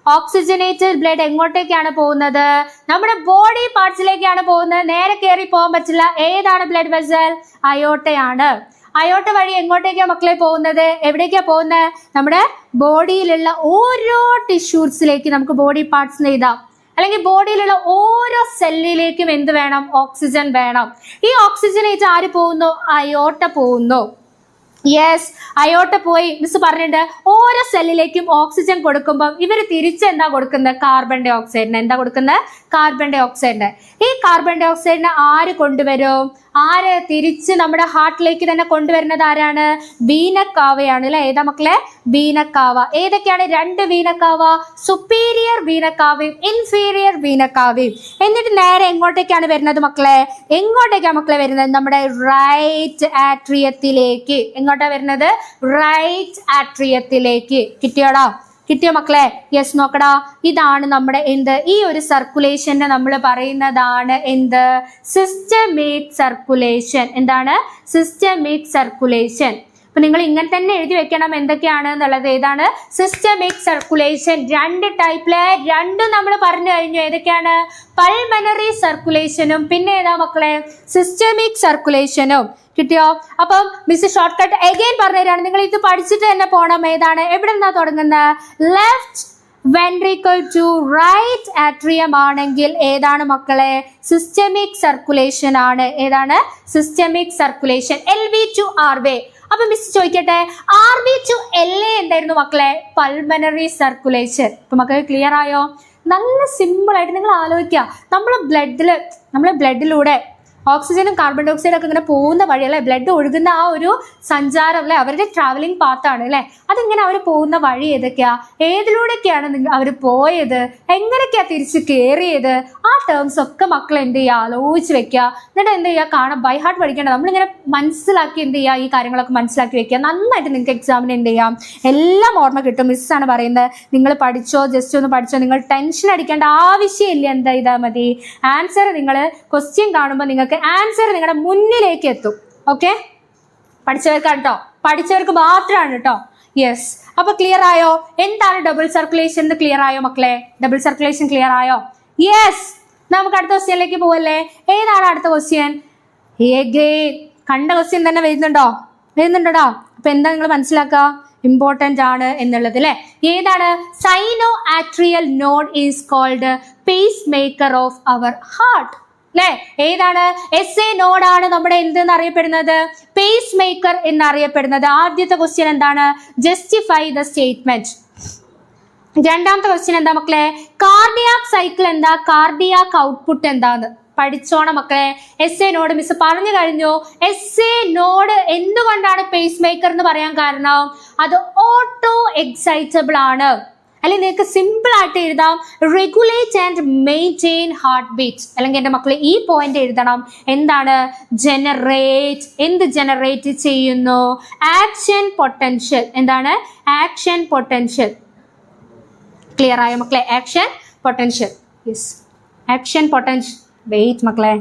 ഓക്സിജനേറ്റഡ് ബ്ലഡ് എങ്ങോട്ടേക്കാണ് പോകുന്നത്? നമ്മുടെ ബോഡി പാർട്സിലേക്കാണ് പോകുന്നത്. നേരെ കയറി പോകാൻ പറ്റില്ല. ഏതാണ് ബ്ലഡ് വെസൽ? അയോട്ടയാണ്. അയോട്ട വഴി എങ്ങോട്ടേക്കാ മക്കളെ പോകുന്നത്? എവിടേക്കാ പോകുന്നത്? നമ്മുടെ ബോഡിയിലുള്ള ഓരോ ടിഷ്യൂസിലേക്ക് നമുക്ക് ബോഡി പാർട്സ് എഴുതാം. അല്ലെങ്കിൽ ബോഡിയിലുള്ള ഓരോ സെല്ലിലേക്കും എന്ത് വേണം? ഓക്സിജൻ വേണം. ഈ ഓക്സിജനേറ്റ് ആര് പോകുന്നു? അയോട്ട പോകുന്നു. യെസ്, അയോട്ട് പോയി. മിസ് പറഞ്ഞിട്ടുണ്ട് ഓരോ സെല്ലിലേക്കും ഓക്സിജൻ കൊടുക്കുമ്പോൾ ഇവർ തിരിച്ച് എന്താ കൊടുക്കുന്നത്? കാർബൺ ഡൈ ഓക്സൈഡിന്. എന്താ കൊടുക്കുന്നത്? കാർബൺ ഡൈ ഓക്സൈഡിന്. ഈ കാർബൺ ഡൈ ഓക്സൈഡിനെ ആര് കൊണ്ടുവരും? ആര് തിരിച്ച് നമ്മുടെ ഹാർട്ടിലേക്ക് തന്നെ കൊണ്ടുവരുന്നത് ആരാണ്? വീനക്കാവയാണ് അല്ലെ. ഏതാ മക്കളെ? വീനക്കാവ. ഏതൊക്കെയാണ്? 2 വീനക്കാവ, സുപ്പീരിയർ വീനക്കാവയും ഇൻഫീരിയർ വീനക്കാവയും. എന്നിട്ട് നേരെ എങ്ങോട്ടേക്കാണ് വരുന്നത് മക്കളെ? എങ്ങോട്ടേക്കാണ് മക്കളെ വരുന്നത്? നമ്മുടെ റൈറ്റ് ആട്രിയത്തിലേക്ക്. എങ്ങോട്ടാ വരുന്നത്? റൈറ്റ് ആട്രിയത്തിലേക്ക്. കിട്ടിയോടാ? കിട്ടിയോ മക്കളെ? യെസ്, നോക്കടാ. ഇതാണ് നമ്മുടെ എന്ത്? ഈ ഒരു സർക്കുലേഷനെ നമ്മൾ പറയുന്നതാണ് എന്ത്? Systemic circulation. എന്താണ്? Systemic circulation. അപ്പൊ നിങ്ങൾ ഇങ്ങനെ തന്നെ എഴുതി വെക്കണം എന്തൊക്കെയാണ് എന്നുള്ളത്. ഏതാണ്? Systemic circulation. 2 ടൈപ്പില് 2 നമ്മൾ പറഞ്ഞു കഴിഞ്ഞു. ഏതൊക്കെയാണ്? പൾമനറി സർക്കുലേഷനും പിന്നെ ഏതാ മക്കളെ? സിസ്റ്റമിക് സർക്കുലേഷനും. കിട്ടിയോ? അപ്പം മിസ് ഷോർട്ട് കട്ട് അഗൈൻ പറഞ്ഞുതരാണ്. നിങ്ങൾ ഇത് പഠിച്ചിട്ട് തന്നെ പോണം. ഏതാണ്? എവിടെ നിന്നാ തുടങ്ങുന്നത്? Left ventricle to right atrium ആണെങ്കിൽ ഏതാണ് മക്കളെ? സിസ്റ്റമിക് സർക്കുലേഷൻ ആണ്. ഏതാണ്? Systemic circulation. LV to RV. അപ്പൊ മിസ് ചോദിക്കട്ടെ, RV to LA എന്തായിരുന്നു മക്കളെ? Pulmonary circulation. ഇപ്പൊ മക്കളെ ക്ലിയർ ആയോ? നല്ല സിമ്പിൾ ആയിട്ട് നിങ്ങൾ ആലോചിക്കുക. നമ്മളെ ബ്ലഡിലൂടെ ഓക്സിജനും കാർബൺ ഡൈ ഓക്സൈഡും ഒക്കെ ഇങ്ങനെ പോകുന്ന വഴി അല്ലെ, ബ്ലഡ് ഒഴുകുന്ന ആ ഒരു സഞ്ചാരം അല്ലെ, അവരുടെ ട്രാവലിംഗ് പാത്താണ് അല്ലെ. അതിങ്ങനെ അവർ പോകുന്ന വഴി ഏതൊക്കെയാ? ഏതിലൂടെയൊക്കെയാണ് അവർ പോയത്? എങ്ങനെയൊക്കെയാ തിരിച്ച് കയറിയത്? ആ ടേംസ് ഒക്കെ മക്കൾ എന്ത് ചെയ്യുക? ആലോചിച്ച് വെക്കുക. എന്നിട്ട് എന്ത് ചെയ്യുക? കാണാൻ ബൈ ഹാർട്ട് പഠിക്കേണ്ട. നമ്മളിങ്ങനെ മനസ്സിലാക്കി എന്ത് ചെയ്യുക? ഈ കാര്യങ്ങളൊക്കെ മനസ്സിലാക്കി വെക്കുക. നന്നായിട്ട് നിങ്ങൾക്ക് എക്സാമിന് എന്ത് ചെയ്യാം? എല്ലാം ഓർമ്മ കിട്ടും. മിസ്സാണ് പറയുന്നത്. നിങ്ങൾ പഠിച്ചോ, ജസ്റ്റ് ഒന്ന് പഠിച്ചോ, നിങ്ങൾ ടെൻഷൻ അടിക്കേണ്ട ആവശ്യമില്ല. എന്താ ചെയ്താൽ മതി? ആൻസർ നിങ്ങൾ ക്വസ്റ്റ്യൻ കാണുമ്പോൾ നിങ്ങൾക്ക് ആൻസർ നിങ്ങളുടെ മുന്നിലേക്ക് എത്തും. ഓക്കെ, പഠിച്ചവർക്കാണ് കേട്ടോ, പഠിച്ചവർക്ക് മാത്രമാണ് കേട്ടോ. യെസ്, അപ്പൊ ക്ലിയർ ആയോ? എന്താണ് ഡബിൾ സർക്കുലേഷൻ എന്ന് ക്ലിയർ ആയോ മക്കളെ? ഡബിൾ സർക്കുലേഷൻ ക്ലിയർ ആയോ? യെസ്, നമുക്ക് അടുത്ത ക്വസ്റ്റ്യനിലേക്ക് പോവല്ലേ? ഏതാണ് അടുത്ത ക്വസ്റ്റ്യൻ? കണ്ട ക്വസ്റ്റ്യൻ തന്നെ വരുന്നുണ്ടോടാ? അപ്പൊ എന്താ നിങ്ങൾ മനസ്സിലാക്കുക? ഇമ്പോർട്ടന്റ് ആണ് എന്നുള്ളത് അല്ലെ. ഏതാണ്? Sino atrial node is called pacemaker of our heart അല്ലെ. ഏതാണ്? SA നോഡാണ് നമ്മുടെ എന്തെന്ന് അറിയപ്പെടുന്നത്? പേസ് മേക്കർ എന്നറിയപ്പെടുന്നത്. ആദ്യത്തെ ക്വസ്റ്റ്യൻ എന്താണ്? Justify the statement. രണ്ടാമത്തെ ക്വസ്റ്റ്യൻ എന്താ മക്കളെ? കാർഡിയാക് സൈക്കിൾ എന്താ? കാർഡിയാക് ഔട്ട്പുട്ട് എന്താന്ന് പഠിച്ചോണം മക്കളെ. SA നോഡ് മിസ് പറഞ്ഞു കഴിഞ്ഞു. SA നോഡ് എന്തുകൊണ്ടാണ് പേസ് മേക്കർ എന്ന് പറയാൻ കാരണം? അത് ഓട്ടോ എക്സൈറ്റബിൾ ആണ്. അല്ലെങ്കിൽ നിങ്ങൾക്ക് സിമ്പിൾ ആയിട്ട് എഴുതാം, regulate and maintain heart beat. അല്ലെങ്കിൽ എൻ്റെ മക്കളെ ഈ പോയിന്റ് എഴുതണം. എന്താണ്? ജനറേറ്റ്. എന്ത് ജനറേറ്റ് ചെയ്യുന്നു? Action potential. എന്താണ്? Action potential. ക്ലിയർ ആയോ മക്കളെ? Action potential. Yes, action potential. Wait മക്കളെ,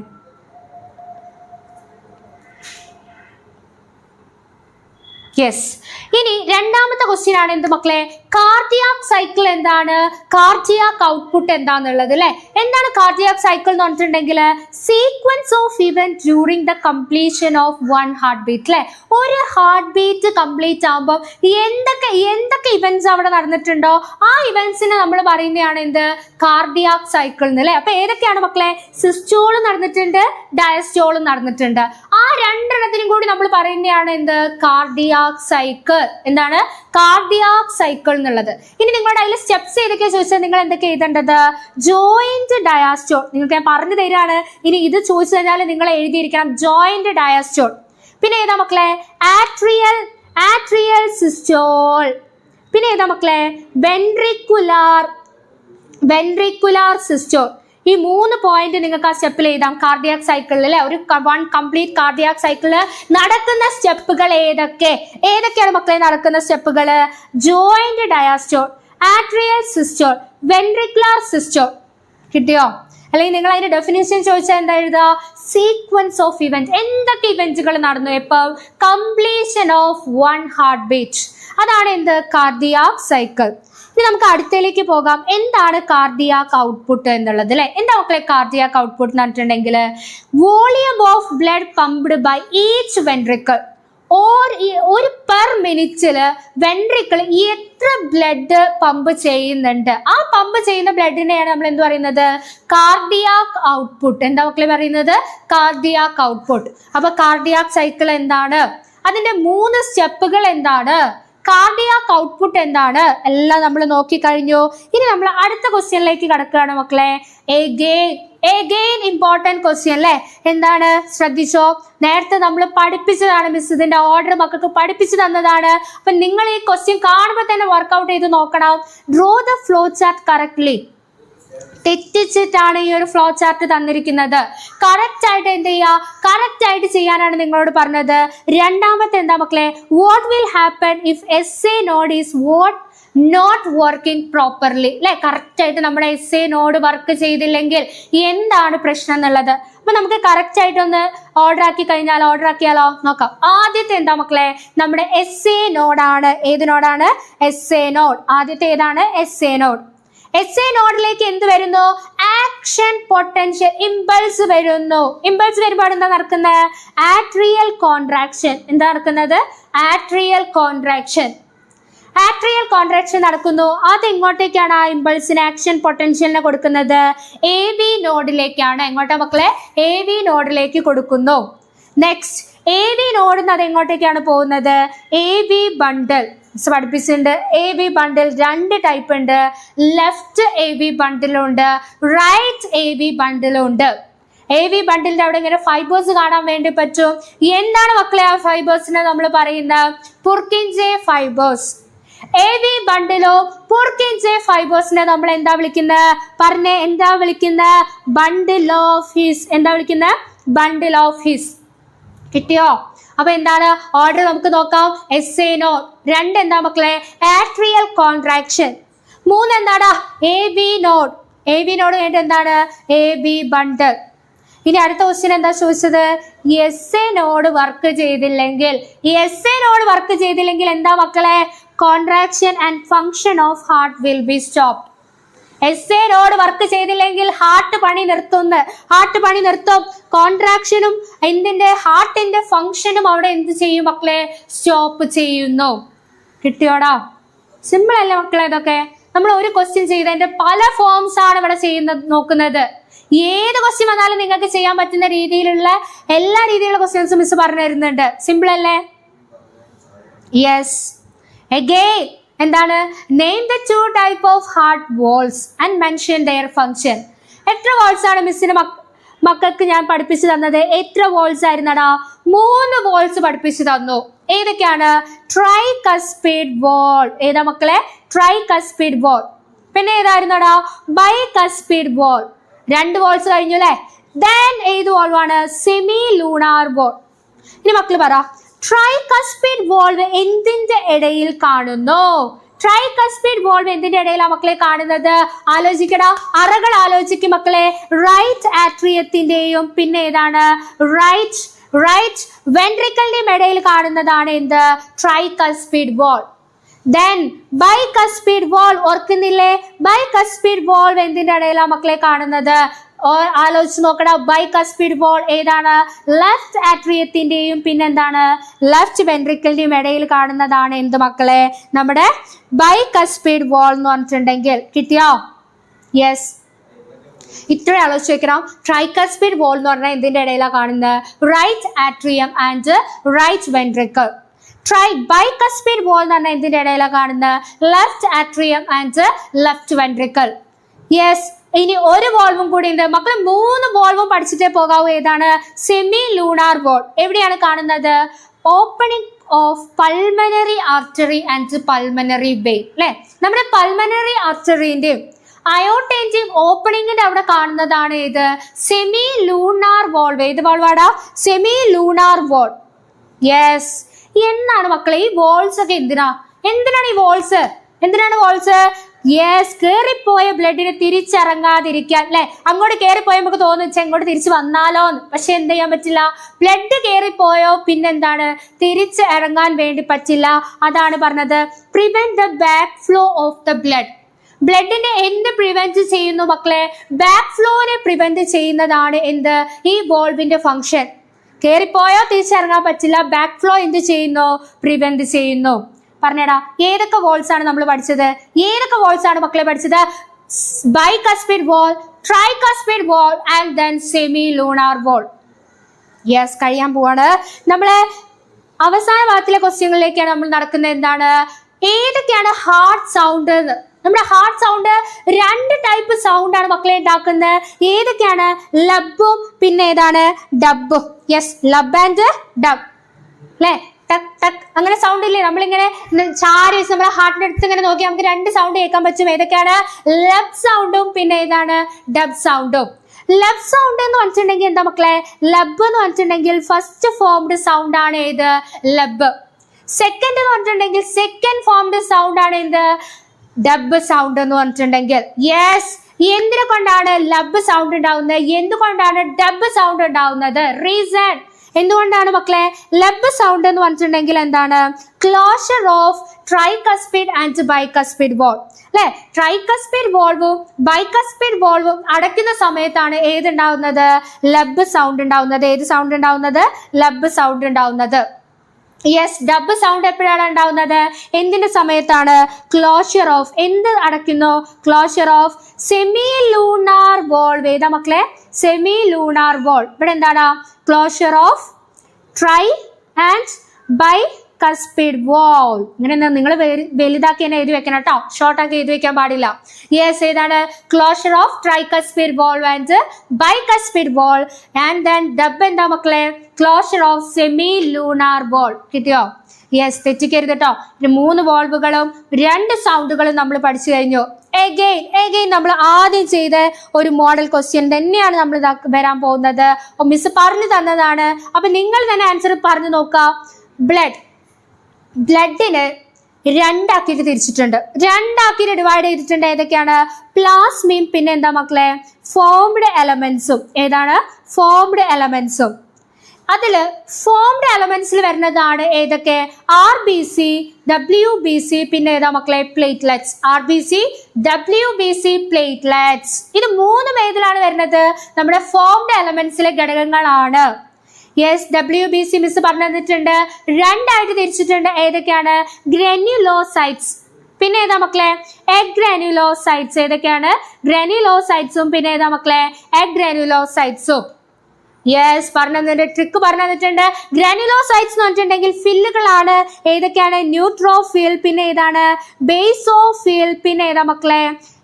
യെസ്. ഇനി രണ്ടാമത്തെ ക്വസ്റ്റ്യൻ ആണ് എന്ത് മക്കളെ? കാർഡിയാക് സൈക്കിൾ എന്താണ്? കാർഡിയാക് ഔട്ട്പുട്ട് എന്താന്നുള്ളത് അല്ലെ. എന്താണ് കാർഡിയാക് സൈക്കിൾ എന്ന് പറഞ്ഞിട്ടുണ്ടെങ്കിൽ? Sequence of event during the completion of 1 heartbeat അല്ലെ. ഒരു ഹാർട്ട് ബീറ്റ് കംപ്ലീറ്റ് ആകുമ്പോൾ എന്തൊക്കെ ഇവന്റ്സ് അവിടെ നടന്നിട്ടുണ്ടോ ആ ഇവന്റ്സിനെ നമ്മൾ പറയുന്നതാണ് എന്ത്? കാർഡിയാക് സൈക്കിൾ എന്ന് അല്ലെ. അപ്പൊ ഏതൊക്കെയാണ് മക്കളെ? സിസ്റ്റോളും നടന്നിട്ടുണ്ട്, ഡയസ്റ്റോളും നടന്നിട്ടുണ്ട്. ആ രണ്ടെണ്ണത്തിനും കൂടി നമ്മൾ പറയുന്നതാണ് എന്ത്? Cardiac cycle. എന്താണ്? കാർഡിയാക് സൈക്കിൾ എന്നുള്ളത്. ഇനി നിങ്ങളുടെ അതിൽ സ്റ്റെപ്സ് ഏതൊക്കെയാ ചോദിച്ചാൽ നിങ്ങൾ എന്തൊക്കെ എഴുതേണ്ടത്? Joint diastole. നിങ്ങൾക്ക് ഞാൻ പറഞ്ഞു തരാണ്. ഇനി ഇത് ചോദിച്ചു കഴിഞ്ഞാൽ നിങ്ങൾ എഴുതിയിരിക്കണം ജോയിന്റ് ഡയാസ്റ്റോൾ. പിന്നെ ഏതാ മക്കളെ? Atrial systole. പിന്നെ ഏതാ മക്കളെ? Ventricular systole. ഈ 3 പോയിന്റ് നിങ്ങൾക്ക് ആ സ്റ്റെപ്പിൽ എഴുതാം. കാർഡിയാക് സൈക്കിളിൽ അല്ലെ, ഒരു കംപ്ലീറ്റ് കാർഡിയാക് സൈക്കിളിൽ നടക്കുന്ന സ്റ്റെപ്പുകൾ ഏതൊക്കെയാണ് മക്കളെ നടക്കുന്ന സ്റ്റെപ്പുകൾ? Joint diastole, atrial systole, ventricular systole. കിട്ടിയോ? അല്ലെങ്കിൽ നിങ്ങൾ അതിന്റെ ഡെഫിനിഷൻ ചോദിച്ചാൽ എന്താ എഴുതുക? Sequence of event. എന്തൊക്കെ ഇവന്റുകൾ നടന്നു എപ്പോൾ? Completion of 1 heart beat. അതാണ് എന്ത്? Cardiac cycle. ഇനി നമുക്ക് അടുത്തേക്ക് പോകാം. എന്താണ് കാർഡിയാക് ഔട്ട്പുട്ട് എന്നുള്ളത് അല്ലെ. എന്താ മക്കളെ കാർഡിയാക് ഔട്ട്പുട്ട് എന്ന് പറഞ്ഞിട്ടുണ്ടെങ്കിൽ? Volume of blood pumped by each ventricle. ഒരു പെർ മിനിറ്റില് വെൻട്രിക്കിൾ എത്ര ബ്ലഡ് പമ്പ് ചെയ്യുന്നുണ്ട്, ആ പമ്പ് ചെയ്യുന്ന ബ്ലഡിനെയാണ് നമ്മൾ എന്ത് പറയുന്നത്? Cardiac output. എന്താ മക്കളെ പറയുന്നത്? Cardiac output. അപ്പൊ കാർഡിയാക് സൈക്കിൾ എന്താണ്? അതിന്റെ 3 സ്റ്റെപ്പുകൾ എന്താണ്, കാർഡിയാക് ഔട്ട്പുട്ട് എന്താണ്, എല്ലാം നമ്മൾ നോക്കിക്കഴിഞ്ഞു. ഇനി നമ്മൾ അടുത്ത ക്വസ്റ്റ്യനിലേക്ക് കടക്കുകയാണ് മക്കളെ. എഗെയിൻ ഇമ്പോർട്ടന്റ് ക്വസ്റ്റ്യൻ അല്ലേ. എന്താണ്, ശ്രദ്ധിച്ചോ. നേരത്തെ നമ്മൾ പഠിപ്പിച്ചതാണ്, മിസ് ഇതിന്റെ ഓർഡർ മക്കൾക്ക് പഠിപ്പിച്ചു തന്നതാണ്. അപ്പൊ നിങ്ങൾ ഈ ക്വസ്റ്റ്യൻ കാണുമ്പോൾ തന്നെ വർക്ക്ഔട്ട് ചെയ്ത് നോക്കണം. Draw the flow chart correctly. തെറ്റിച്ചിട്ടാണ് ഈ ഒരു ഫ്ലോ ചാർട്ട് തന്നിരിക്കുന്നത്. കറക്റ്റ് ആയിട്ട് എന്ത് ചെയ്യുക, കറക്റ്റ് ആയിട്ട് ചെയ്യാനാണ് നിങ്ങളോട് പറഞ്ഞത്. രണ്ടാമത്തെ എന്താ മക്കളെ, what will happen if SA node is not working properly അല്ലെ. കറക്റ്റ് ആയിട്ട് നമ്മുടെ SA നോഡ് വർക്ക് ചെയ്തില്ലെങ്കിൽ എന്താണ് പ്രശ്നം എന്നുള്ളത്. അപ്പൊ നമുക്ക് കറക്റ്റ് ആയിട്ടൊന്ന് ഓർഡർ ആക്കിയാലോ നോക്കാം. ആദ്യത്തെ എന്താ മക്കളെ, നമ്മുടെ SA നോഡാണ്. ഏത് നോഡാണ്, SA നോഡ്. ആദ്യത്തെ ഏതാണ്, SA നോഡ്. SA നോഡിലേക്ക് എന്ത് വരുന്നു, ആക്ഷൻ പൊട്ടൻഷ്യൽ ഇമ്പൾസ് വരുന്നു. ഇമ്പൾസ് വരുമ്പോൾ എന്താ നടക്കുന്നത്, ആട്രിയൽ കോൺട്രാക്ഷൻ. എന്താ നടക്കുന്നത്, ആട്രിയൽ കോൺട്രാക്ഷൻ. ആട്രിയൽ കോൺട്രാക്ഷൻ നടക്കുന്നു. അത് എങ്ങോട്ടേക്കാണ് ആ ഇമ്പൾസിന് ആക്ഷൻ പൊട്ടൻഷ്യലിനെ കൊടുക്കുന്നത്, AV നോഡിലേക്കാണ്. എങ്ങോട്ടാ മക്കളെ, AV നോഡിലേക്ക് കൊടുക്കുന്നു. നെക്സ്റ്റ് AV നോഡിൽ നിന്ന് അത് എങ്ങോട്ടേക്കാണ് പോകുന്നത്, AV ബണ്ടിൽ. പഠിപ്പിച്ചിട്ടുണ്ട്. AV ബണ്ടിൽ 2 ടൈപ്പ് ഉണ്ട്. ലെഫ്റ്റ് AV ബണ്ടിലുണ്ട്, റൈറ്റ് AV ബണ്ടിലുണ്ട്. AV ബണ്ടിലിന്റെ അവിടെ ഇങ്ങനെ ഫൈബേഴ്സ് കാണാൻ വേണ്ടി പറ്റും. എന്താണ് മക്കളെ ആ ഫൈബേഴ്സിനെ നമ്മൾ പറയുന്നത്, പുർക്കിൻജെ ഫൈബേഴ്സ്. AV ബണ്ടിലോ പുർക്കിൻജെ ഫൈബേഴ്സിനെ നമ്മൾ എന്താ വിളിക്കുന്നത്, പറഞ്ഞേ, എന്താ വിളിക്കുന്നത്, ബണ്ടിൽ ഓഫ് ഹിസ്. എന്താ വിളിക്കുന്നത്, ബണ്ടിൽ ഓഫ് ഹിസ്. കിട്ടിയോ? അപ്പൊ എന്താണ് ഓർഡർ നമുക്ക് നോക്കാം. SA node. 2 എന്താ മക്കളെ, ആട്രിയൽ കോൺട്രാക്ഷൻ. 3 എന്താടാ, AV നോഡ്. AV നോഡ് കഴിഞ്ഞിട്ട് എന്താണ്, AV ബണ്ടിൽ. ഇനി അടുത്ത ക്വസ്റ്റ്യൻ എന്താ ചോദിച്ചത്, SA നോഡ് വർക്ക് ചെയ്തില്ലെങ്കിൽ. SA നോഡ് വർക്ക് ചെയ്തില്ലെങ്കിൽ എന്താ മക്കളെ, contraction and function of heart will be stopped. SA node work ചെയ്തില്ലെങ്കിൽ ഹാർട്ട് പണി നിർത്തും. കോൺട്രാക്ഷനും എന്തിന്റെ, ഹാർട്ടിന്റെ ഫങ്ഷനും അവിടെ എന്ത് ചെയ്യും മക്കളെ, സ്റ്റോപ്പ് ചെയ്യുന്നു. കിട്ടിയോടാ? സിമ്പിൾ അല്ലേ മക്കളെ ഇതൊക്കെ. നമ്മൾ ഒരു ക്വസ്റ്റ്യൻ ചെയ്തതിന്റെ പല ഫോംസ് ആണ് ഇവിടെ നോക്കുന്നത്. ഏത് ക്വസ്റ്റ്യൻ വന്നാലും നിങ്ങൾക്ക് ചെയ്യാൻ പറ്റുന്ന രീതിയിലുള്ള എല്ലാ രീതിയിലുള്ള ക്വസ്റ്റ്യൻസും മിസ് പറഞ്ഞു തരുന്നുണ്ട്. സിമ്പിൾ അല്ലേ? യെസ്. അഗൈൻ എന്താണ്, name the 2 type of heart walls and mention their function. എത്ര വാൾസ് ആണ് മിസ്സിന് മക്കൾക്ക് ഞാൻ പഠിപ്പിച്ചു തന്നത്? എത്ര വാൾസ് ആയിരുന്നടാ? 3 വാൾസ് പഠിപ്പിച്ചു തന്നു. ഏതൊക്കെയാണ്? ട്രൈകസ്പിഡ് വാൾ. ഏതാ മക്കളെ? ട്രൈകസ്പിഡ് വാൾ. പിന്നെ ഏതായിരുന്നടാ? ബൈകസ്പിഡ് വാൾ. 2 വാൾസ് കഴിഞ്ഞു അല്ലെ. ദെൻ ഏത് വാൾവാണ്? സെമി ലൂണാർ വാൾ. ഇനി മക്കൾ പറ, ട്രൈകസ്പിഡ് വാൾവ് എന്തിന്റെ ഇടയിൽ കാണുന്നു? ട്രൈകസ്പിഡ് വാൾവ് എന്തിന്റെ ഇടയിലാണ് മക്കളെ കാണുന്നത്? ആലോചിക്കടാ, അറകൾ ആലോചിക്കും മക്കളെ. റൈറ്റ് ആട്രിയത്തിന്റെയും പിന്നെ ഏതാണ്, റൈറ്റ് വെൻട്രിക്കലിന്റെയും ഇടയിൽ കാണുന്നതാണ് എന്ത്? Tricuspid valve. Then bicuspid valve ഓർക്കുന്നില്ലേ? ബൈകസ്പിഡ് വാൾവ് എന്തിന്റെ ഇടയിലാണ് മക്കളെ കാണുന്നത്? ആലോചിച്ച് നോക്കടാ. ബൈകസ്പിഡ് വാൾ ഏതാണ്? ലെഫ്റ്റ് ആട്രിയത്തിന്റെയും പിന്നെന്താണ്, ലെഫ്റ്റ് വെൻട്രിക്കലിന്റെയും ഇടയിൽ കാണുന്നതാണ് എന്ത് മക്കളെ? നമ്മുടെ ബൈകസ്പിഡ് വാൾ എന്ന് പറഞ്ഞിട്ടുണ്ടെങ്കിൽ. കിട്ടിയോ? യെസ്. ഇത്ര ആലോചിച്ച് വെക്കണം. ട്രൈകസ്പിഡ് വാൾ എന്ന് പറഞ്ഞാൽ എന്തിന്റെ ഇടയിലാണ് കാണുന്നത്? Right atrium and right ventricle. Bicuspid valve എന്ന് പറഞ്ഞാൽ എന്തിന്റെ ഇടയിലാണ് കാണുന്നത്? Left atrium and left ventricle. Yes. ഇനി ഒരു വോൾവും കൂടി ഉണ്ട് മക്കൾ. 3 വോൾവും പഠിച്ചിട്ടേ പോകാവൂ. ഏതാണ്? Semi lunar valve. എവിടെയാണ് കാണുന്നത്? Opening of pulmonary artery and pulmonary vein അല്ലെ. നമ്മുടെ പൾമനറി ആർട്ടറിന്റെയും അയോർട്ടേന്റെയും ഓപ്പണിംഗിന്റെ അവിടെ കാണുന്നതാണ് ഏത്? Semi lunar valve. ഏത് വാൾവാടാ? Semi lunar valve. യെസ്. എന്താണ് മക്കളെ ഈ വോൾസ് ഒക്കെ? എന്തിനാണ് ഈ വോൾസ്? എന്തിനാണ് വോൾസ്? യെസ്, കയറിപ്പോയ ബ്ലഡിന് തിരിച്ചിറങ്ങാതിരിക്കാൻ അല്ലെ. അങ്ങോട്ട് കയറിപ്പോയ നമുക്ക് തോന്നുന്നു ഇങ്ങോട്ട് തിരിച്ചു വന്നാലോ എന്ന്. പക്ഷെ എന്ത് ചെയ്യാൻ പറ്റില്ല, ബ്ലഡ് കയറിപ്പോയോ പിന്നെന്താണ്, തിരിച്ച് ഇറങ്ങാൻ വേണ്ടി പറ്റില്ല. അതാണ് പറഞ്ഞത് prevent the back flow of the blood. ബ്ലഡിനെ എന്ത് പ്രിവെന്റ് ചെയ്യുന്നു മക്കളെ? ബാക്ക് ഫ്ലോനെ പ്രിവെന്റ് ചെയ്യുന്നതാണ് എന്ത്? ഈ വോൾവിന്റെ ഫംഗ്ഷൻ. കയറിപ്പോയോ തിരിച്ചിറങ്ങാൻ പറ്റില്ല, ബാക്ക് ഫ്ലോ എന്ത് ചെയ്യുന്നു? പ്രിവെന്റ് ചെയ്യുന്നു. പറഞ്ഞേടാ, ഏതൊക്കെ വോൾസ് ആണ് നമ്മൾ പഠിച്ചത്? ഏതൊക്കെ വോൾസ് ആണ് മക്കളെ പഠിച്ചത്? Bicuspid wall, tricuspid wall and then semi lunar wall. Yes, കഴിയാൻ പോവാണ്. നമ്മളെ അവസാന ഭാഗത്തിലെ ക്വസ്റ്റ്യനിലേക്കാണ് നമ്മൾ നടക്കുന്നത്. എന്താണ്, ഏതൊക്കെയാണ് ഹാർട്ട് സൗണ്ട്? നമ്മുടെ ഹാർട്ട് സൗണ്ട് 2 ടൈപ്പ് സൗണ്ട് ആണ് മക്കളെ ഉണ്ടാക്കുന്നത്. ഏതൊക്കെയാണ്? ലബും പിന്നെ ഏതാണ്? ഡബും. യെസ്, ലബ് ആൻഡ് ഡബ് അല്ലെ? ടക് ടക് അങ്ങനെ സൗണ്ട് ഇല്ലേ? നമ്മളിങ്ങനെ ചാരി വെച്ച് നമ്മുടെ ഹാർട്ടിന്റെ അടുത്ത് ഇങ്ങനെ നോക്കി നമുക്ക് 2 സൗണ്ട് കേൾക്കാൻ പറ്റും. ഏതൊക്കെയാണ്? ലബ് സൗണ്ടും പിന്നെ ഏതാണ്? ഡബ് സൗണ്ടും. ലബ് സൗണ്ട് എന്ന് പറഞ്ഞിട്ടുണ്ടെങ്കിൽ എന്താ മക്കളെ? ലബ് എന്ന് പറഞ്ഞിട്ടുണ്ടെങ്കിൽ ഫസ്റ്റ് ഫോംഡ് സൗണ്ട് ആണ് ഏത്? ലബ്. സെക്കൻഡ് എന്ന് പറഞ്ഞിട്ടുണ്ടെങ്കിൽ സെക്കൻഡ് ഫോംഡ് സൗണ്ട് ആണ് എന്ത്? ഡബ് സൗണ്ട് എന്ന് പറഞ്ഞിട്ടുണ്ടെങ്കിൽ. യെസ്, എന്തിനെ കൊണ്ടാണ് ലബ് സൗണ്ട് ഉണ്ടാവുന്നത്? എന്തുകൊണ്ടാണ് ഡബ് സൗണ്ട് ഉണ്ടാവുന്നത്? റീസൺ എന്തുകൊണ്ടാണ് മക്കളെ? ലബ് സൗണ്ട് എന്ന് പറഞ്ഞിട്ടുണ്ടെങ്കിൽ എന്താണ്? Closure of tricuspid and bicuspid valve അല്ലെ? ട്രൈകസ്പിഡ് വോൾവും ബൈകസ്പിഡ് വോൾവും അടയ്ക്കുന്ന സമയത്താണ് ഏതുണ്ടാവുന്നത്? ലബ് സൗണ്ട് ഉണ്ടാവുന്നത്. ഏത് സൗണ്ട് ഉണ്ടാവുന്നത്? ലബ് സൗണ്ട് ഉണ്ടാവുന്നത്. യെസ്, ഡബ് സൗണ്ട് എപ്പോഴാണ് ഉണ്ടാവുന്നത്? എന്തിന്റെ സമയത്താണ്? ക്ലോഷർ ഓഫ് എന്ത് അടയ്ക്കുന്നു? Closure of semi lunar valve. ഏതാ മക്കളെ? Semi lunar valve. ഇവിടെ എന്താണ്? Closure of tri and bicuspid valve. ഇങ്ങനെ നിങ്ങൾ വലുതാക്കി തന്നെ എഴുതി വെക്കണം കേട്ടോ, ഷോർട്ടാക്കി എഴുതി വെക്കാൻ പാടില്ല. യെസ്, ഏതാണ്? Closure of tricuspid valve and bicuspid valve. And then dub എന്താ മക്കളെ? Closure of semi lunar valve. കിട്ടിയോ? യെസ്, തെറ്റിക്കരുത് കേട്ടോ. 3 വോൾവുകളും 2 സൗണ്ടുകളും നമ്മൾ പഠിച്ചു കഴിഞ്ഞു. എഗെയിൻ നമ്മൾ ആദ്യം ചെയ്ത ഒരു മോഡൽ ക്വസ്റ്റ്യൻ തന്നെയാണ് നമ്മൾ വരാൻ പോകുന്നത്. മിസ് പറഞ്ഞു തന്നതാണ്. അപ്പൊ നിങ്ങൾ തന്നെ ആൻസർ പറഞ്ഞു നോക്കാം. ബ്ലഡിന് 2 ആക്കിയിട്ട് തിരിച്ചിട്ടുണ്ട്, 2 ആക്കിയിട്ട് ഡിവൈഡ് ചെയ്തിട്ടുണ്ട്. ഏതൊക്കെയാണ്? പ്ലാസ്മയും പിന്നെ എന്താ മക്കളെ? ഫോംഡ് എലമെന്റ്സും. ഏതാണ്? ഫോംഡ് എലമെന്റ്സും. അതില് ഫോംഡ് എലമെന്റ്സിൽ വരുന്നതാണ് ഏതൊക്കെ? RBC, WBC പിന്നെ ഏതാ മക്കളെ? പ്ലേറ്റ്ലെറ്റ്സ്. RBC, WBC, platelets. ഇത് 3 ഏതിലാണ് വരുന്നത്? നമ്മുടെ ഫോംഡ് എലമെന്റ്സിലെ ഘടകങ്ങളാണ്. യെസ്, WBC മിസ് പറഞ്ഞു തന്നിട്ടുണ്ട്. 2 ആയിട്ട് തിരിച്ചിട്ടുണ്ട്. ഏതൊക്കെയാണ്? ഗ്രാനുലോസൈറ്റ്സ് പിന്നെ ഏതാ മക്കളെ? എഗ്രാനുലോസൈറ്റ്സ്. ഏതൊക്കെയാണ്? ഗ്രാനുലോസൈറ്റ്സും പിന്നെ ഏതാ മക്കളെ? എഗ്രാനുലോസൈറ്റ്സും. യെസ്, പറഞ്ഞു തന്നിട്ടുണ്ട്. ട്രിക്ക് പറഞ്ഞു തന്നിട്ടുണ്ട്. ഗ്രാനുലോസൈറ്റ്സ് എന്ന് പറഞ്ഞിട്ടുണ്ടെങ്കിൽ ഫില്ലുകളാണ്. ഏതൊക്കെയാണ്? ന്യൂട്രോഫിൽ പിന്നെ ഏതാണ്? ബേസോഫിൽ പിന്നെ ഏതാ മക്കളെ?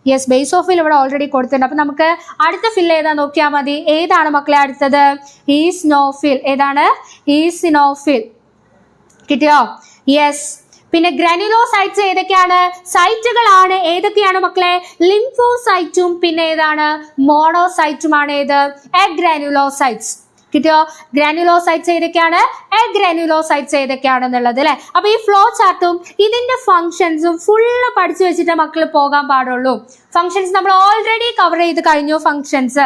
യെസ്, ബേസോഫിൽ ഇവിടെ ഓൾറെഡി കൊടുത്തിട്ടുണ്ട്. അപ്പൊ നമുക്ക് അടുത്ത ഫിൽ ഏതാ നോക്കിയാൽ മതി. ഏതാണ് മക്കളെ അടുത്തത്? ഈസ്നോഫിൽ. ഏതാണ്? ഈസിനോഫിൽ. കിട്ടിയോ? യെസ്. പിന്നെ ഗ്രാനുലോസൈറ്റ്സ് ഏതൊക്കെയാണ്? സൈറ്റുകളാണ്. ഏതൊക്കെയാണ് മക്കളെ? ലിംഫോസൈറ്റും പിന്നെ ഏതാണ്? മോണോസൈറ്റുമാണ്. ഏത്? എഗ്രാനുലോസൈറ്റ്സ്. കിട്ടിയോ? ഗ്രാനുലോസൈറ്റ്സ് ഏതൊക്കെയാണ്? എഗ്രാനുലോസൈറ്റ്സ് ഏതൊക്കെയാണെന്നുള്ളത് അല്ലെ? അപ്പൊ ഈ ഫ്ലോ ചാർട്ടും ഇതിന്റെ ഫംഗ്ഷൻസും ഫുള്ള് പഠിച്ചു വെച്ചിട്ട് മക്കൾ പോകാൻ പാടുള്ളൂ. ഫംഗ്ഷൻസ് നമ്മൾ ഓൾറെഡി കവർ ചെയ്ത് കഴിഞ്ഞു. ഫംഗ്ഷൻസ്.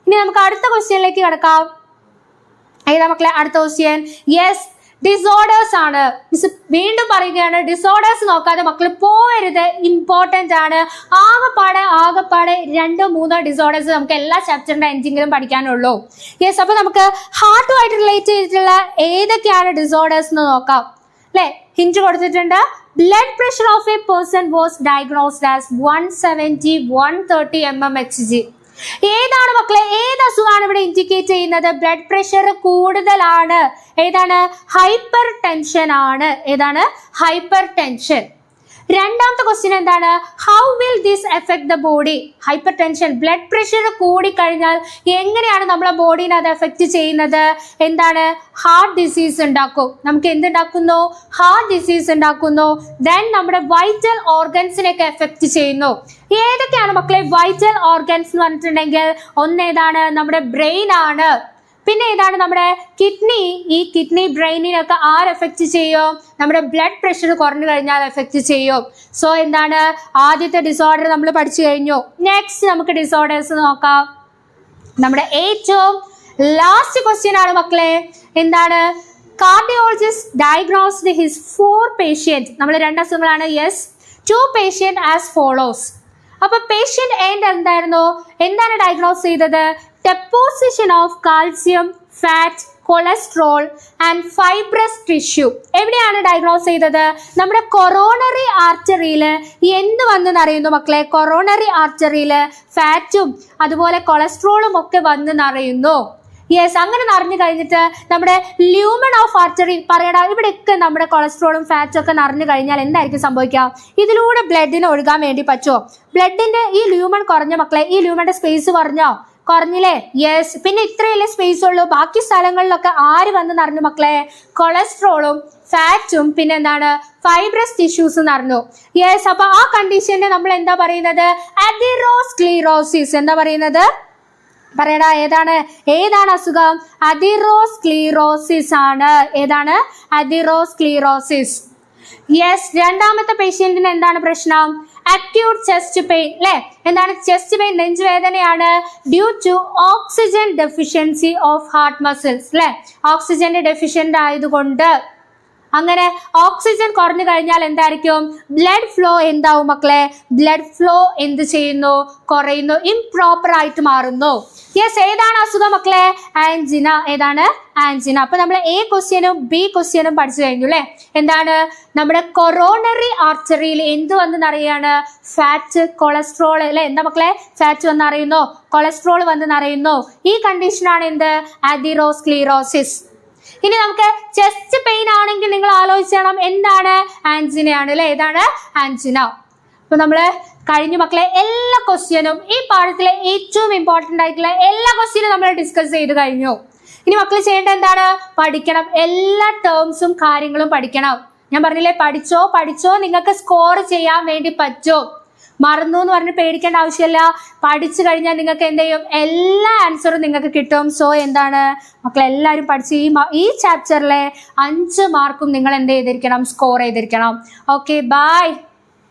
ഇനി നമുക്ക് അടുത്ത ക്വസ്റ്റ്യനിലേക്ക് കിടക്കാം. ഏതാ മക്കളെ അടുത്ത ക്വസ്റ്റ്യൻ? യെസ്, ഡിസോർഡേഴ്സ് ആണ്. മിസ് വീണ്ടും പറയുകയാണ്, ഡിസോർഡേഴ്സ് നോക്കാതെ മക്കൾ പോകരുത്. ഇമ്പോർട്ടന്റ് ആണ്. ആകെപ്പാടെ 2-3 ഡിസോർഡേഴ്സ് നമുക്ക് എല്ലാ ചാപ്റ്ററിന്റെ എൻഡിങ്ങിലും പഠിക്കാനുള്ളൂ. യെസ്, അപ്പൊ നമുക്ക് ഹാർട്ടുമായിട്ട് റിലേറ്റ് ചെയ്തിട്ടുള്ള ഏതൊക്കെയാണ് ഡിസോർഡേഴ്സ് എന്ന് നോക്കാം അല്ലെ? ഹിന്റ് കൊടുത്തിട്ടുണ്ട്. Blood pressure of A person was diagnosed as 170-130 mmHg. ഏതാണ് മക്കളെ? ഏത് അസുഖമാണ് ഇവിടെ ഇൻഡിക്കേറ്റ് ചെയ്യുന്നത്? ബ്ലഡ് പ്രഷർ കൂടുതലാണ്. ഏതാണ്? ഹൈപ്പർ ടെൻഷൻ ആണ്. ഏതാണ്? Hypertension. രണ്ടാമത്തെ ക്വസ്റ്റ്യൻ എന്താണ്? How will this effect the body? Hypertension, blood pressure കൂടിക്കഴിഞ്ഞാൽ എങ്ങനെയാണ് നമ്മളെ ബോഡീനെ അത് എഫക്ട് ചെയ്യുന്നത്? എന്താണ്? ഹാർട്ട് ഡിസീസ് ഉണ്ടാക്കും. നമുക്ക് എന്തുണ്ടാക്കുന്നു? ഹാർട്ട് ഡിസീസ് ഉണ്ടാക്കുന്നു. ദെൻ നമ്മുടെ വൈറ്റൽ ഓർഗൻസിനെയൊക്കെ എഫക്ട് ചെയ്യുന്നു. ഏതൊക്കെയാണ് മക്കളെ വൈറ്റൽ ഓർഗൻസ് എന്ന് പറഞ്ഞിട്ടുണ്ടെങ്കിൽ? ഒന്നേതാണ്? നമ്മുടെ ബ്രെയിൻ ആണ്. പിന്നെ ഏതാണ്? നമ്മുടെ കിഡ്നി. ഈ കിഡ്നി ബ്രെയിനിനൊക്കെ ആര് എഫക്ട് ചെയ്യും? നമ്മുടെ ബ്ലഡ് പ്രഷർ കുറഞ്ഞു കഴിഞ്ഞാൽ എഫക്ട് ചെയ്യും. സോ എന്താണ്? ആദ്യത്തെ ഡിസോർഡർ നമ്മൾ പഠിച്ചു കഴിഞ്ഞു. നെക്സ്റ്റ് നമുക്ക് ഡിസോർഡേഴ്സ് നോക്കാം. നമ്മുടെ ഏറ്റവും ലാസ്റ്റ് ക്വസ്റ്റ്യൻ ആണ് മക്കളെ. എന്താണ്? Cardiologist diagnosed his 4 patient. നമ്മൾ 2 അസുഖങ്ങളാണ്. Yes, 2 patient as follows. അപ്പൊ പേഷ്യന്റ് എന്തായിരുന്നു? എന്താണ് ഡയഗ്നോസ് ചെയ്തത്? deposition of calcium, fat, cholesterol and fibrous tissue. എവിടെയാണ് ഡയഗ്നോസ് ചെയ്തത്? നമ്മുടെ കൊറോണറി ആർട്ടറിയിൽ എന്ത് വന്നെന്ന് അറിയുന്നു മക്കളെ? കൊറോണറി ആർട്ടറിയിൽ ഫാറ്റും അതുപോലെ കൊളസ്ട്രോളും ഒക്കെ വന്നെന്ന് അറിയുന്നു. യെസ്, അങ്ങനെ നിറഞ്ഞു കഴിഞ്ഞിട്ട് നമ്മുടെ ല്യൂമൻ ഓഫ് ആർട്ടറി പറയടാ, ഇവിടെയൊക്കെ നമ്മുടെ കൊളസ്ട്രോളും ഫാറ്റും ഒക്കെ നിറഞ്ഞു കഴിഞ്ഞാൽ എന്തായിരിക്കും സംഭവിക്കുക? ഇതിലൂടെ ബ്ലഡിന് ഒഴുകാൻ വേണ്ടി പറ്റുമോ? ബ്ലഡിന്റെ ഈ ല്യൂമൻ കുറഞ്ഞ മക്കളെ, ഈ ല്യൂമന്റെ സ്പേസ് കുറഞ്ഞില്ലേ? യെസ്. പിന്നെ ഇത്രയല്ലേ സ്പേസ് ഉള്ളൂ, ബാക്കി സ്ഥലങ്ങളിലൊക്കെ ആര് വന്ന് നിറഞ്ഞു മക്കളെ? കൊളസ്ട്രോളും ഫാറ്റും പിന്നെ എന്താണ്, ഫൈബ്രസ് ടിഷ്യൂസ് നിറഞ്ഞു. യെസ്. അപ്പൊ ആ കണ്ടീഷനെ നമ്മൾ എന്താ പറയുന്നത്? അതിറോസ്ക്ലീറോസിസ്. എന്താ പറയുന്നത്? പറയടാ, ഏതാണ് അസുഖം? അതിറോസ്ക്ലീറോസിസ് ആണ്. ഏതാണ്? അതിറോസ്ക്ലീറോസിസ്. യെസ്. രണ്ടാമത്തെ പേഷ്യന്റിന് എന്താണ് പ്രശ്നം? അക്യൂട്ട് ചെസ്റ്റ് പെയിൻ അല്ലെ? എന്താണ് ചെസ്റ്റ് പെയിൻ? നെഞ്ചുവേദനയാണ്. Due to oxygen deficiency of heart muscles അല്ലെ? ഓക്സിജന്റെ ഡെഫിഷ്യന്റ് ആയതുകൊണ്ട്. അങ്ങനെ ഓക്സിജൻ കുറഞ്ഞു കഴിഞ്ഞാൽ എന്തായിരിക്കും? ബ്ലഡ് ഫ്ലോ എന്താവും മക്കളെ? ബ്ലഡ് ഫ്ലോ എന്ത് ചെയ്യുന്നു? കുറയുന്നു, ഇംപ്രോപ്പർ ആയിട്ട് മാറുന്നു. യെസ്. ഏതാണ് അസുഖം മക്കളെ? ആൻജിന. ഏതാണ്? ആൻജിന. അപ്പൊ നമ്മൾ എ ക്വസ്റ്റ്യനും ബി ക്വസ്റ്റ്യനും പഠിച്ചു കഴിഞ്ഞു അല്ലെ? എന്താണ്? നമ്മുടെ കൊറോണറി ആർട്ടറിയിൽ എന്ത് വന്നെന്നറിയാണ്? ഫാറ്റ്, കൊളസ്ട്രോൾ അല്ലെ? എന്താ മക്കളെ? ഫാറ്റ് വന്നറിയുന്നു, കൊളസ്ട്രോൾ വന്നെന്നറിയുന്നു. ഈ കണ്ടീഷനാണ് എന്ത്? അതിറോസ്ക്ലീറോസിസ്. ഇനി നമുക്ക് ചെസ്റ്റ് പെയിൻ ആണെങ്കിൽ നിങ്ങൾ ആലോചിക്കണം, എന്താണ്? ആൻജിനയാണ് അല്ലെ? ഏതാണ്? ആൻജിന. അപ്പൊ നമ്മള് കഴിഞ്ഞ മക്കളെ എല്ലാ ക്വസ്റ്റ്യനും, ഈ പാഠത്തിലെ ഏറ്റവും ഇമ്പോർട്ടന്റ് ആയിട്ടുള്ള എല്ലാ ക്വസ്റ്റ്യനും നമ്മൾ ഡിസ്കസ് ചെയ്ത് കഴിഞ്ഞു. ഇനി മക്കൾ ചെയ്യേണ്ടത് എന്താണ്? പഠിക്കണം, എല്ലാ ടേംസും കാര്യങ്ങളും പഠിക്കണം. ഞാൻ പറഞ്ഞില്ലേ, പഠിച്ചോ നിങ്ങൾക്ക് സ്കോർ ചെയ്യാൻ വേണ്ടി പറ്റും. മറന്നു എന്ന് പറഞ്ഞ് പേടിക്കേണ്ട ആവശ്യമില്ല. പഠിച്ചു കഴിഞ്ഞാൽ നിങ്ങൾക്ക് എന്ത് ചെയ്യും? എല്ലാ ആൻസറും നിങ്ങൾക്ക് കിട്ടും. സോ എന്താണ് മക്കളെല്ലാവരും പഠിച്ച് ഈ ചാപ്റ്ററിലെ 5 മാർക്കും നിങ്ങൾ എന്ത് ചെയ്തിരിക്കണം? സ്കോർ ചെയ്തിരിക്കണം. Okay, by.